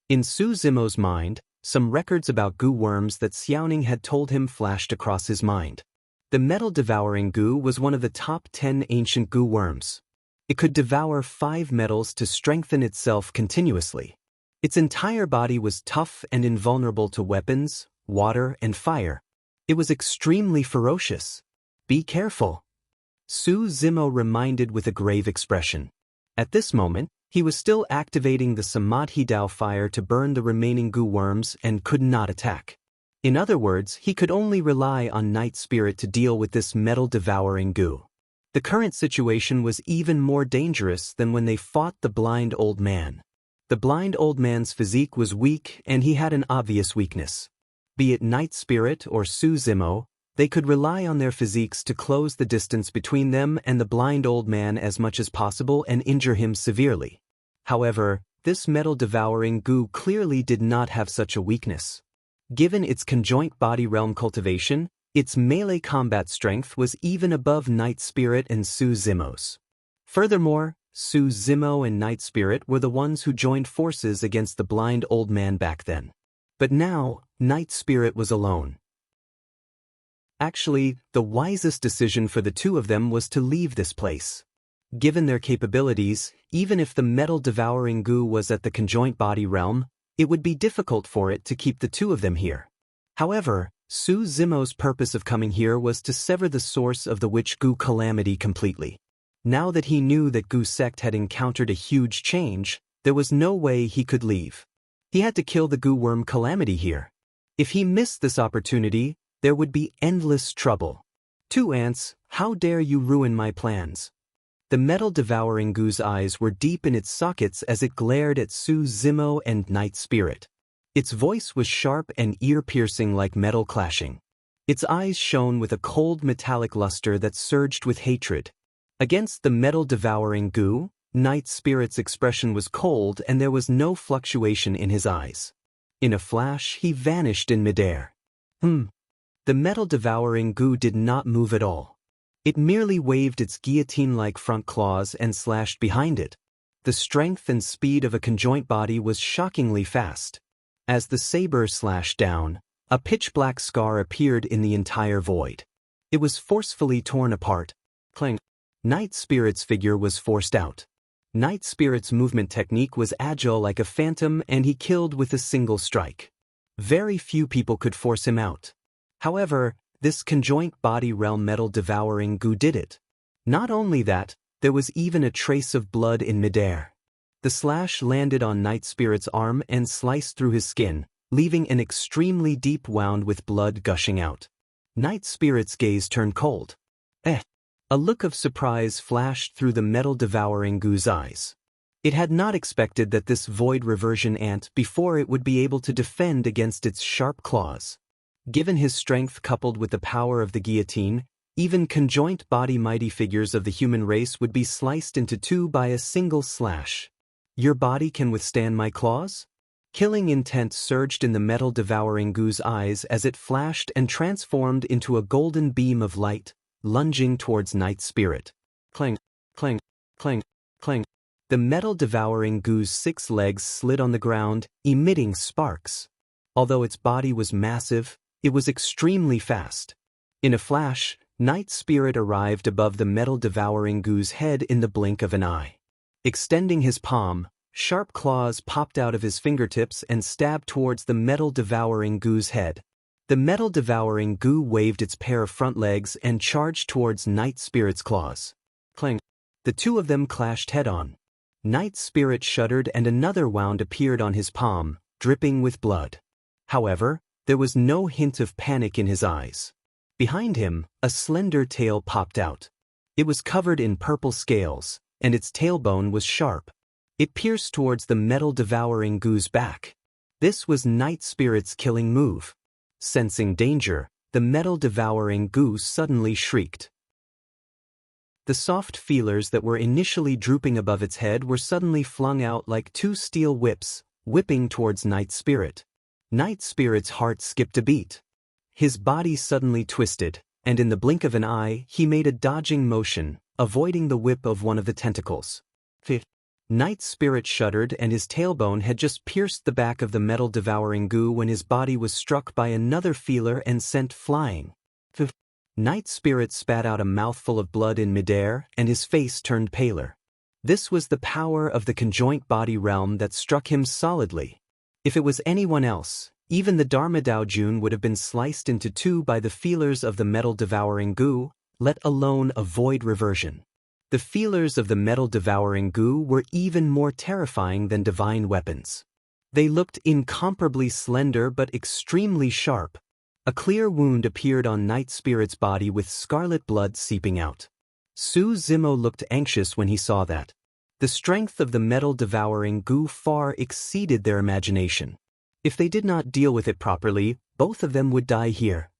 In Su Zimo's mind, some records about Gu worms that Xiaoning had told him flashed across his mind. The metal-devouring Gu was one of the top 10 ancient Gu worms. It could devour 5 metals to strengthen itself continuously. Its entire body was tough and invulnerable to weapons, water, and fire. It was extremely ferocious. Be careful. Su Zimo reminded with a grave expression. At this moment, he was still activating the Samadhi Dao fire to burn the remaining Gu worms and could not attack. In other words, he could only rely on Night Spirit to deal with this metal-devouring Gu. The current situation was even more dangerous than when they fought the blind old man. The blind old man's physique was weak and he had an obvious weakness. Be it Night Spirit or Su Zimo, they could rely on their physiques to close the distance between them and the blind old man as much as possible and injure him severely. However, this metal-devouring Gu clearly did not have such a weakness. Given its conjoint body realm cultivation, its melee combat strength was even above Night Spirit and Su Zimo's. Furthermore, Su Zimo and Night Spirit were the ones who joined forces against the blind old man back then. But now, Night Spirit was alone. Actually, the wisest decision for the two of them was to leave this place. Given their capabilities, even if the metal-devouring Gu was at the conjoint body realm, it would be difficult for it to keep the two of them here. However, Su Zimo's purpose of coming here was to sever the source of the witch Gu calamity completely. Now that he knew that Gu sect had encountered a huge change, there was no way he could leave. He had to kill the Gu worm calamity here. If he missed this opportunity, there would be endless trouble. Two ants, how dare you ruin my plans? The metal-devouring Gu's eyes were deep in its sockets as it glared at Su Zimo and Night Spirit. Its voice was sharp and ear-piercing like metal clashing. Its eyes shone with a cold metallic luster that surged with hatred. Against the metal-devouring Gu, Night Spirit's expression was cold and there was no fluctuation in his eyes. In a flash, he vanished in midair. The metal-devouring Gu did not move at all. It merely waved its guillotine-like front claws and slashed behind it. The strength and speed of a conjoint body was shockingly fast. As the saber slashed down, a pitch-black scar appeared in the entire void. It was forcefully torn apart. Clang. Night Spirit's figure was forced out. Night Spirit's movement technique was agile like a phantom and he killed with a single strike. Very few people could force him out. However, this conjoint body realm metal-devouring Gu did it. Not only that, there was even a trace of blood in midair. The slash landed on Night Spirit's arm and sliced through his skin, leaving an extremely deep wound with blood gushing out. Night Spirit's gaze turned cold. A look of surprise flashed through the metal-devouring Gu's eyes. It had not expected that this void reversion ant before it would be able to defend against its sharp claws. Given his strength coupled with the power of the guillotine, even conjoint body mighty figures of the human race would be sliced into two by a single slash. Your body can withstand my claws? Killing intent surged in the metal-devouring Gu's eyes as it flashed and transformed into a golden beam of light, lunging towards Night Spirit. Clang, clang, clang, clang. The metal-devouring Gu's 6 legs slid on the ground, emitting sparks. Although its body was massive, it was extremely fast. In a flash, Night Spirit arrived above the metal-devouring Gu's head in the blink of an eye. Extending his palm, sharp claws popped out of his fingertips and stabbed towards the metal-devouring Gu's head. The metal-devouring Gu waved its pair of front legs and charged towards Night Spirit's claws. Clang! The two of them clashed head-on. Night Spirit shuddered and another wound appeared on his palm, dripping with blood. However, there was no hint of panic in his eyes. Behind him, a slender tail popped out. It was covered in purple scales, and its tailbone was sharp. It pierced towards the metal-devouring Gu's back. This was Night Spirit's killing move. Sensing danger, the metal-devouring Gu suddenly shrieked. The soft feelers that were initially drooping above its head were suddenly flung out like 2 steel whips, whipping towards Night Spirit. Night Spirit's heart skipped a beat. His body suddenly twisted, and in the blink of an eye, he made a dodging motion, avoiding the whip of one of the tentacles. Night Spirit shuddered and his tailbone had just pierced the back of the metal-devouring Gu when his body was struck by another feeler and sent flying. Night Spirit spat out a mouthful of blood in midair and his face turned paler. This was the power of the conjoint body realm that struck him solidly. If it was anyone else, even the Dharma Dao Jun would have been sliced into 2 by the feelers of the metal-devouring Gu, let alone a void reversion. The feelers of the metal-devouring Gu were even more terrifying than divine weapons. They looked incomparably slender but extremely sharp. A clear wound appeared on Night Spirit's body with scarlet blood seeping out. Su Zimo looked anxious when he saw that. The strength of the metal-devouring Gu far exceeded their imagination. If they did not deal with it properly, both of them would die here.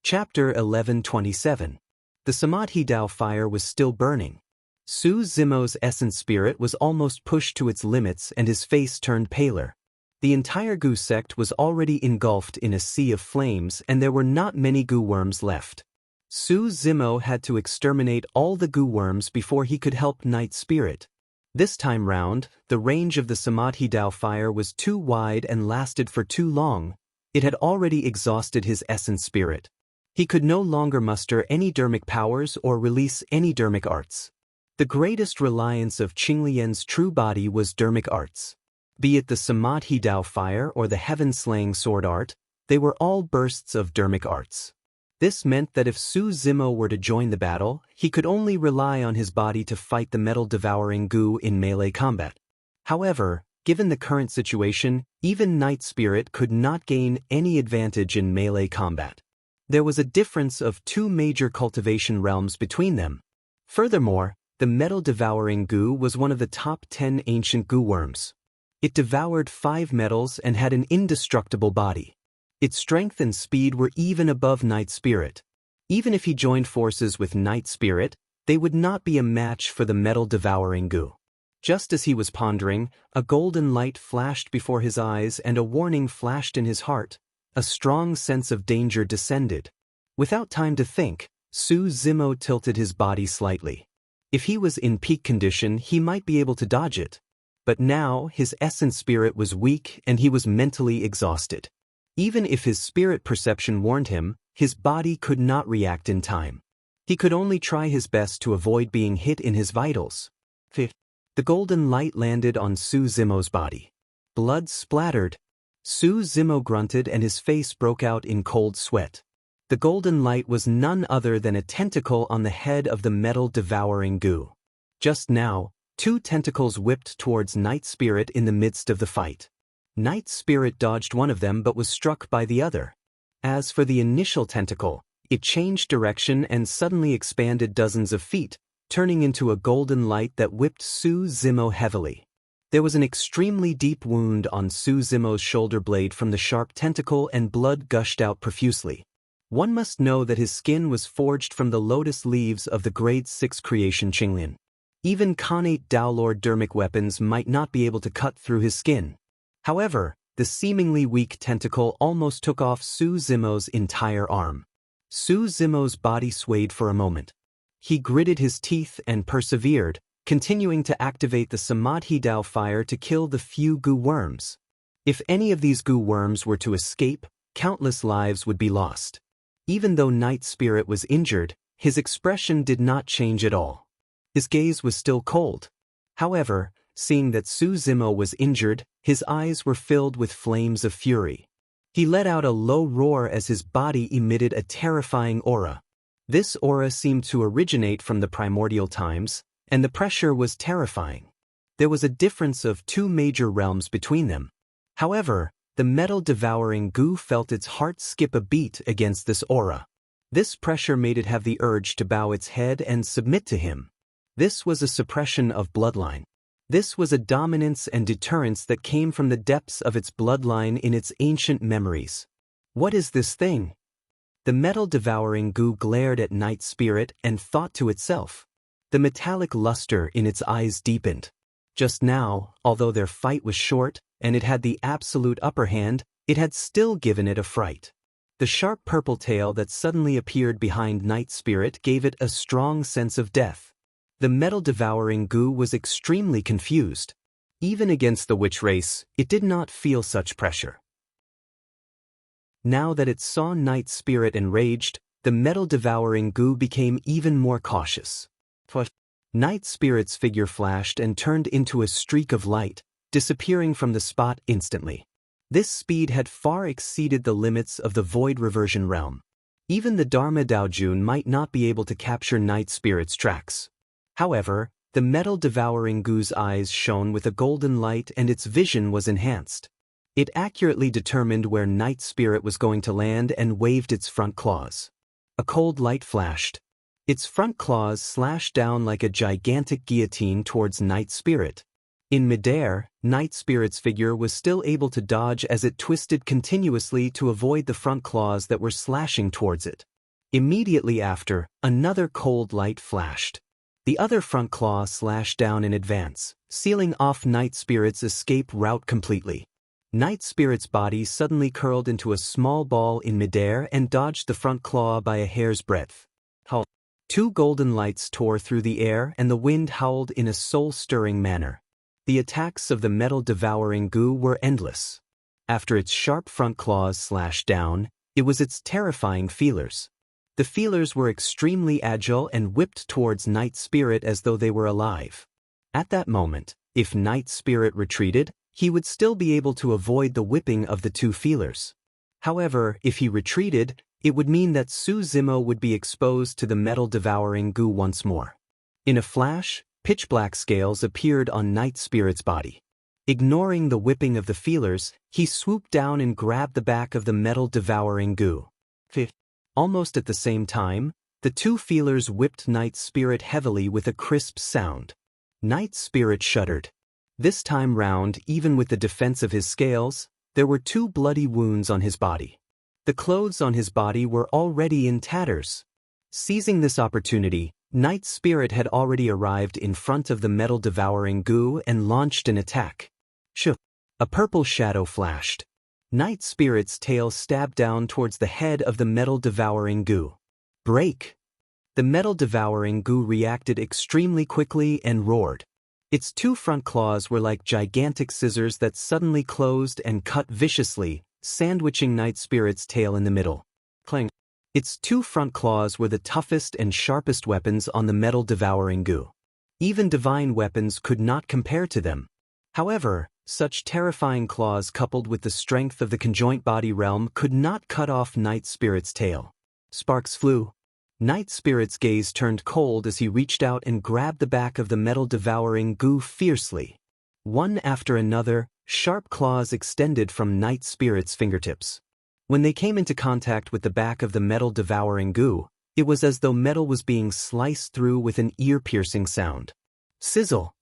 Chapter 1127. The Samadhi Dao fire was still burning. Su Zimo's essence spirit was almost pushed to its limits and his face turned paler. The entire Gu sect was already engulfed in a sea of flames and there were not many Gu worms left. Su Zimo had to exterminate all the Gu worms before he could help Night Spirit. This time round, the range of the Samadhi Dao fire was too wide and lasted for too long. It had already exhausted his essence spirit. He could no longer muster any dermic powers or release any dermic arts. The greatest reliance of Qinglian's true body was dermic arts. Be it the Samadhi Dao fire or the heaven-slaying sword art, they were all bursts of dermic arts. This meant that if Su Zimo were to join the battle, he could only rely on his body to fight the metal-devouring goo in melee combat. However, given the current situation, even Night Spirit could not gain any advantage in melee combat. There was a difference of 2 major cultivation realms between them. Furthermore, the metal-devouring goo was one of the top 10 ancient goo worms. It devoured 5 metals and had an indestructible body. Its strength and speed were even above Night Spirit. Even if he joined forces with Night Spirit, they would not be a match for the metal-devouring goo. Just as he was pondering, a golden light flashed before his eyes and a warning flashed in his heart. A strong sense of danger descended. Without time to think, Su Zimo tilted his body slightly. If he was in peak condition, he might be able to dodge it. But now, his essence spirit was weak and he was mentally exhausted. Even if his spirit perception warned him, his body could not react in time. He could only try his best to avoid being hit in his vitals. The golden light landed on Su Zimo's body. Blood splattered. Su Zimo grunted and his face broke out in cold sweat. The golden light was none other than a tentacle on the head of the metal-devouring goo. Just now, 2 tentacles whipped towards Night Spirit in the midst of the fight. Night Spirit dodged one of them but was struck by the other. As for the initial tentacle, it changed direction and suddenly expanded dozens of feet, turning into a golden light that whipped Su Zimo heavily. There was an extremely deep wound on Su Zimo's shoulder blade from the sharp tentacle and blood gushed out profusely. One must know that his skin was forged from the lotus leaves of the Grade 6 creation Qinglian. Even Khanate Daolord dermic weapons might not be able to cut through his skin. However, the seemingly weak tentacle almost took off Su Zimo's entire arm. Su Zimo's body swayed for a moment. He gritted his teeth and persevered, continuing to activate the Samadhi Dao fire to kill the few goo worms. If any of these goo worms were to escape, countless lives would be lost. Even though Night Spirit was injured, his expression did not change at all. His gaze was still cold. However, seeing that Su Zimo was injured, his eyes were filled with flames of fury. He let out a low roar as his body emitted a terrifying aura. This aura seemed to originate from the primordial times, and the pressure was terrifying. There was a difference of 2 major realms between them. However, the metal-devouring goo felt its heart skip a beat against this aura. This pressure made it have the urge to bow its head and submit to him. This was a suppression of bloodline. This was a dominance and deterrence that came from the depths of its bloodline in its ancient memories. What is this thing? The metal-devouring goo glared at Night Spirit and thought to itself. The metallic luster in its eyes deepened. Just now, although their fight was short, and it had the absolute upper hand, it had still given it a fright. The sharp purple tail that suddenly appeared behind Night Spirit gave it a strong sense of death. The metal-devouring goo was extremely confused. Even against the witch race, it did not feel such pressure. Now that it saw Night Spirit enraged, the metal-devouring goo became even more cautious. Night Spirit's figure flashed and turned into a streak of light, disappearing from the spot instantly. This speed had far exceeded the limits of the Void Reversion realm. Even the Dharma Daojun might not be able to capture Night Spirit's tracks. However, the metal-devouring goo's eyes shone with a golden light and its vision was enhanced. It accurately determined where Night Spirit was going to land and waved its front claws. A cold light flashed. Its front claws slashed down like a gigantic guillotine towards Night Spirit. In midair, Night Spirit's figure was still able to dodge as it twisted continuously to avoid the front claws that were slashing towards it. Immediately after, another cold light flashed. The other front claw slashed down in advance, sealing off Night Spirit's escape route completely. Night Spirit's body suddenly curled into a small ball in midair and dodged the front claw by a hair's breadth. 2 golden lights tore through the air and the wind howled in a soul-stirring manner. The attacks of the metal-devouring goo were endless. After its sharp front claws slashed down, it was its terrifying feelers. The feelers were extremely agile and whipped towards Night Spirit as though they were alive. At that moment, if Night Spirit retreated, he would still be able to avoid the whipping of the two feelers. However, if he retreated, it would mean that Su Zimo would be exposed to the metal-devouring goo once more. In a flash, pitch-black scales appeared on Night Spirit's body. Ignoring the whipping of the feelers, he swooped down and grabbed the back of the metal-devouring goo. Almost at the same time, the two feelers whipped Night Spirit heavily with a crisp sound. Night Spirit shuddered. This time round, even with the defense of his scales, there were two bloody wounds on his body. The clothes on his body were already in tatters. Seizing this opportunity, Night Spirit had already arrived in front of the metal-devouring goo and launched an attack. A purple shadow flashed. Night Spirit's tail stabbed down towards the head of the metal-devouring goo. Break! The metal-devouring goo reacted extremely quickly and roared. Its two front claws were like gigantic scissors that suddenly closed and cut viciously, sandwiching Night Spirit's tail in the middle. Clang! Its two front claws were the toughest and sharpest weapons on the metal-devouring goo. Even divine weapons could not compare to them. However, such terrifying claws coupled with the strength of the conjoint body realm could not cut off Night Spirit's tail. Sparks flew. Night Spirit's gaze turned cold as he reached out and grabbed the back of the metal-devouring goo fiercely. One after another, sharp claws extended from Night Spirit's fingertips. When they came into contact with the back of the metal-devouring goo, it was as though metal was being sliced through with an ear-piercing sound. Sizzle!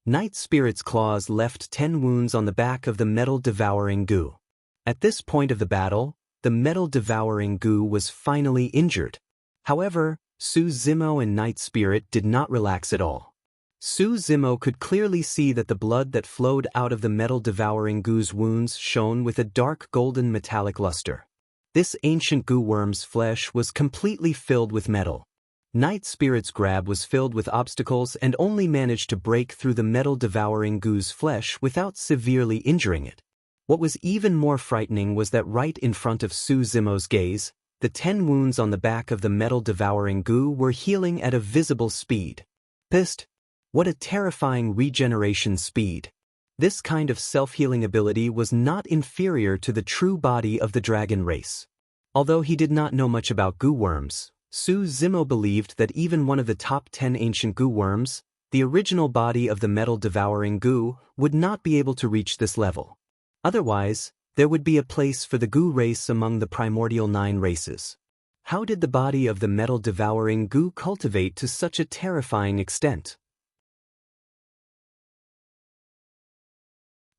Night Spirit's claws left 10 wounds on the back of the metal-devouring goo. At this point of the battle, the metal-devouring goo was finally injured. However, Su Zimo and Night Spirit did not relax at all. Su Zimo could clearly see that the blood that flowed out of the metal-devouring goo's wounds shone with a dark golden metallic luster. This ancient goo worm's flesh was completely filled with metal. Night Spirit's grab was filled with obstacles and only managed to break through the metal-devouring goo's flesh without severely injuring it. What was even more frightening was that right in front of Su Zimo's gaze, the 10 wounds on the back of the metal-devouring goo were healing at a visible speed. Pissed! What a terrifying regeneration speed! This kind of self-healing ability was not inferior to the true body of the dragon race. Although he did not know much about goo worms, Su Zimo believed that even one of the top 10 ancient goo worms, the original body of the metal-devouring goo, would not be able to reach this level. Otherwise, there would be a place for the goo race among the primordial 9 races. How did the body of the metal-devouring goo cultivate to such a terrifying extent?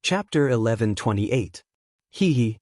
Chapter 11:28. Hee.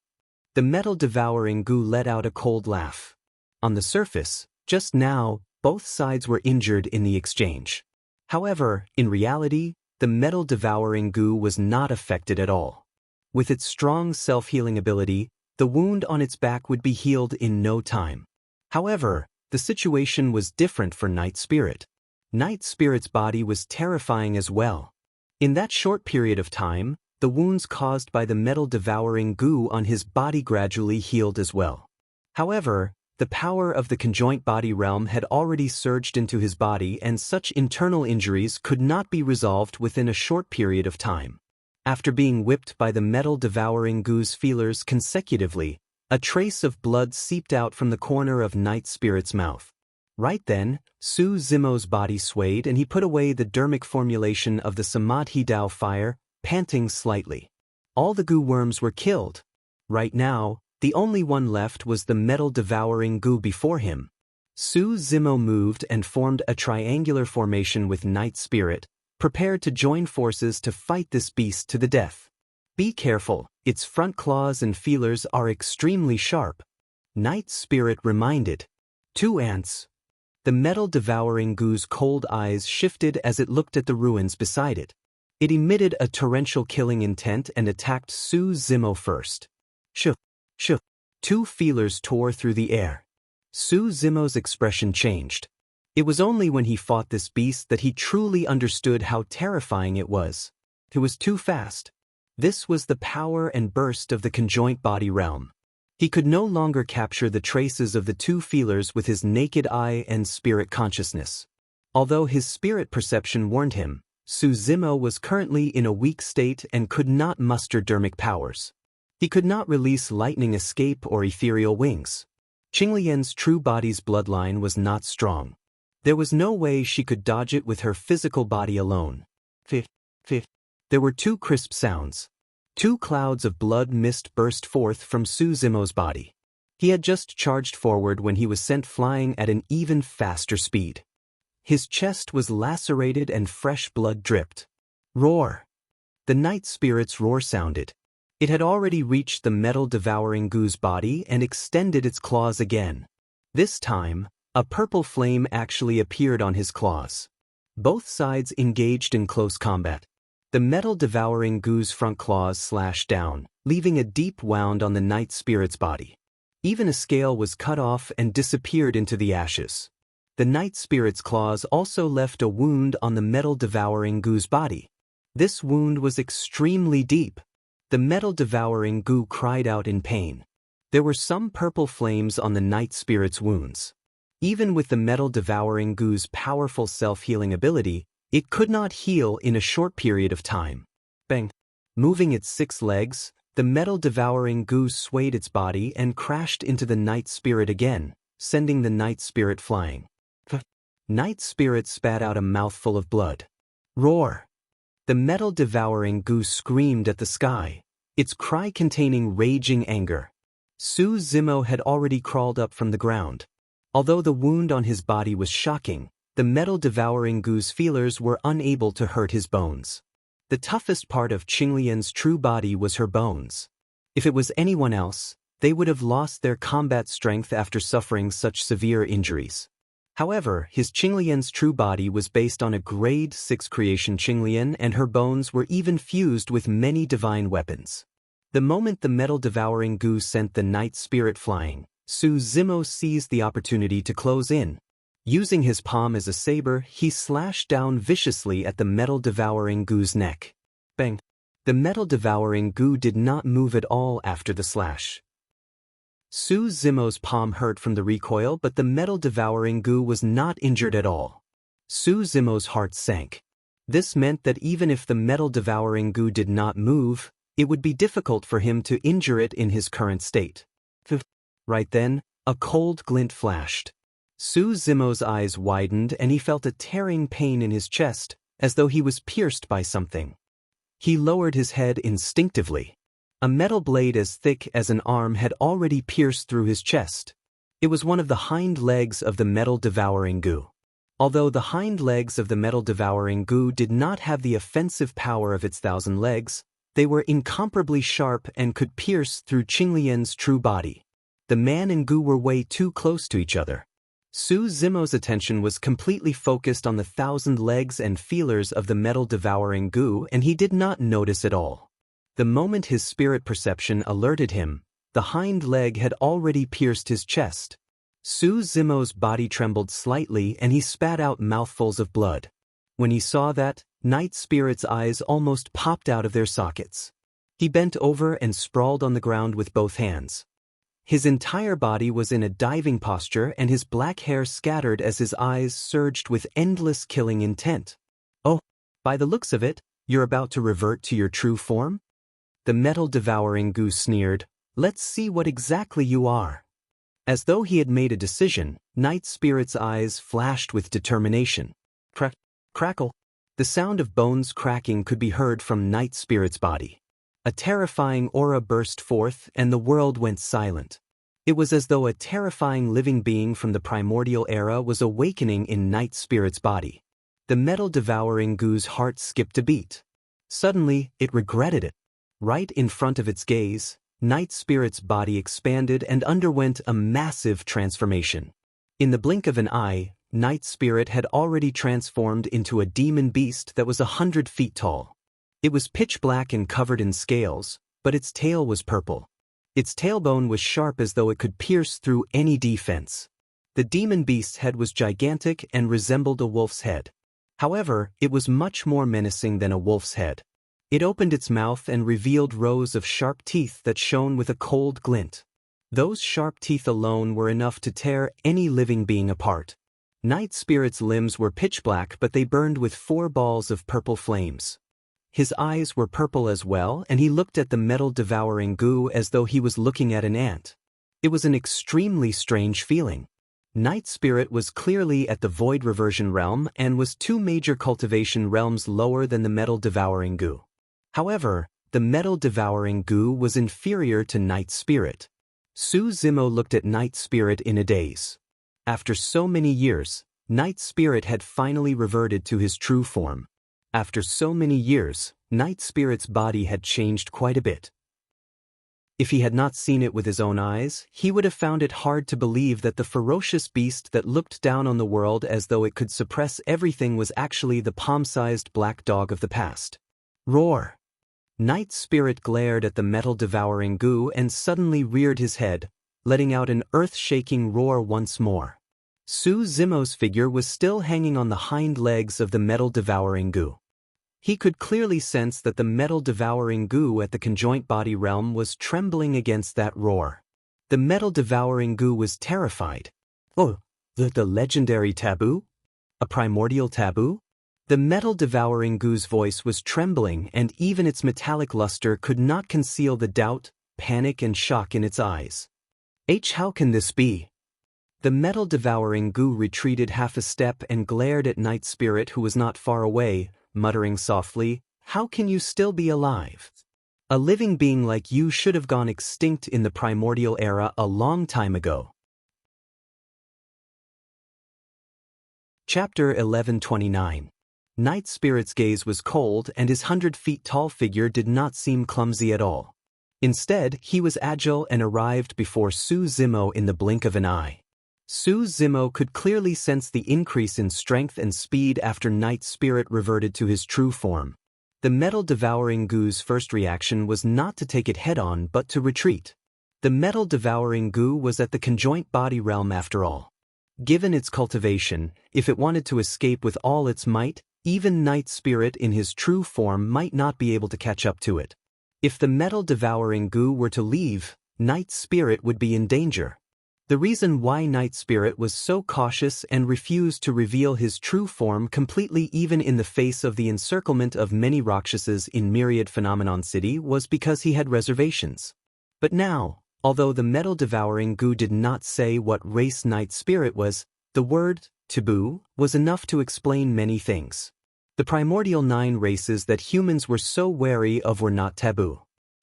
The metal-devouring goo let out a cold laugh. On the surface, just now, both sides were injured in the exchange. However, in reality, the metal-devouring goo was not affected at all. With its strong self-healing ability, the wound on its back would be healed in no time. However, the situation was different for Night Spirit. Night Spirit's body was terrifying as well. In that short period of time, the wounds caused by the metal-devouring goo on his body gradually healed as well. However, the power of the conjoint body realm had already surged into his body, and such internal injuries could not be resolved within a short period of time. After being whipped by the metal-devouring goo's feelers consecutively, a trace of blood seeped out from the corner of Night Spirit's mouth. Right then, Su Zimo's body swayed and he put away the dermic formulation of the Samadhi Dao fire, panting slightly. All the goo worms were killed. Right now, the only one left was the metal-devouring goo before him. Su Zimo moved and formed a triangular formation with Night Spirit, prepared to join forces to fight this beast to the death. Be careful, its front claws and feelers are extremely sharp. Night Spirit reminded. 2 ants. The metal-devouring goo's cold eyes shifted as it looked at the ruins beside it. It emitted a torrential killing intent and attacked Su Zimo first. Shoo! 2 feelers tore through the air. Su Zimo's expression changed. It was only when he fought this beast that he truly understood how terrifying it was. It was too fast. This was the power and burst of the conjoint body realm. He could no longer capture the traces of the 2 feelers with his naked eye and spirit consciousness. Although his spirit perception warned him, Suzimo was currently in a weak state and could not muster dermic powers. He could not release lightning escape or ethereal wings. Qinglian's true body's bloodline was not strong. There was no way she could dodge it with her physical body alone. Fifth. There were two crisp sounds. 2 clouds of blood mist burst forth from Suzimo's body. He had just charged forward when he was sent flying at an even faster speed. His chest was lacerated and fresh blood dripped. Roar! The night spirit's roar sounded. It had already reached the metal-devouring Gu's body and extended its claws again. This time, a purple flame actually appeared on his claws. Both sides engaged in close combat. The metal-devouring Gu's front claws slashed down, leaving a deep wound on the night spirit's body. Even a scale was cut off and disappeared into the ashes. The night spirit's claws also left a wound on the metal-devouring Gu's body. This wound was extremely deep. The metal-devouring Gu cried out in pain. There were some purple flames on the night spirit's wounds. Even with the metal-devouring Gu's powerful self-healing ability, it could not heal in a short period of time. Bang! Moving its 6 legs, the metal-devouring Gu swayed its body and crashed into the night spirit again, sending the night spirit flying. Night spirit spat out a mouthful of blood. Roar! The metal-devouring Gu screamed at the sky, its cry containing raging anger. Suzimo had already crawled up from the ground. Although the wound on his body was shocking, the metal-devouring Gu's feelers were unable to hurt his bones. The toughest part of Qinglian's true body was her bones. If it was anyone else, they would have lost their combat strength after suffering such severe injuries. However, his Qinglian's true body was based on a grade 6 creation Qinglian, and her bones were even fused with many divine weapons. The moment the metal-devouring Gu sent the night spirit flying, Suzimo seized the opportunity to close in. Using his palm as a saber, he slashed down viciously at the metal-devouring Gu's neck. Bang! The metal-devouring Gu did not move at all after the slash. Suzimo's palm hurt from the recoil, but the metal-devouring Gu was not injured at all. Suzimo's heart sank. This meant that even if the metal-devouring Gu did not move, it would be difficult for him to injure it in his current state. Right then, a cold glint flashed. Suzimo's eyes widened and he felt a tearing pain in his chest, as though he was pierced by something. He lowered his head instinctively. A metal blade as thick as an arm had already pierced through his chest. It was one of the hind legs of the metal-devouring Gu. Although the hind legs of the metal-devouring Gu did not have the offensive power of its 1,000 legs, they were incomparably sharp and could pierce through Qinglian's true body. The man and Gu were way too close to each other. Suzimo's attention was completely focused on the 1,000 legs and feelers of the metal-devouring Gu, and he did not notice at all. The moment his spirit perception alerted him, the hind leg had already pierced his chest. Suzimo's body trembled slightly and he spat out mouthfuls of blood. When he saw that, Night Spirit's eyes almost popped out of their sockets. He bent over and sprawled on the ground with both hands. His entire body was in a diving posture and his black hair scattered as his eyes surged with endless killing intent. "Oh, by the looks of it, you're about to revert to your true form?" The metal-devouring Gu sneered, "Let's see what exactly you are." As though he had made a decision, Night Spirit's eyes flashed with determination. Crackle. The sound of bones cracking could be heard from Night Spirit's body. A terrifying aura burst forth and the world went silent. It was as though a terrifying living being from the primordial era was awakening in Night Spirit's body. The metal-devouring Gu's heart skipped a beat. Suddenly, it regretted it. Right in front of its gaze, Night Spirit's body expanded and underwent a massive transformation. In the blink of an eye, Night Spirit had already transformed into a demon beast that was 100 feet tall. It was pitch black and covered in scales, but its tail was purple. Its tailbone was sharp as though it could pierce through any defense. The demon beast's head was gigantic and resembled a wolf's head. However, it was much more menacing than a wolf's head. It opened its mouth and revealed rows of sharp teeth that shone with a cold glint. Those sharp teeth alone were enough to tear any living being apart. Night Spirit's limbs were pitch black, but they burned with 4 balls of purple flames. His eyes were purple as well, and he looked at the metal-devouring goo as though he was looking at an ant. It was an extremely strange feeling. Night Spirit was clearly at the Void Reversion realm and was 2 major cultivation realms lower than the metal-devouring goo. However, the metal-devouring goo was inferior to Night Spirit. Su Zimo looked at Night Spirit in a daze. After so many years, Night Spirit had finally reverted to his true form. After so many years, Night Spirit's body had changed quite a bit. If he had not seen it with his own eyes, he would have found it hard to believe that the ferocious beast that looked down on the world as though it could suppress everything was actually the palm-sized black dog of the past. Roar! Night Spirit glared at the metal-devouring goo and suddenly reared his head, letting out an earth-shaking roar once more. Su Zimo's figure was still hanging on the hind legs of the metal-devouring goo. He could clearly sense that the metal-devouring goo at the conjoint body realm was trembling against that roar. The metal-devouring goo was terrified. Oh, the legendary taboo? A primordial taboo? The metal-devouring goo's voice was trembling, and even its metallic luster could not conceal the doubt, panic and shock in its eyes. How can this be? The metal-devouring goo retreated half a step and glared at Night Spirit, who was not far away, muttering softly, "How can you still be alive? A living being like you should have gone extinct in the primordial era a long time ago." Chapter 1129. Night Spirit's gaze was cold, and his 100-feet-tall figure did not seem clumsy at all. Instead, he was agile and arrived before Su Zimo in the blink of an eye. Su Zimo could clearly sense the increase in strength and speed after Night Spirit reverted to his true form. The metal-devouring goo's first reaction was not to take it head-on but to retreat. The metal-devouring goo was at the conjoint body realm after all. Given its cultivation, if it wanted to escape with all its might, even Night Spirit in his true form might not be able to catch up to it. If the metal-devouring goo were to leave, Night Spirit would be in danger. The reason why Night Spirit was so cautious and refused to reveal his true form completely even in the face of the encirclement of many Rakshasas in Myriad Phenomenon City was because he had reservations. But now, although the metal-devouring goo did not say what race Night Spirit was, the word taboo was enough to explain many things. The primordial 9 races that humans were so wary of were not taboo.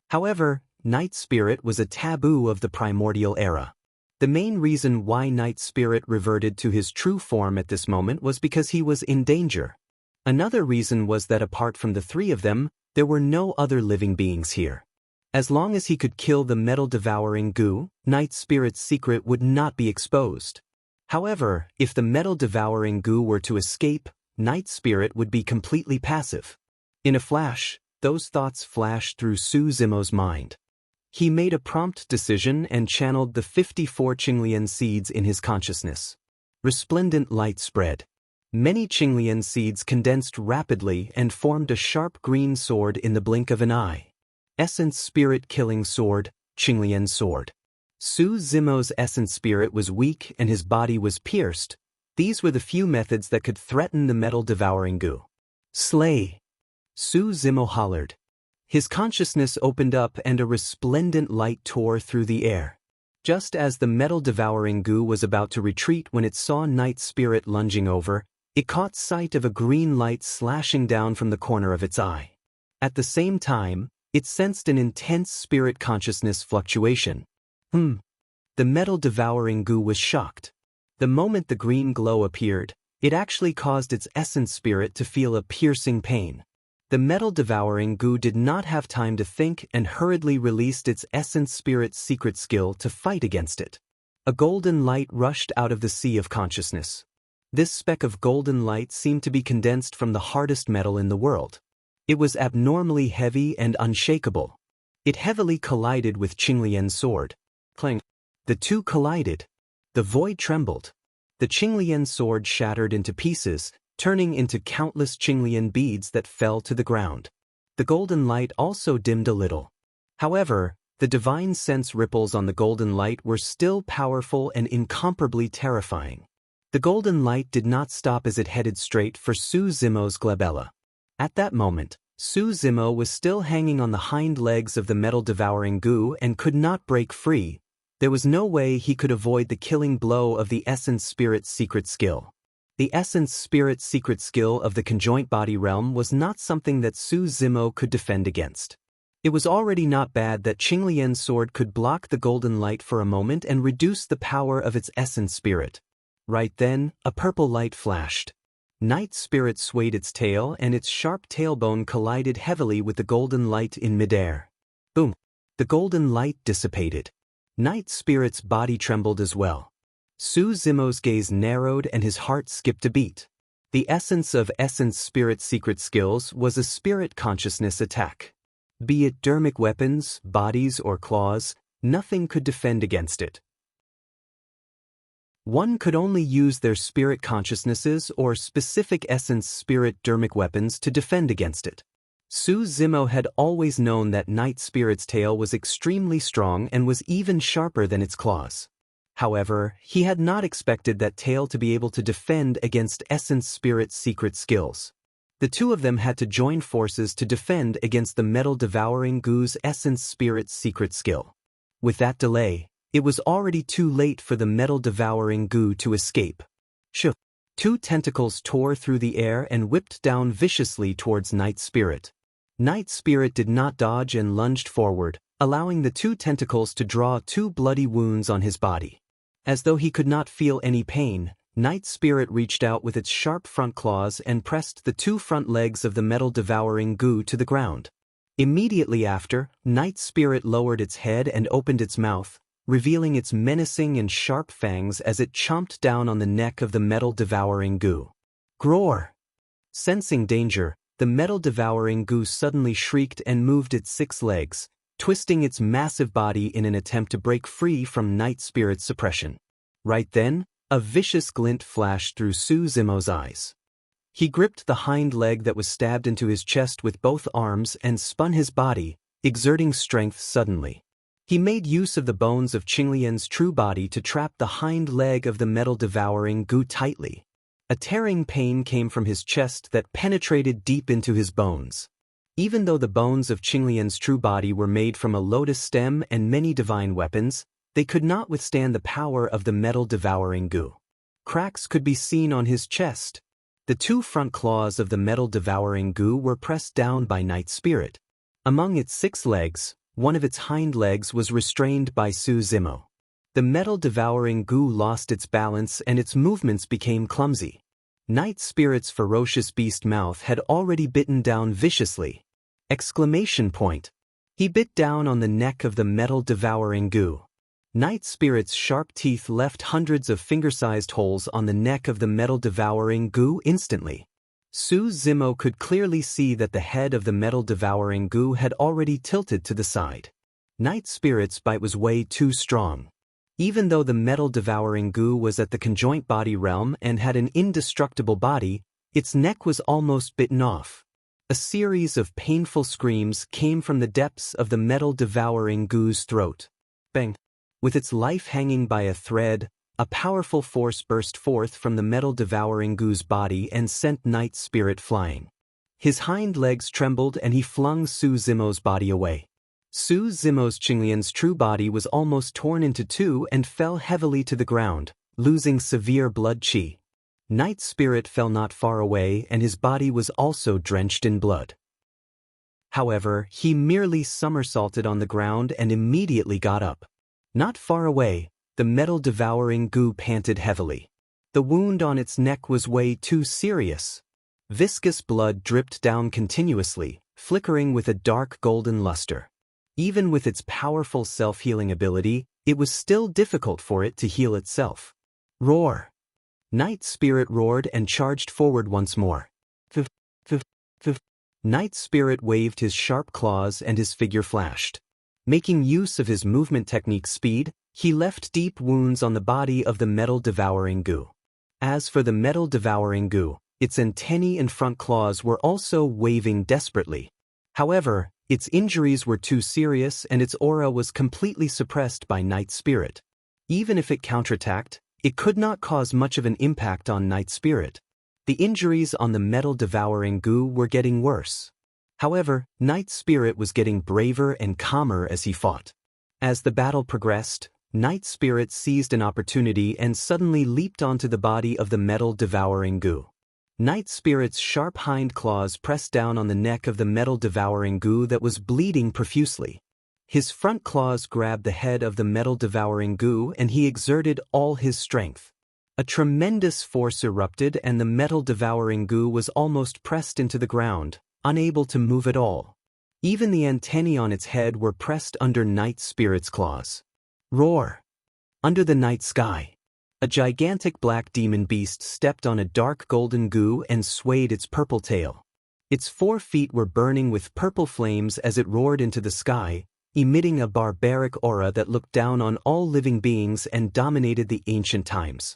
However, Night Spirit was a taboo of the primordial era. The main reason why Night Spirit reverted to his true form at this moment was because he was in danger. Another reason was that apart from the 3 of them, there were no other living beings here. As long as he could kill the metal-devouring goo, Night Spirit's secret would not be exposed. However, if the metal-devouring goo were to escape, Night Spirit would be completely passive. In a flash, those thoughts flashed through Su Zimo's mind. He made a prompt decision and channeled the 54 Qinglian seeds in his consciousness. Resplendent light spread. Many Qinglian seeds condensed rapidly and formed a sharp green sword in the blink of an eye. Essence Spirit Killing Sword, Qinglian Sword. Su Zimo's essence spirit was weak and his body was pierced. These were the few methods that could threaten the metal-devouring goo. Slay! Su Zimo hollered. His consciousness opened up and a resplendent light tore through the air. Just as the metal-devouring goo was about to retreat when it saw Night Spirit lunging over, it caught sight of a green light slashing down from the corner of its eye. At the same time, it sensed an intense spirit consciousness fluctuation. The metal-devouring goo was shocked. The moment the green glow appeared, it actually caused its essence spirit to feel a piercing pain. The metal-devouring goo did not have time to think and hurriedly released its essence spirit's secret skill to fight against it. A golden light rushed out of the sea of consciousness. This speck of golden light seemed to be condensed from the hardest metal in the world. It was abnormally heavy and unshakable. It heavily collided with Qinglian's sword. Clang! The two collided. The void trembled. The Qinglian sword shattered into pieces, turning into countless Qinglian beads that fell to the ground. The golden light also dimmed a little. However, the divine sense ripples on the golden light were still powerful and incomparably terrifying. The golden light did not stop as it headed straight for Su Zimo's glabella. At that moment, Su Zimo was still hanging on the hind legs of the metal-devouring goo and could not break free. There was no way he could avoid the killing blow of the Essence Spirit's secret skill. The Essence Spirit's secret skill of the conjoint body realm was not something that Su Zimo could defend against. It was already not bad that Qinglian's sword could block the golden light for a moment and reduce the power of its Essence Spirit. Right then, a purple light flashed. Night Spirit swayed its tail and its sharp tailbone collided heavily with the golden light in midair. Boom! The golden light dissipated. Night Spirit's body trembled as well. Su Zimo's gaze narrowed and his heart skipped a beat. The essence of Essence Spirit's secret skills was a spirit consciousness attack. Be it dermic weapons, bodies, or claws, nothing could defend against it. One could only use their spirit consciousnesses or specific Essence Spirit dermic weapons to defend against it. Su Zimo had always known that Night Spirit's tail was extremely strong and was even sharper than its claws. However, he had not expected that tail to be able to defend against Essence Spirit's secret skills. The two of them had to join forces to defend against the metal-devouring goo's Essence Spirit's secret skill. With that delay, it was already too late for the metal-devouring goo to escape. Shoo! Two tentacles tore through the air and whipped down viciously towards Night Spirit. Night Spirit did not dodge and lunged forward, allowing the two tentacles to draw two bloody wounds on his body. As though he could not feel any pain, Night Spirit reached out with its sharp front claws and pressed the two front legs of the metal-devouring goo to the ground. Immediately after, Night Spirit lowered its head and opened its mouth, revealing its menacing and sharp fangs as it chomped down on the neck of the metal-devouring goo. Groar! Sensing danger, the metal-devouring goo suddenly shrieked and moved its 6 legs, twisting its massive body in an attempt to break free from Night Spirit's suppression. Right then, a vicious glint flashed through Su Zimo's eyes. He gripped the hind leg that was stabbed into his chest with both arms and spun his body, exerting strength suddenly. He made use of the bones of Qinglian's true body to trap the hind leg of the metal-devouring goo tightly. A tearing pain came from his chest that penetrated deep into his bones. Even though the bones of Qinglian's true body were made from a lotus stem and many divine weapons, they could not withstand the power of the metal-devouring goo. Cracks could be seen on his chest. The two front claws of the metal-devouring goo were pressed down by Night Spirit. Among its 6 legs, one of its hind legs was restrained by Su Zimo. The metal-devouring goo lost its balance and its movements became clumsy. Night Spirit's ferocious beast mouth had already bitten down viciously. Exclamation point! He bit down on the neck of the metal-devouring goo. Night Spirit's sharp teeth left hundreds of finger-sized holes on the neck of the metal-devouring goo instantly. Su Zimo could clearly see that the head of the metal-devouring goo had already tilted to the side. Night Spirit's bite was way too strong. Even though the metal-devouring goo was at the conjoint body realm and had an indestructible body, its neck was almost bitten off. A series of painful screams came from the depths of the metal-devouring goo's throat. Bang! With its life hanging by a thread, a powerful force burst forth from the metal-devouring goo's body and sent Night Spirit flying. His hind legs trembled and he flung Su Zimo's body away. Su Zimo's Qinglian's true body was almost torn into 2 and fell heavily to the ground, losing severe blood qi. Night Spirit fell not far away and his body was also drenched in blood. However, he merely somersaulted on the ground and immediately got up. Not far away, the metal-devouring goo panted heavily. The wound on its neck was way too serious. Viscous blood dripped down continuously, flickering with a dark golden luster. Even with its powerful self-healing ability, it was still difficult for it to heal itself. Roar! Night Spirit roared and charged forward once more. Night Spirit waved his sharp claws and his figure flashed. Making use of his movement technique speed, he left deep wounds on the body of the metal-devouring goo. As for the metal-devouring goo, its antennae and front claws were also waving desperately. However, its injuries were too serious and its aura was completely suppressed by Night Spirit. Even if it counterattacked, it could not cause much of an impact on Night Spirit. The injuries on the metal-devouring goo were getting worse. However, Night Spirit was getting braver and calmer as he fought. As the battle progressed, Night Spirit seized an opportunity and suddenly leaped onto the body of the metal-devouring goo. Night Spirit's sharp hind claws pressed down on the neck of the metal-devouring goo that was bleeding profusely. His front claws grabbed the head of the metal-devouring goo and he exerted all his strength. A tremendous force erupted and the metal-devouring goo was almost pressed into the ground, unable to move at all. Even the antennae on its head were pressed under Night Spirit's claws. Roar! Under the night sky, a gigantic black demon beast stepped on a dark golden goo and swayed its purple tail. Its 4 feet were burning with purple flames as it roared into the sky, emitting a barbaric aura that looked down on all living beings and dominated the ancient times.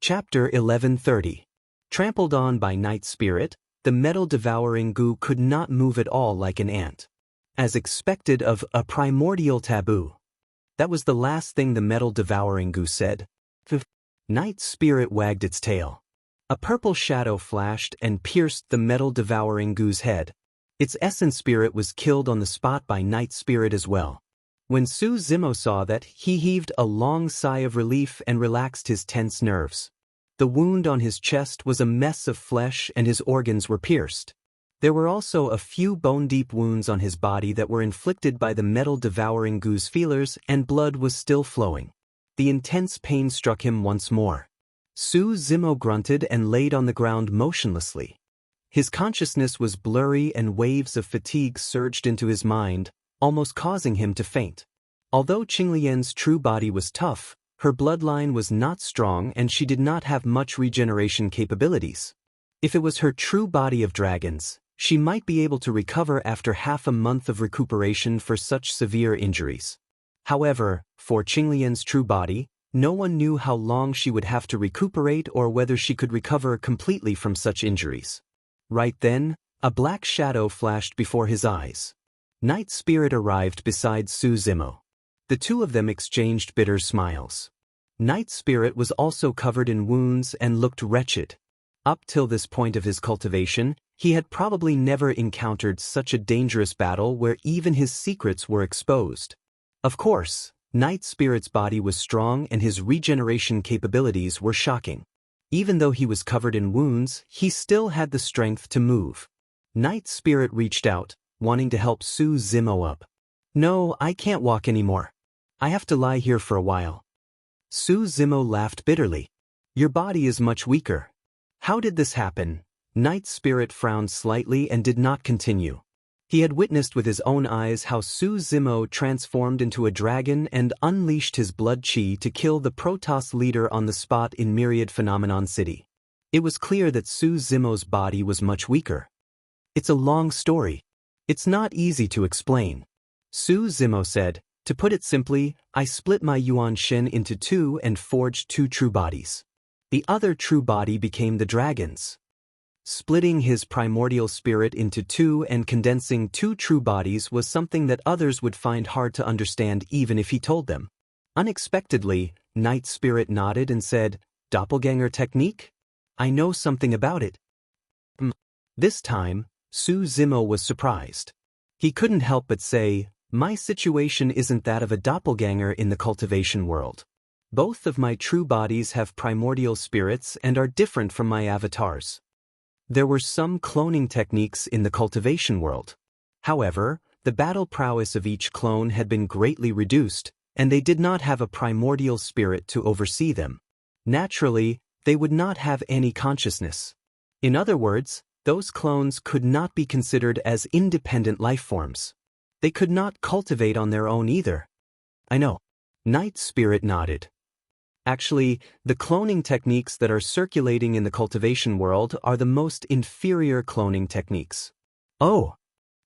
Chapter 1130. Trampled on by Night Spirit, the metal-devouring goo could not move at all like an ant. As expected of a primordial taboo. That was the last thing the metal-devouring goo said. Night Spirit wagged its tail. A purple shadow flashed and pierced the metal-devouring goo's head. Its essence spirit was killed on the spot by Night Spirit as well. When Su Zimo saw that, he heaved a long sigh of relief and relaxed his tense nerves. The wound on his chest was a mess of flesh and his organs were pierced. There were also a few bone-deep wounds on his body that were inflicted by the metal-devouring goo's feelers and blood was still flowing. The intense pain struck him once more. Su Zimo grunted and laid on the ground motionlessly. His consciousness was blurry and waves of fatigue surged into his mind, almost causing him to faint. Although Qinglian's true body was tough, her bloodline was not strong and she did not have much regeneration capabilities. If it was her true body of dragons, she might be able to recover after half a month of recuperation for such severe injuries. However, for Qinglian's true body, no one knew how long she would have to recuperate or whether she could recover completely from such injuries. Right then, a black shadow flashed before his eyes. Night Spirit arrived beside Su Zimo. The two of them exchanged bitter smiles. Night Spirit was also covered in wounds and looked wretched. Up till this point of his cultivation, he had probably never encountered such a dangerous battle where even his secrets were exposed. Of course, Night Spirit's body was strong and his regeneration capabilities were shocking. Even though he was covered in wounds, he still had the strength to move. Night Spirit reached out, wanting to help Su Zimo up. "No, I can't walk anymore. I have to lie here for a while." Su Zimo laughed bitterly. "Your body is much weaker. How did this happen?" Night Spirit frowned slightly and did not continue. He had witnessed with his own eyes how Su Zimo transformed into a dragon and unleashed his blood chi to kill the Protoss leader on the spot in Myriad Phenomenon City. It was clear that Su Zimo's body was much weaker. "It's a long story. It's not easy to explain." Su Zimo said, "To put it simply, I split my Yuan Shen into 2 and forged 2 true bodies. The other true body became the dragon's." Splitting his primordial spirit into 2 and condensing 2 true bodies was something that others would find hard to understand even if he told them. Unexpectedly, Night Spirit nodded and said, "Doppelganger technique? I know something about it." This time, Su Zimo was surprised. He couldn't help but say, "My situation isn't that of a doppelganger in the cultivation world. Both of my true bodies have primordial spirits and are different from my avatars." There were some cloning techniques in the cultivation world. However, the battle prowess of each clone had been greatly reduced, and they did not have a primordial spirit to oversee them. Naturally, they would not have any consciousness. In other words, those clones could not be considered as independent life forms. They could not cultivate on their own either. "I know." Night Spirit nodded. Actually, the cloning techniques that are circulating in the cultivation world are the most inferior cloning techniques. "Oh."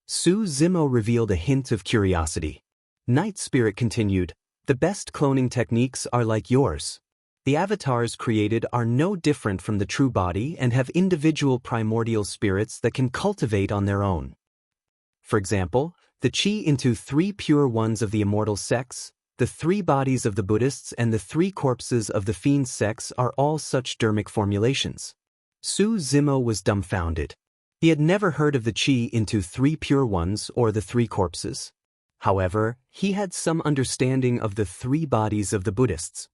Su Zimo revealed a hint of curiosity. Night Spirit continued, "The best cloning techniques are like yours. The avatars created are no different from the true body and have individual primordial spirits that can cultivate on their own. For example, the chi into 3 pure ones of the immortal sex, The 3 bodies of the Buddhists and the 3 corpses of the fiend sects are all such dharmic formulations. Su Zimo was dumbfounded. He had never heard of the chi into 3 pure ones or the 3 corpses. However, he had some understanding of the 3 bodies of the Buddhists.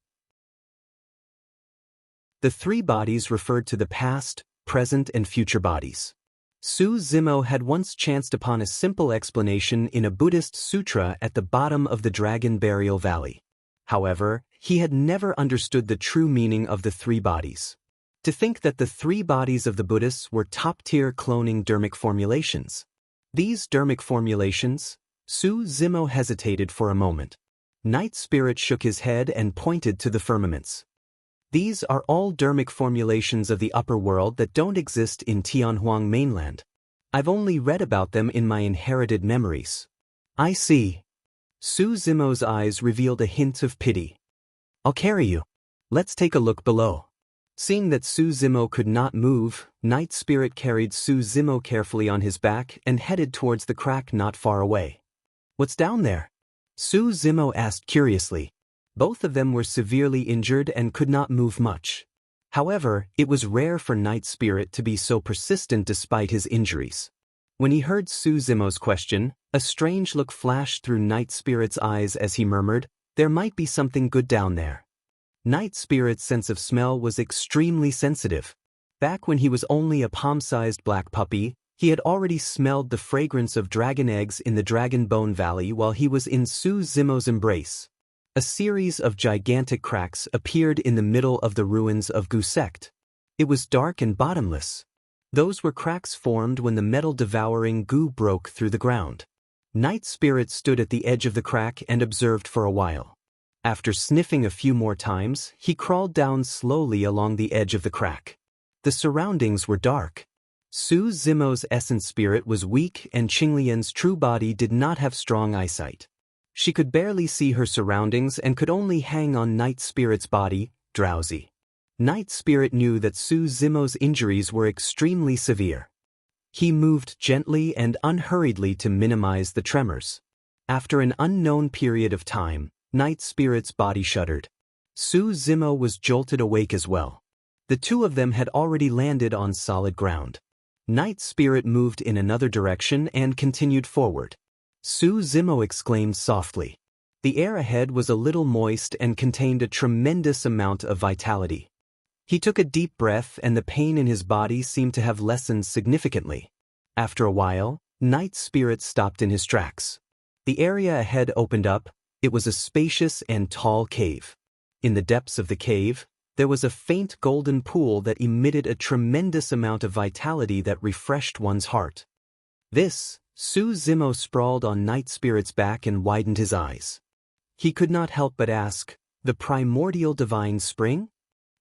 The 3 bodies referred to the past, present and future bodies. Su Zimo had once chanced upon a simple explanation in a Buddhist sutra at the bottom of the Dragon Burial Valley. However, he had never understood the true meaning of the 3 bodies. To think that the 3 bodies of the Buddhists were top-tier cloning dharmic formulations. These dharmic formulations? Su Zimo hesitated for a moment. Night Spirit shook his head and pointed to the firmaments. These are all dharmic formulations of the upper world that don't exist in Tianhuang mainland. I've only read about them in my inherited memories. I see. Su Zimo's eyes revealed a hint of pity. I'll carry you. Let's take a look below. Seeing that Su Zimo could not move, Night Spirit carried Su Zimo carefully on his back and headed towards the crack not far away. What's down there? Su Zimo asked curiously. Both of them were severely injured and could not move much. However, it was rare for Night Spirit to be so persistent despite his injuries. When he heard Su Zimo's question, a strange look flashed through Night Spirit's eyes as he murmured, "There might be something good down there." Night Spirit's sense of smell was extremely sensitive. Back when he was only a palm-sized black puppy, he had already smelled the fragrance of dragon eggs in the Dragon Bone Valley while he was in Su Zimo's embrace. A series of gigantic cracks appeared in the middle of the ruins of Gu sect. It was dark and bottomless. Those were cracks formed when the metal-devouring Gu broke through the ground. Night Spirit stood at the edge of the crack and observed for a while. After sniffing a few more times, he crawled down slowly along the edge of the crack. The surroundings were dark. Su Zimo's essence spirit was weak and Qinglian's true body did not have strong eyesight. She could barely see her surroundings and could only hang on Night Spirit's body, drowsy. Night Spirit knew that Su Zimo's injuries were extremely severe. He moved gently and unhurriedly to minimize the tremors. After an unknown period of time, Night Spirit's body shuddered. Su Zimo was jolted awake as well. The 2 of them had already landed on solid ground. Night Spirit moved in another direction and continued forward. Su Zimo exclaimed softly. The air ahead was a little moist and contained a tremendous amount of vitality. He took a deep breath and the pain in his body seemed to have lessened significantly. After a while, Night Spirit stopped in his tracks. The area ahead opened up. It was a spacious and tall cave. In the depths of the cave, there was a faint golden pool that emitted a tremendous amount of vitality that refreshed one's heart. Su Zimo sprawled on Night Spirit's back and widened his eyes. He could not help but ask, "The primordial divine spring?"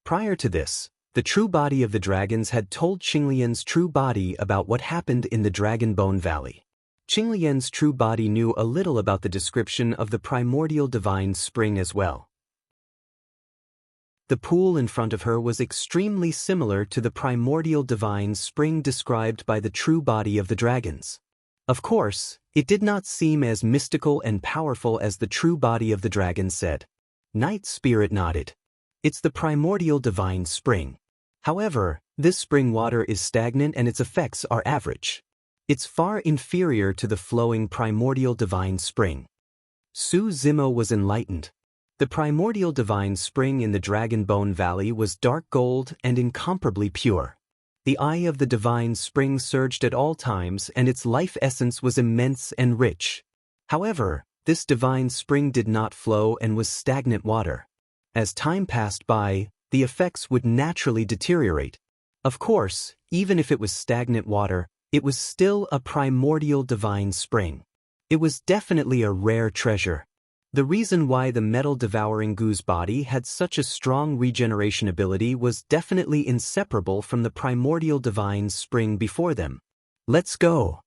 Prior to this, the true body of the dragons had told Qinglian's true body about what happened in the Dragon Bone Valley. Qinglian's true body knew a little about the description of the primordial divine spring as well. The pool in front of her was extremely similar to the primordial divine spring described by the true body of the dragons. Of course, it did not seem as mystical and powerful as the true body of the dragon said. Night Spirit nodded. It's the primordial divine spring. However, this spring water is stagnant and its effects are average. It's far inferior to the flowing primordial divine spring. Su Zimo was enlightened. The primordial divine spring in the Dragon Bone Valley was dark gold and incomparably pure. The eye of the divine spring surged at all times and its life essence was immense and rich. However, this divine spring did not flow and was stagnant water. As time passed by, the effects would naturally deteriorate. Of course, even if it was stagnant water, it was still a primordial divine spring. It was definitely a rare treasure. The reason why the metal-devouring Gu's body had such a strong regeneration ability was definitely inseparable from the primordial divine spring before them. "Let's go,"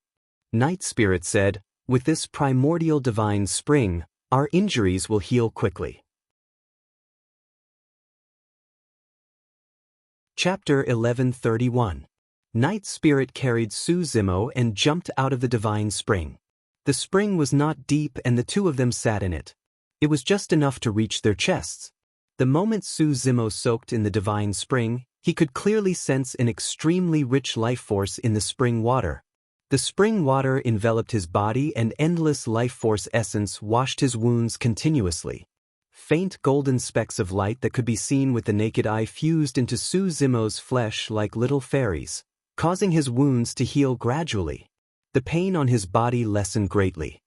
Night Spirit said. "With this primordial divine spring, our injuries will heal quickly." Chapter 1131. Night Spirit carried Su Zimo and jumped out of the divine spring. The spring was not deep and the 2 of them sat in it. It was just enough to reach their chests. The moment Su Zimo soaked in the divine spring, he could clearly sense an extremely rich life force in the spring water. The spring water enveloped his body and endless life force essence washed his wounds continuously. Faint golden specks of light that could be seen with the naked eye fused into Su Zimo's flesh like little fairies, causing his wounds to heal gradually. The pain on his body lessened greatly.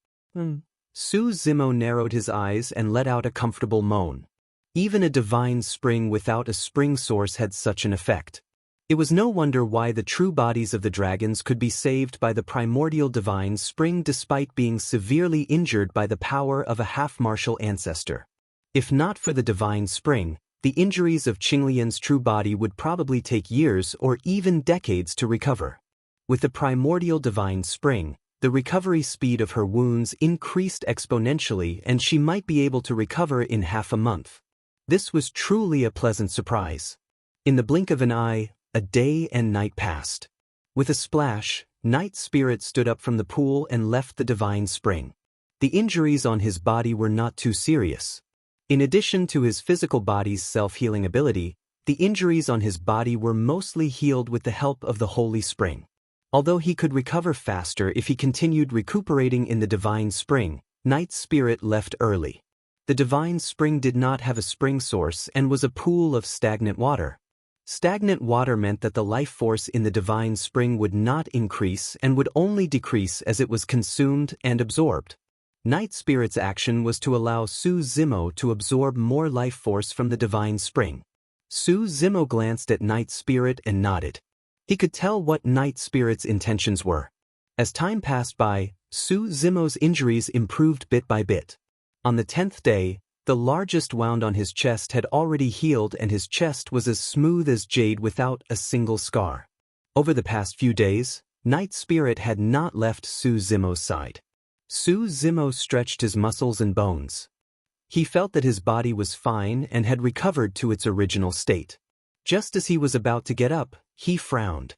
Su Zimo narrowed his eyes and let out a comfortable moan. Even a divine spring without a spring source had such an effect. It was no wonder why the true bodies of the dragons could be saved by the primordial divine spring despite being severely injured by the power of a half-martial ancestor. If not for the divine spring, the injuries of Qinglian's true body would probably take years or even decades to recover. With the primordial divine spring, the recovery speed of her wounds increased exponentially and she might be able to recover in half a month. This was truly a pleasant surprise. In the blink of an eye, a day and night passed. With a splash, Night Spirit stood up from the pool and left the divine spring. The injuries on his body were not too serious. In addition to his physical body's self-healing ability, the injuries on his body were mostly healed with the help of the Holy Spring. Although he could recover faster if he continued recuperating in the divine spring, Night Spirit left early. The divine spring did not have a spring source and was a pool of stagnant water. Stagnant water meant that the life force in the divine spring would not increase and would only decrease as it was consumed and absorbed. Night Spirit's action was to allow Su Zimo to absorb more life force from the divine spring. Su Zimo glanced at Night Spirit and nodded. He could tell what Night Spirit's intentions were. As time passed by, Su Zimo's injuries improved bit by bit. On the 10th day, the largest wound on his chest had already healed and his chest was as smooth as jade without a single scar. Over the past few days, Night Spirit had not left Su Zimo's side. Su Zimo stretched his muscles and bones. He felt that his body was fine and had recovered to its original state. Just as he was about to get up, he frowned.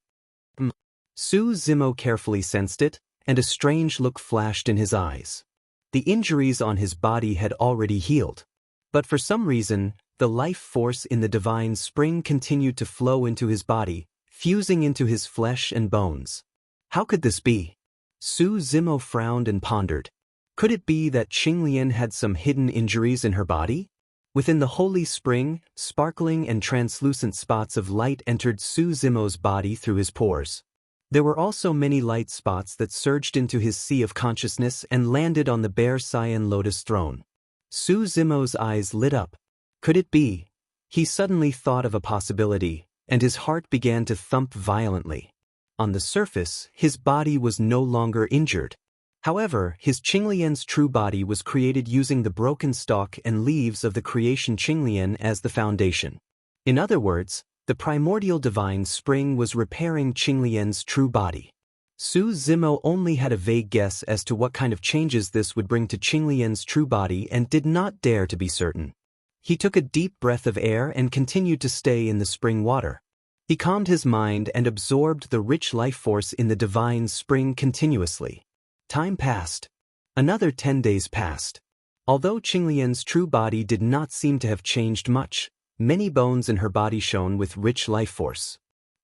Su Zimo carefully sensed it, and a strange look flashed in his eyes. The injuries on his body had already healed. But for some reason, the life force in the divine spring continued to flow into his body, fusing into his flesh and bones. How could this be? Su Zimo frowned and pondered. Could it be that Qinglian had some hidden injuries in her body? Within the holy spring, sparkling and translucent spots of light entered Su Zimo's body through his pores. There were also many light spots that surged into his sea of consciousness and landed on the bare cyan lotus throne. Su Zimo's eyes lit up. Could it be? He suddenly thought of a possibility, and his heart began to thump violently. On the surface, his body was no longer injured. However, his Qinglian's true body was created using the broken stalk and leaves of the creation Qinglian as the foundation. In other words, the primordial divine spring was repairing Qinglian's true body. Su Zimo only had a vague guess as to what kind of changes this would bring to Qinglian's true body and did not dare to be certain. He took a deep breath of air and continued to stay in the spring water. He calmed his mind and absorbed the rich life force in the divine spring continuously. Time passed. Another 10 days passed. Although Qinglian's true body did not seem to have changed much, many bones in her body shone with rich life force.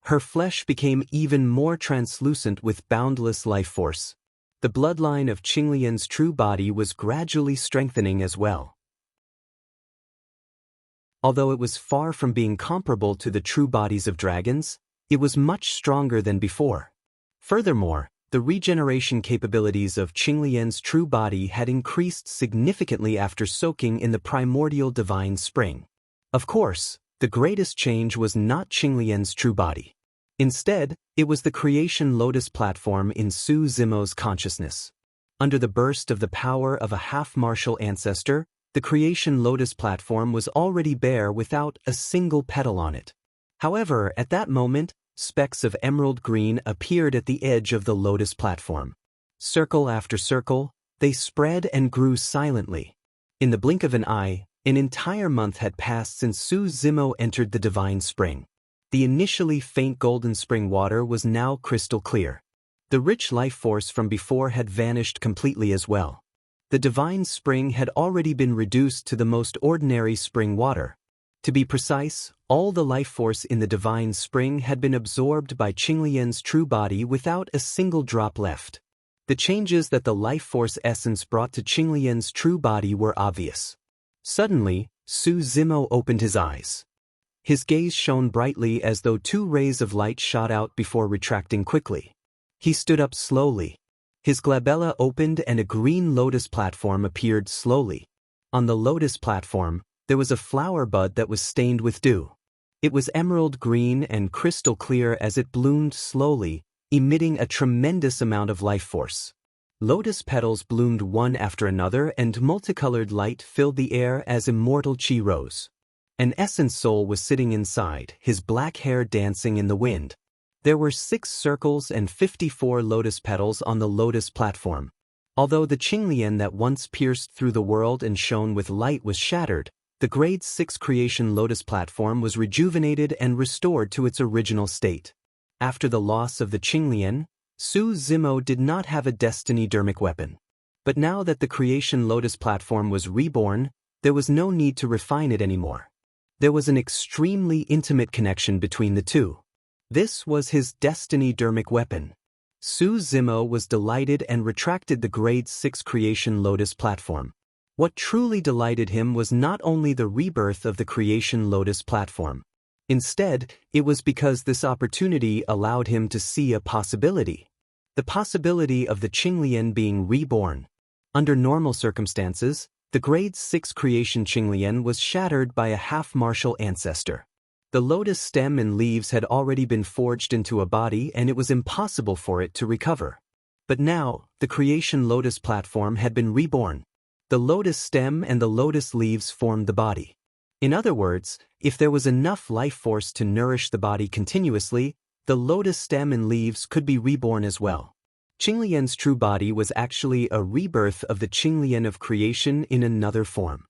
Her flesh became even more translucent with boundless life force. The bloodline of Qinglian's true body was gradually strengthening as well. Although it was far from being comparable to the true bodies of dragons, it was much stronger than before. Furthermore, the regeneration capabilities of Qinglian's true body had increased significantly after soaking in the primordial divine spring. Of course, the greatest change was not Qinglian's true body. Instead, it was the creation lotus platform in Su Zimo's consciousness. Under the burst of the power of a half-martial ancestor, the creation lotus platform was already bare without a single petal on it. However, at that moment, specks of emerald green appeared at the edge of the lotus platform. Circle after circle, they spread and grew silently. In the blink of an eye, an entire month had passed since Su Zimo entered the divine spring. The initially faint golden spring water was now crystal clear. The rich life force from before had vanished completely as well. The divine spring had already been reduced to the most ordinary spring water. To be precise, all the life force in the divine spring had been absorbed by Qinglian's true body without a single drop left. The changes that the life force essence brought to Qinglian's true body were obvious. Suddenly, Su Zimo opened his eyes. His gaze shone brightly as though two rays of light shot out before retracting quickly. He stood up slowly. His glabella opened and a green lotus platform appeared slowly. On the lotus platform, there was a flower bud that was stained with dew. It was emerald green and crystal clear as it bloomed slowly, emitting a tremendous amount of life force. Lotus petals bloomed one after another and multicolored light filled the air as immortal qi rose. An essence soul was sitting inside, his black hair dancing in the wind. There were 6 circles and 54 lotus petals on the lotus platform. Although the Qinglian that once pierced through the world and shone with light was shattered, the grade 6 creation lotus platform was rejuvenated and restored to its original state. After the loss of the Qinglian, Su Zimo did not have a destiny dermic weapon. But now that the creation lotus platform was reborn, there was no need to refine it anymore. There was an extremely intimate connection between the two. This was his destiny dermic weapon. Su Zimo was delighted and retracted the grade 6 creation lotus platform. What truly delighted him was not only the rebirth of the creation lotus platform. Instead, it was because this opportunity allowed him to see a possibility. The possibility of the Qinglian being reborn. Under normal circumstances, the grade 6 creation Qinglian was shattered by a half-martial ancestor. The lotus stem and leaves had already been forged into a body and it was impossible for it to recover. But now, the creation lotus platform had been reborn. The lotus stem and the lotus leaves formed the body. In other words, if there was enough life force to nourish the body continuously, the lotus stem and leaves could be reborn as well. Qinglian's true body was actually a rebirth of the Qinglian of creation in another form.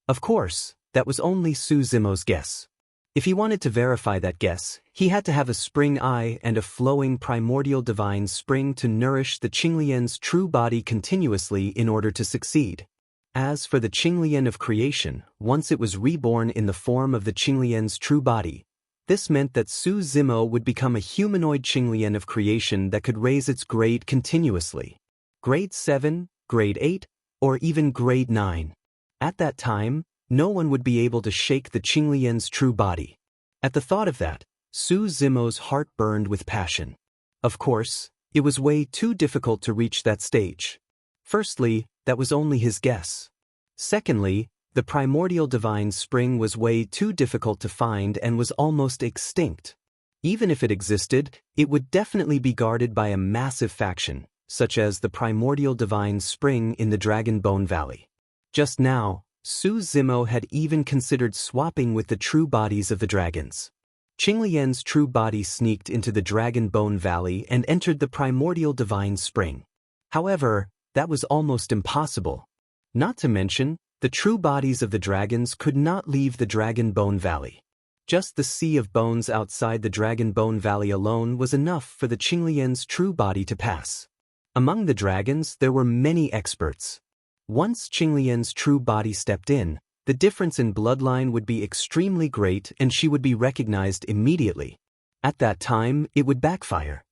Of course, that was only Su Zimo's guess. If he wanted to verify that guess, he had to have a spring eye and a flowing primordial divine spring to nourish the Qinglian's true body continuously in order to succeed. As for the Qinglian of creation, once it was reborn in the form of the Qinglian's true body, this meant that Su Zimo would become a humanoid Qinglian of creation that could raise its grade continuously. Grade 7, grade 8, or even grade 9. At that time, no one would be able to shake the Qinglian's true body. At the thought of that, Su Zimo's heart burned with passion. Of course, it was way too difficult to reach that stage. Firstly, that was only his guess. Secondly, the primordial divine spring was way too difficult to find and was almost extinct. Even if it existed, it would definitely be guarded by a massive faction, such as the primordial divine spring in the Dragon Bone Valley. Just now, Su Zimo had even considered swapping with the true bodies of the dragons. Qinglian's true body sneaked into the Dragon Bone Valley and entered the primordial divine spring. However, that was almost impossible. Not to mention, the true bodies of the dragons could not leave the Dragon Bone Valley. Just the sea of bones outside the Dragon Bone Valley alone was enough for the Qinglian's true body to pass. Among the dragons, there were many experts. Once Qinglian's true body stepped in, the difference in bloodline would be extremely great and she would be recognized immediately. At that time, it would backfire.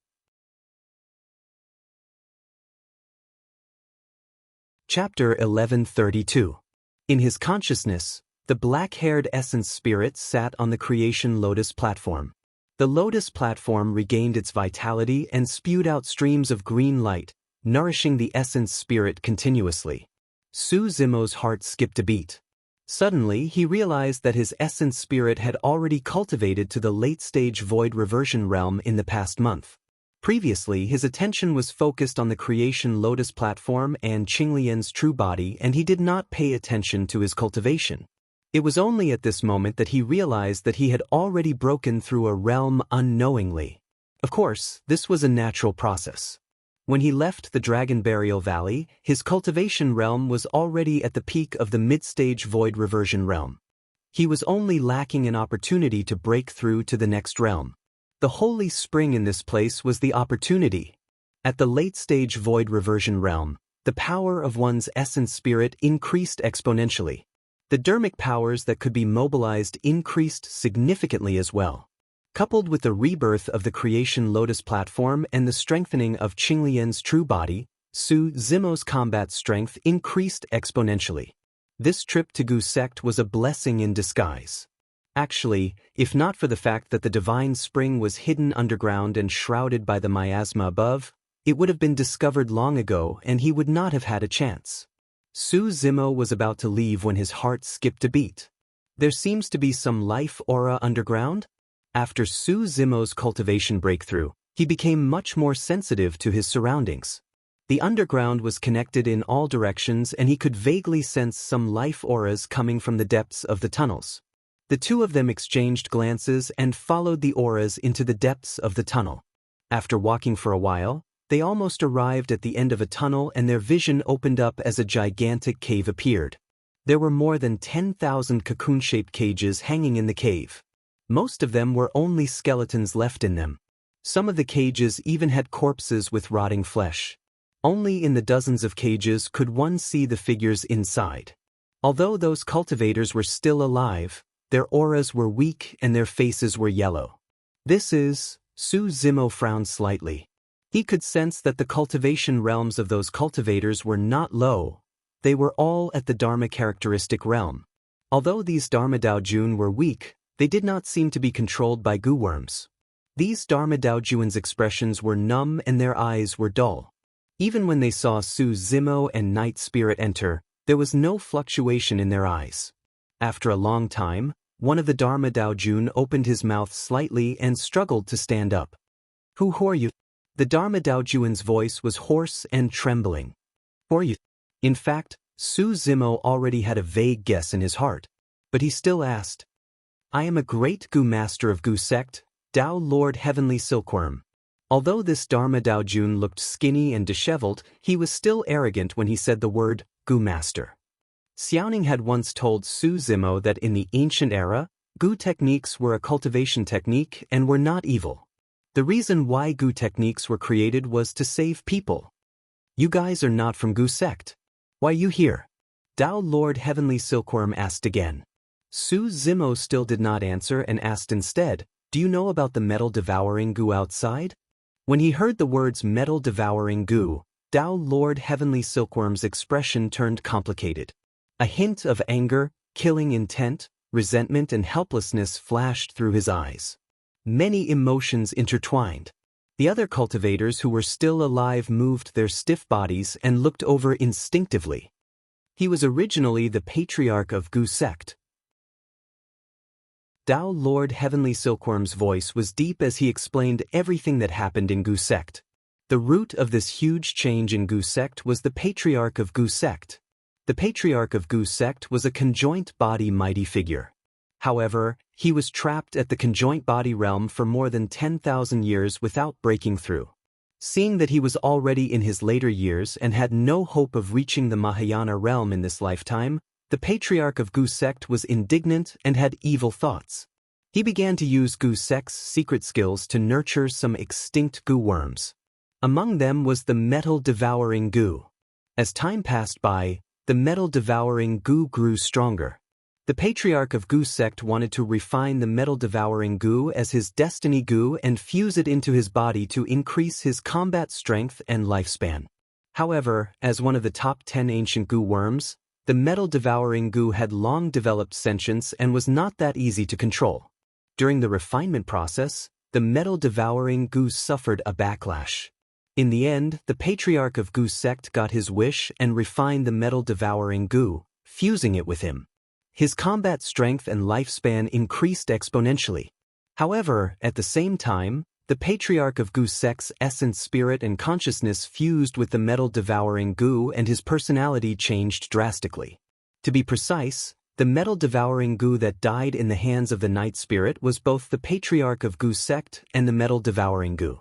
Chapter 1132. In his consciousness, the black-haired essence spirit sat on the creation lotus platform. The lotus platform regained its vitality and spewed out streams of green light, nourishing the essence spirit continuously. Su Zimo's heart skipped a beat. Suddenly, he realized that his essence spirit had already cultivated to the late-stage void reversion realm in the past month. Previously, his attention was focused on the creation lotus platform and Qinglian's true body, and he did not pay attention to his cultivation. It was only at this moment that he realized that he had already broken through a realm unknowingly. Of course, this was a natural process. When he left the Dragon Burial Valley, his cultivation realm was already at the peak of the mid-stage void reversion realm. He was only lacking an opportunity to break through to the next realm. The holy spring in this place was the opportunity. At the late-stage void reversion realm, the power of one's essence spirit increased exponentially. The dermic powers that could be mobilized increased significantly as well. Coupled with the rebirth of the creation lotus platform and the strengthening of Qinglian's true body, Su Zimo's combat strength increased exponentially. This trip to Gu sect was a blessing in disguise. Actually, if not for the fact that the divine spring was hidden underground and shrouded by the miasma above, it would have been discovered long ago and he would not have had a chance. Su Zimo was about to leave when his heart skipped a beat. There seems to be some life aura underground? After Su Zimo's cultivation breakthrough, he became much more sensitive to his surroundings. The underground was connected in all directions and he could vaguely sense some life auras coming from the depths of the tunnels. The two of them exchanged glances and followed the auras into the depths of the tunnel. After walking for a while, they almost arrived at the end of a tunnel and their vision opened up as a gigantic cave appeared. There were more than 10,000 cocoon-shaped cages hanging in the cave. Most of them were only skeletons left in them. Some of the cages even had corpses with rotting flesh. Only in the dozens of cages could one see the figures inside. Although those cultivators were still alive, their auras were weak and their faces were yellow. Su Zimo frowned slightly. He could sense that the cultivation realms of those cultivators were not low, they were all at the Dharma characteristic realm. Although these Dharma Daojun were weak, they did not seem to be controlled by goo worms. These Dharma Daojun's expressions were numb and their eyes were dull. Even when they saw Su Zimo and Night Spirit enter, there was no fluctuation in their eyes. After a long time, one of the Dharma Daojun opened his mouth slightly and struggled to stand up. Who are you? The Dharma Daojun's voice was hoarse and trembling. Who are you? In fact, Su Zimo already had a vague guess in his heart, but he still asked. I am a great Gu master of Gu sect, Tao Lord Heavenly Silkworm. Although this Dharma Daojun looked skinny and disheveled, he was still arrogant when he said the word Gu master. Xiaoning had once told Su Zimo that in the ancient era, Gu techniques were a cultivation technique and were not evil. The reason why Gu techniques were created was to save people. You guys are not from Gu sect. Why you here? Tao Lord Heavenly Silkworm asked again. Su Zimo still did not answer and asked instead, do you know about the metal-devouring Gu outside? When he heard the words metal-devouring Gu, Tao Lord Heavenly Silkworm's expression turned complicated. A hint of anger, killing intent, resentment and helplessness flashed through his eyes. Many emotions intertwined. The other cultivators who were still alive moved their stiff bodies and looked over instinctively. He was originally the patriarch of Gu sect. Tao Lord Heavenly Silkworm's voice was deep as he explained everything that happened in Gu sect. The root of this huge change in Gu sect was the patriarch of Gu sect. The patriarch of Gu sect was a conjoint body mighty figure. However, he was trapped at the conjoint body realm for more than 10,000 years without breaking through. Seeing that he was already in his later years and had no hope of reaching the Mahayana realm in this lifetime, the patriarch of Gu sect was indignant and had evil thoughts. He began to use Gu sect's secret skills to nurture some extinct Gu worms. Among them was the metal-devouring Gu. As time passed by, the metal-devouring Gu grew stronger. The patriarch of Gu sect wanted to refine the metal-devouring Gu as his destiny Gu and fuse it into his body to increase his combat strength and lifespan. However, as one of the top 10 ancient Gu worms, the metal-devouring Gu had long developed sentience and was not that easy to control. During the refinement process, the metal-devouring Gu suffered a backlash. In the end, the patriarch of Gu sect got his wish and refined the metal-devouring Gu, fusing it with him. His combat strength and lifespan increased exponentially. However, at the same time, the patriarch of Gu sect's essence, spirit and consciousness fused with the metal-devouring Gu and his personality changed drastically. To be precise, the metal-devouring Gu that died in the hands of the Night Spirit was both the patriarch of Gu sect and the metal-devouring Gu.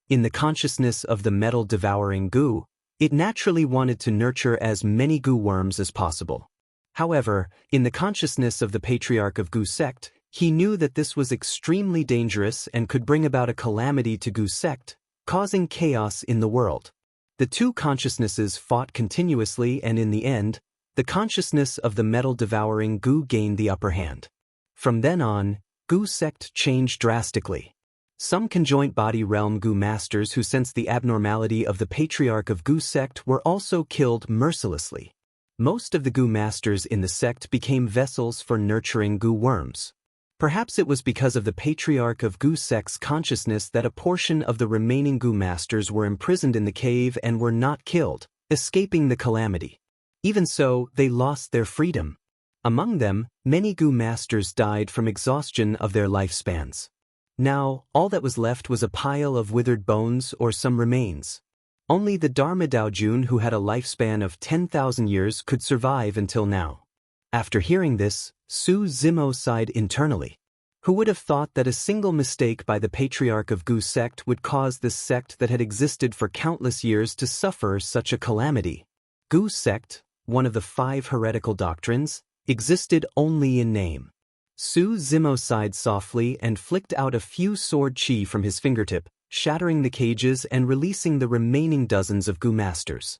In the consciousness of the metal-devouring Gu, it naturally wanted to nurture as many Gu worms as possible. However, in the consciousness of the patriarch of Gu sect, he knew that this was extremely dangerous and could bring about a calamity to Gu sect, causing chaos in the world. The two consciousnesses fought continuously, and in the end, the consciousness of the metal-devouring Gu gained the upper hand. From then on, Gu sect changed drastically. Some conjoint body realm Gu masters who sensed the abnormality of the patriarch of Gu sect were also killed mercilessly. Most of the Gu masters in the sect became vessels for nurturing Gu worms. Perhaps it was because of the patriarch of Gu sect's consciousness that a portion of the remaining Gu masters were imprisoned in the cave and were not killed, escaping the calamity. Even so, they lost their freedom. Among them, many Gu masters died from exhaustion of their lifespans. Now, all that was left was a pile of withered bones or some remains. Only the Dharma Daojun, who had a lifespan of 10,000 years, could survive until now. After hearing this, Su Zimo sighed internally. Who would have thought that a single mistake by the patriarch of Gu sect would cause this sect that had existed for countless years to suffer such a calamity? Gu sect, one of the 5 heretical doctrines, existed only in name. Su Zimo sighed softly and flicked out a few sword chi from his fingertip, shattering the cages and releasing the remaining dozens of Gu masters.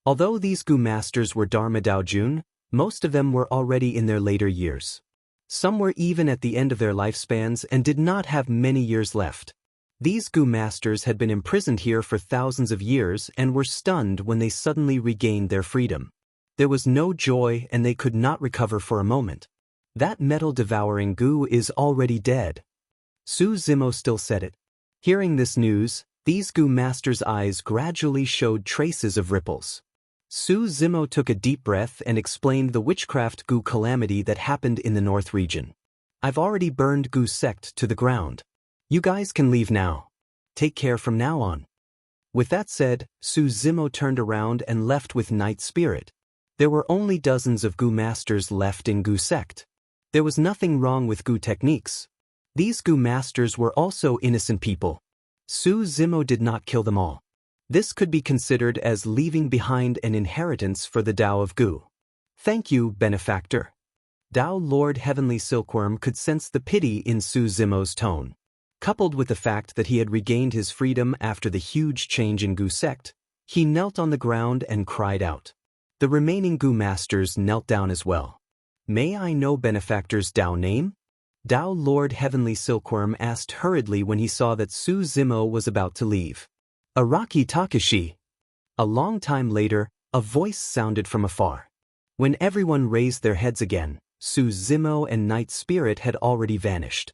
Although these Gu masters were Dharma Daojun, most of them were already in their later years. Some were even at the end of their lifespans and did not have many years left. These Gu masters had been imprisoned here for thousands of years and were stunned when they suddenly regained their freedom. There was no joy and they could not recover for a moment. That metal-devouring Gu is already dead. Su Zimo still said it. Hearing this news, these Gu masters' eyes gradually showed traces of ripples. Su Zimo took a deep breath and explained the witchcraft Gu calamity that happened in the North region. I've already burned Gu sect to the ground. You guys can leave now. Take care from now on. With that said, Su Zimo turned around and left with Night Spirit. There were only dozens of Gu masters left in Gu sect. There was nothing wrong with Gu techniques. These Gu masters were also innocent people. Su Zimo did not kill them all. This could be considered as leaving behind an inheritance for the Tao of Gu. Thank you, benefactor. Tao Lord Heavenly Silkworm could sense the pity in Su Zimo's tone. Coupled with the fact that he had regained his freedom after the huge change in Gu sect, he knelt on the ground and cried out. The remaining Gu masters knelt down as well. May I know benefactor's Tao name? Tao Lord Heavenly Silkworm asked hurriedly when he saw that Su Zimo was about to leave. Araki Takashi. A long time later, a voice sounded from afar. When everyone raised their heads again, Su Zimo and Night Spirit had already vanished.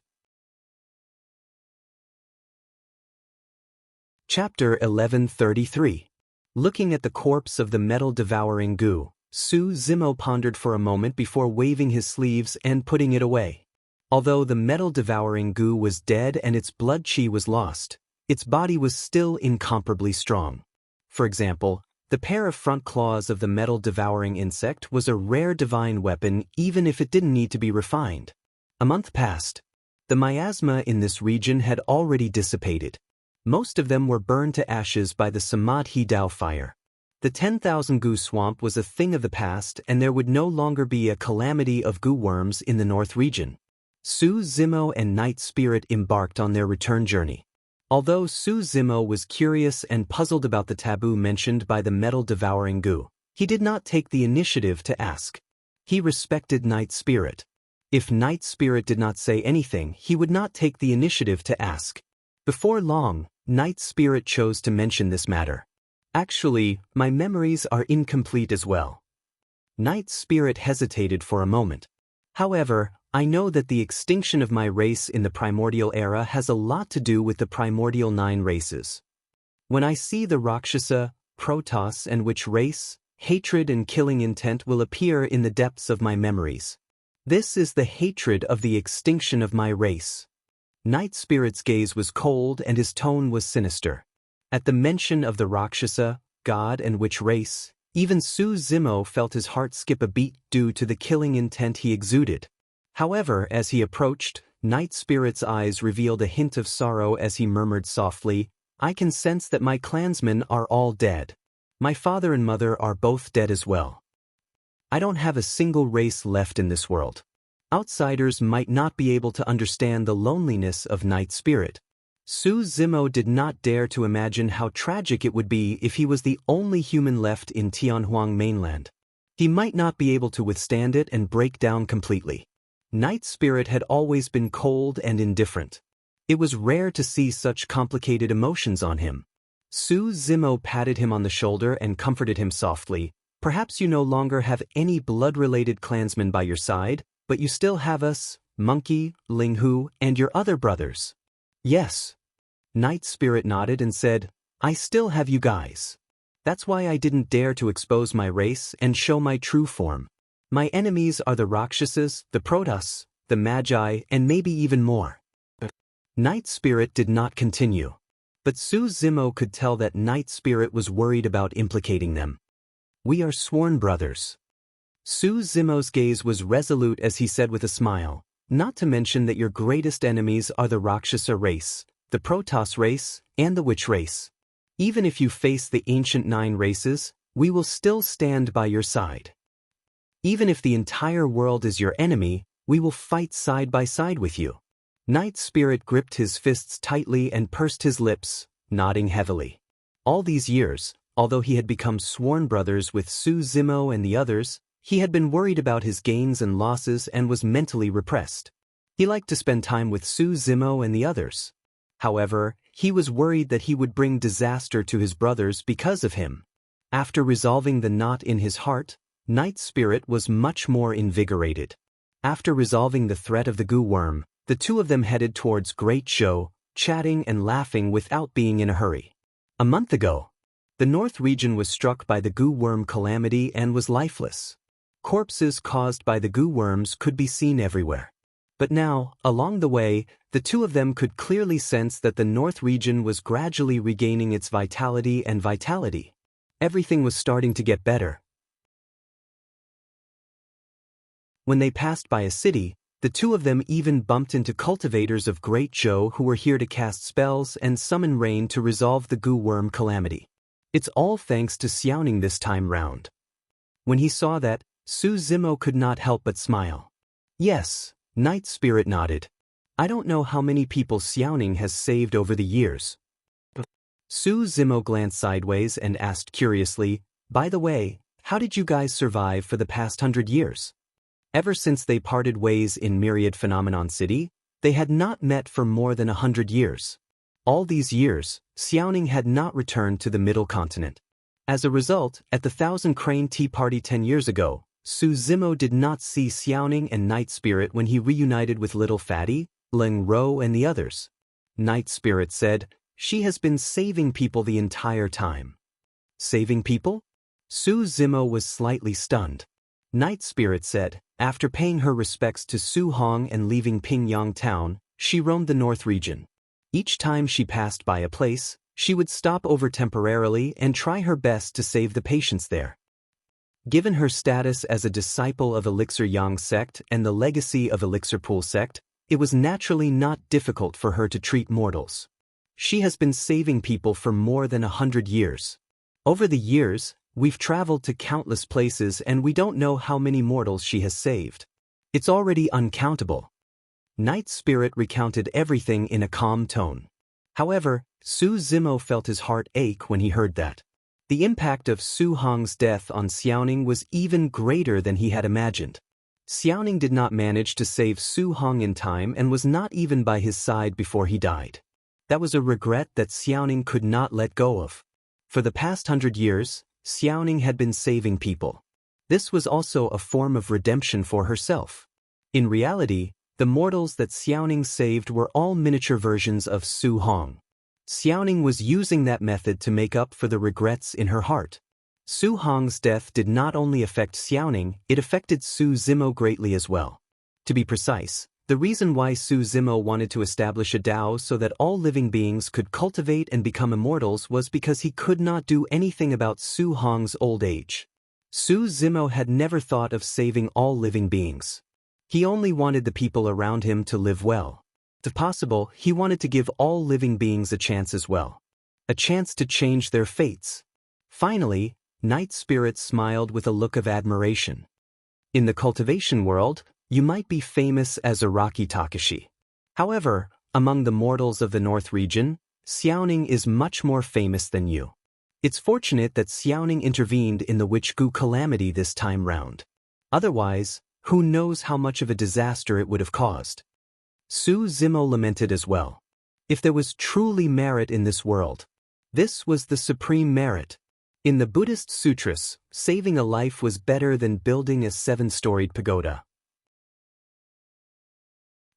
Chapter 1133. Looking at the corpse of the metal-devouring Gu, Su Zimo pondered for a moment before waving his sleeves and putting it away. Although the metal-devouring Gu was dead and its blood chi was lost, its body was still incomparably strong. For example, the pair of front claws of the metal-devouring insect was a rare divine weapon even if it didn't need to be refined. A month passed. The miasma in this region had already dissipated. Most of them were burned to ashes by the Samadhi Dao fire. The 10,000 Gu swamp was a thing of the past and there would no longer be a calamity of Gu worms in the North region. Su Zimo and Night Spirit embarked on their return journey. Although Su Zimo was curious and puzzled about the taboo mentioned by the metal-devouring Gu, he did not take the initiative to ask. He respected Night Spirit. If Night Spirit did not say anything, he would not take the initiative to ask. Before long, Night Spirit chose to mention this matter. Actually, my memories are incomplete as well. Night Spirit hesitated for a moment. However, I know that the extinction of my race in the primordial era has a lot to do with the primordial 9 races. When I see the Rakshasa, Protoss and Witch race, hatred and killing intent will appear in the depths of my memories. This is the hatred of the extinction of my race. Night Spirit's gaze was cold and his tone was sinister. At the mention of the Rakshasa, God and Witch race, even Su Zimo felt his heart skip a beat due to the killing intent he exuded. However, as he approached, Night Spirit's eyes revealed a hint of sorrow as he murmured softly, I can sense that my clansmen are all dead. My father and mother are both dead as well. I don't have a single race left in this world. Outsiders might not be able to understand the loneliness of Night Spirit. Su Zimo did not dare to imagine how tragic it would be if he was the only human left in Tianhuang mainland. He might not be able to withstand it and break down completely. Night Spirit had always been cold and indifferent. It was rare to see such complicated emotions on him. Su Zimo patted him on the shoulder and comforted him softly. Perhaps you no longer have any blood-related clansmen by your side, but you still have us, Monkey, Ling Hu, and your other brothers. Yes. Night Spirit nodded and said, I still have you guys. That's why I didn't dare to expose my race and show my true form. My enemies are the Rakshasas, the Protoss, the Magi, and maybe even more. Night Spirit did not continue. But Su Zimo could tell that Night Spirit was worried about implicating them. We are sworn brothers. Su Zimo's gaze was resolute as he said with a smile, not to mention that your greatest enemies are the Rakshasa race, the Protoss race, and the Witch race. Even if you face the ancient 9 races, we will still stand by your side. Even if the entire world is your enemy, we will fight side by side with you. Night Spirit gripped his fists tightly and pursed his lips, nodding heavily. All these years, although he had become sworn brothers with Su Zimo and the others, he had been worried about his gains and losses and was mentally repressed. He liked to spend time with Su Zimo and the others. However, he was worried that he would bring disaster to his brothers because of him. After resolving the knot in his heart, Night Spirit was much more invigorated. After resolving the threat of the goo worm, the two of them headed towards Great Zhou, chatting and laughing without being in a hurry. A month ago, the North region was struck by the goo worm calamity and was lifeless. Corpses caused by the goo worms could be seen everywhere. But now, along the way, the two of them could clearly sense that the North region was gradually regaining its vitality and vitality. Everything was starting to get better. When they passed by a city, the two of them even bumped into cultivators of Great Zhou who were here to cast spells and summon rain to resolve the goo worm calamity. It's all thanks to Xiaoning this time round. When he saw that, Su Zimo could not help but smile. Yes, Night Spirit nodded. I don't know how many people Xiaoning has saved over the years. Su Zimo glanced sideways and asked curiously, by the way, how did you guys survive for the past 100 years? Ever since they parted ways in Myriad Phenomenon City, they had not met for more than 100 years. All these years, Xiaoning had not returned to the Middle Continent. As a result, at the Thousand Crane Tea Party 10 years ago, Su Zimo did not see Xiaoning and Night Spirit when he reunited with Little Fatty, Ling Ro and the others. Night Spirit said, she has been saving people the entire time. Saving people? Su Zimo was slightly stunned. Night Spirit said, after paying her respects to Su Hong and leaving Pingyang town, she roamed the North region. Each time she passed by a place, she would stop over temporarily and try her best to save the patients there. Given her status as a disciple of Elixir Yang sect and the legacy of Elixir Pool sect, it was naturally not difficult for her to treat mortals. She has been saving people for more than 100 years. Over the years, we've traveled to countless places and we don't know how many mortals she has saved. It's already uncountable. Night Spirit recounted everything in a calm tone. However, Su Zimo felt his heart ache when he heard that. The impact of Su Hong's death on Xiaoning was even greater than he had imagined. Xiaoning did not manage to save Su Hong in time and was not even by his side before he died. That was a regret that Xiaoning could not let go of. For the past 100 years, Xiaoning had been saving people. This was also a form of redemption for herself. In reality, the mortals that Xiaoning saved were all miniature versions of Su Hong. Xiaoning was using that method to make up for the regrets in her heart. Su Hong's death did not only affect Xiaoning, it affected Su Zimo greatly as well. To be precise, the reason why Su Zimo wanted to establish a Dao so that all living beings could cultivate and become immortals was because he could not do anything about Su Hong's old age. Su Zimo had never thought of saving all living beings. He only wanted the people around him to live well. If possible, he wanted to give all living beings a chance as well. A chance to change their fates. Finally, Night Spirit smiled with a look of admiration. In the cultivation world, you might be famous as Araki Takashi. However, Among the mortals of the North region, Xiaoning is much more famous than you. It's fortunate that Xiaoning intervened in the Witch Gu calamity this time round. Otherwise, who knows how much of a disaster it would have caused. Su Zimo lamented as well. If there was truly merit in this world, this was the supreme merit. In the Buddhist sutras, saving a life was better than building a 7-storied pagoda.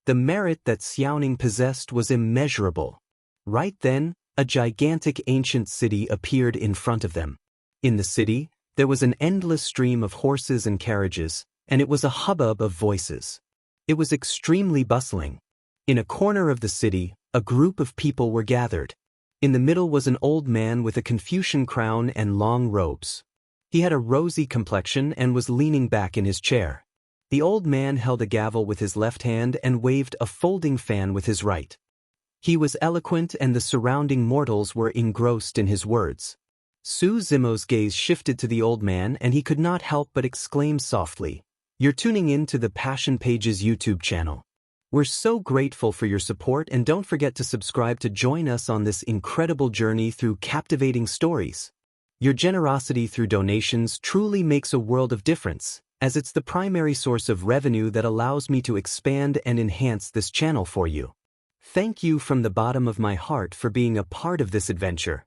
The merit that Xiaoning possessed was immeasurable. Right then, a gigantic ancient city appeared in front of them. In the city, there was an endless stream of horses and carriages, and it was a hubbub of voices. It was extremely bustling. In a corner of the city, a group of people were gathered. In the middle was an old man with a Confucian crown and long robes. He had a rosy complexion and was leaning back in his chair. The old man held a gavel with his left hand and waved a folding fan with his right. He was eloquent and the surrounding mortals were engrossed in his words. Su Zimo's gaze shifted to the old man and he could not help but exclaim softly, "You're tuning in to the Passion Pages YouTube channel. We're so grateful for your support and don't forget to subscribe to join us on this incredible journey through captivating stories. Your generosity through donations truly makes a world of difference, as it's the primary source of revenue that allows me to expand and enhance this channel for you. Thank you from the bottom of my heart for being a part of this adventure.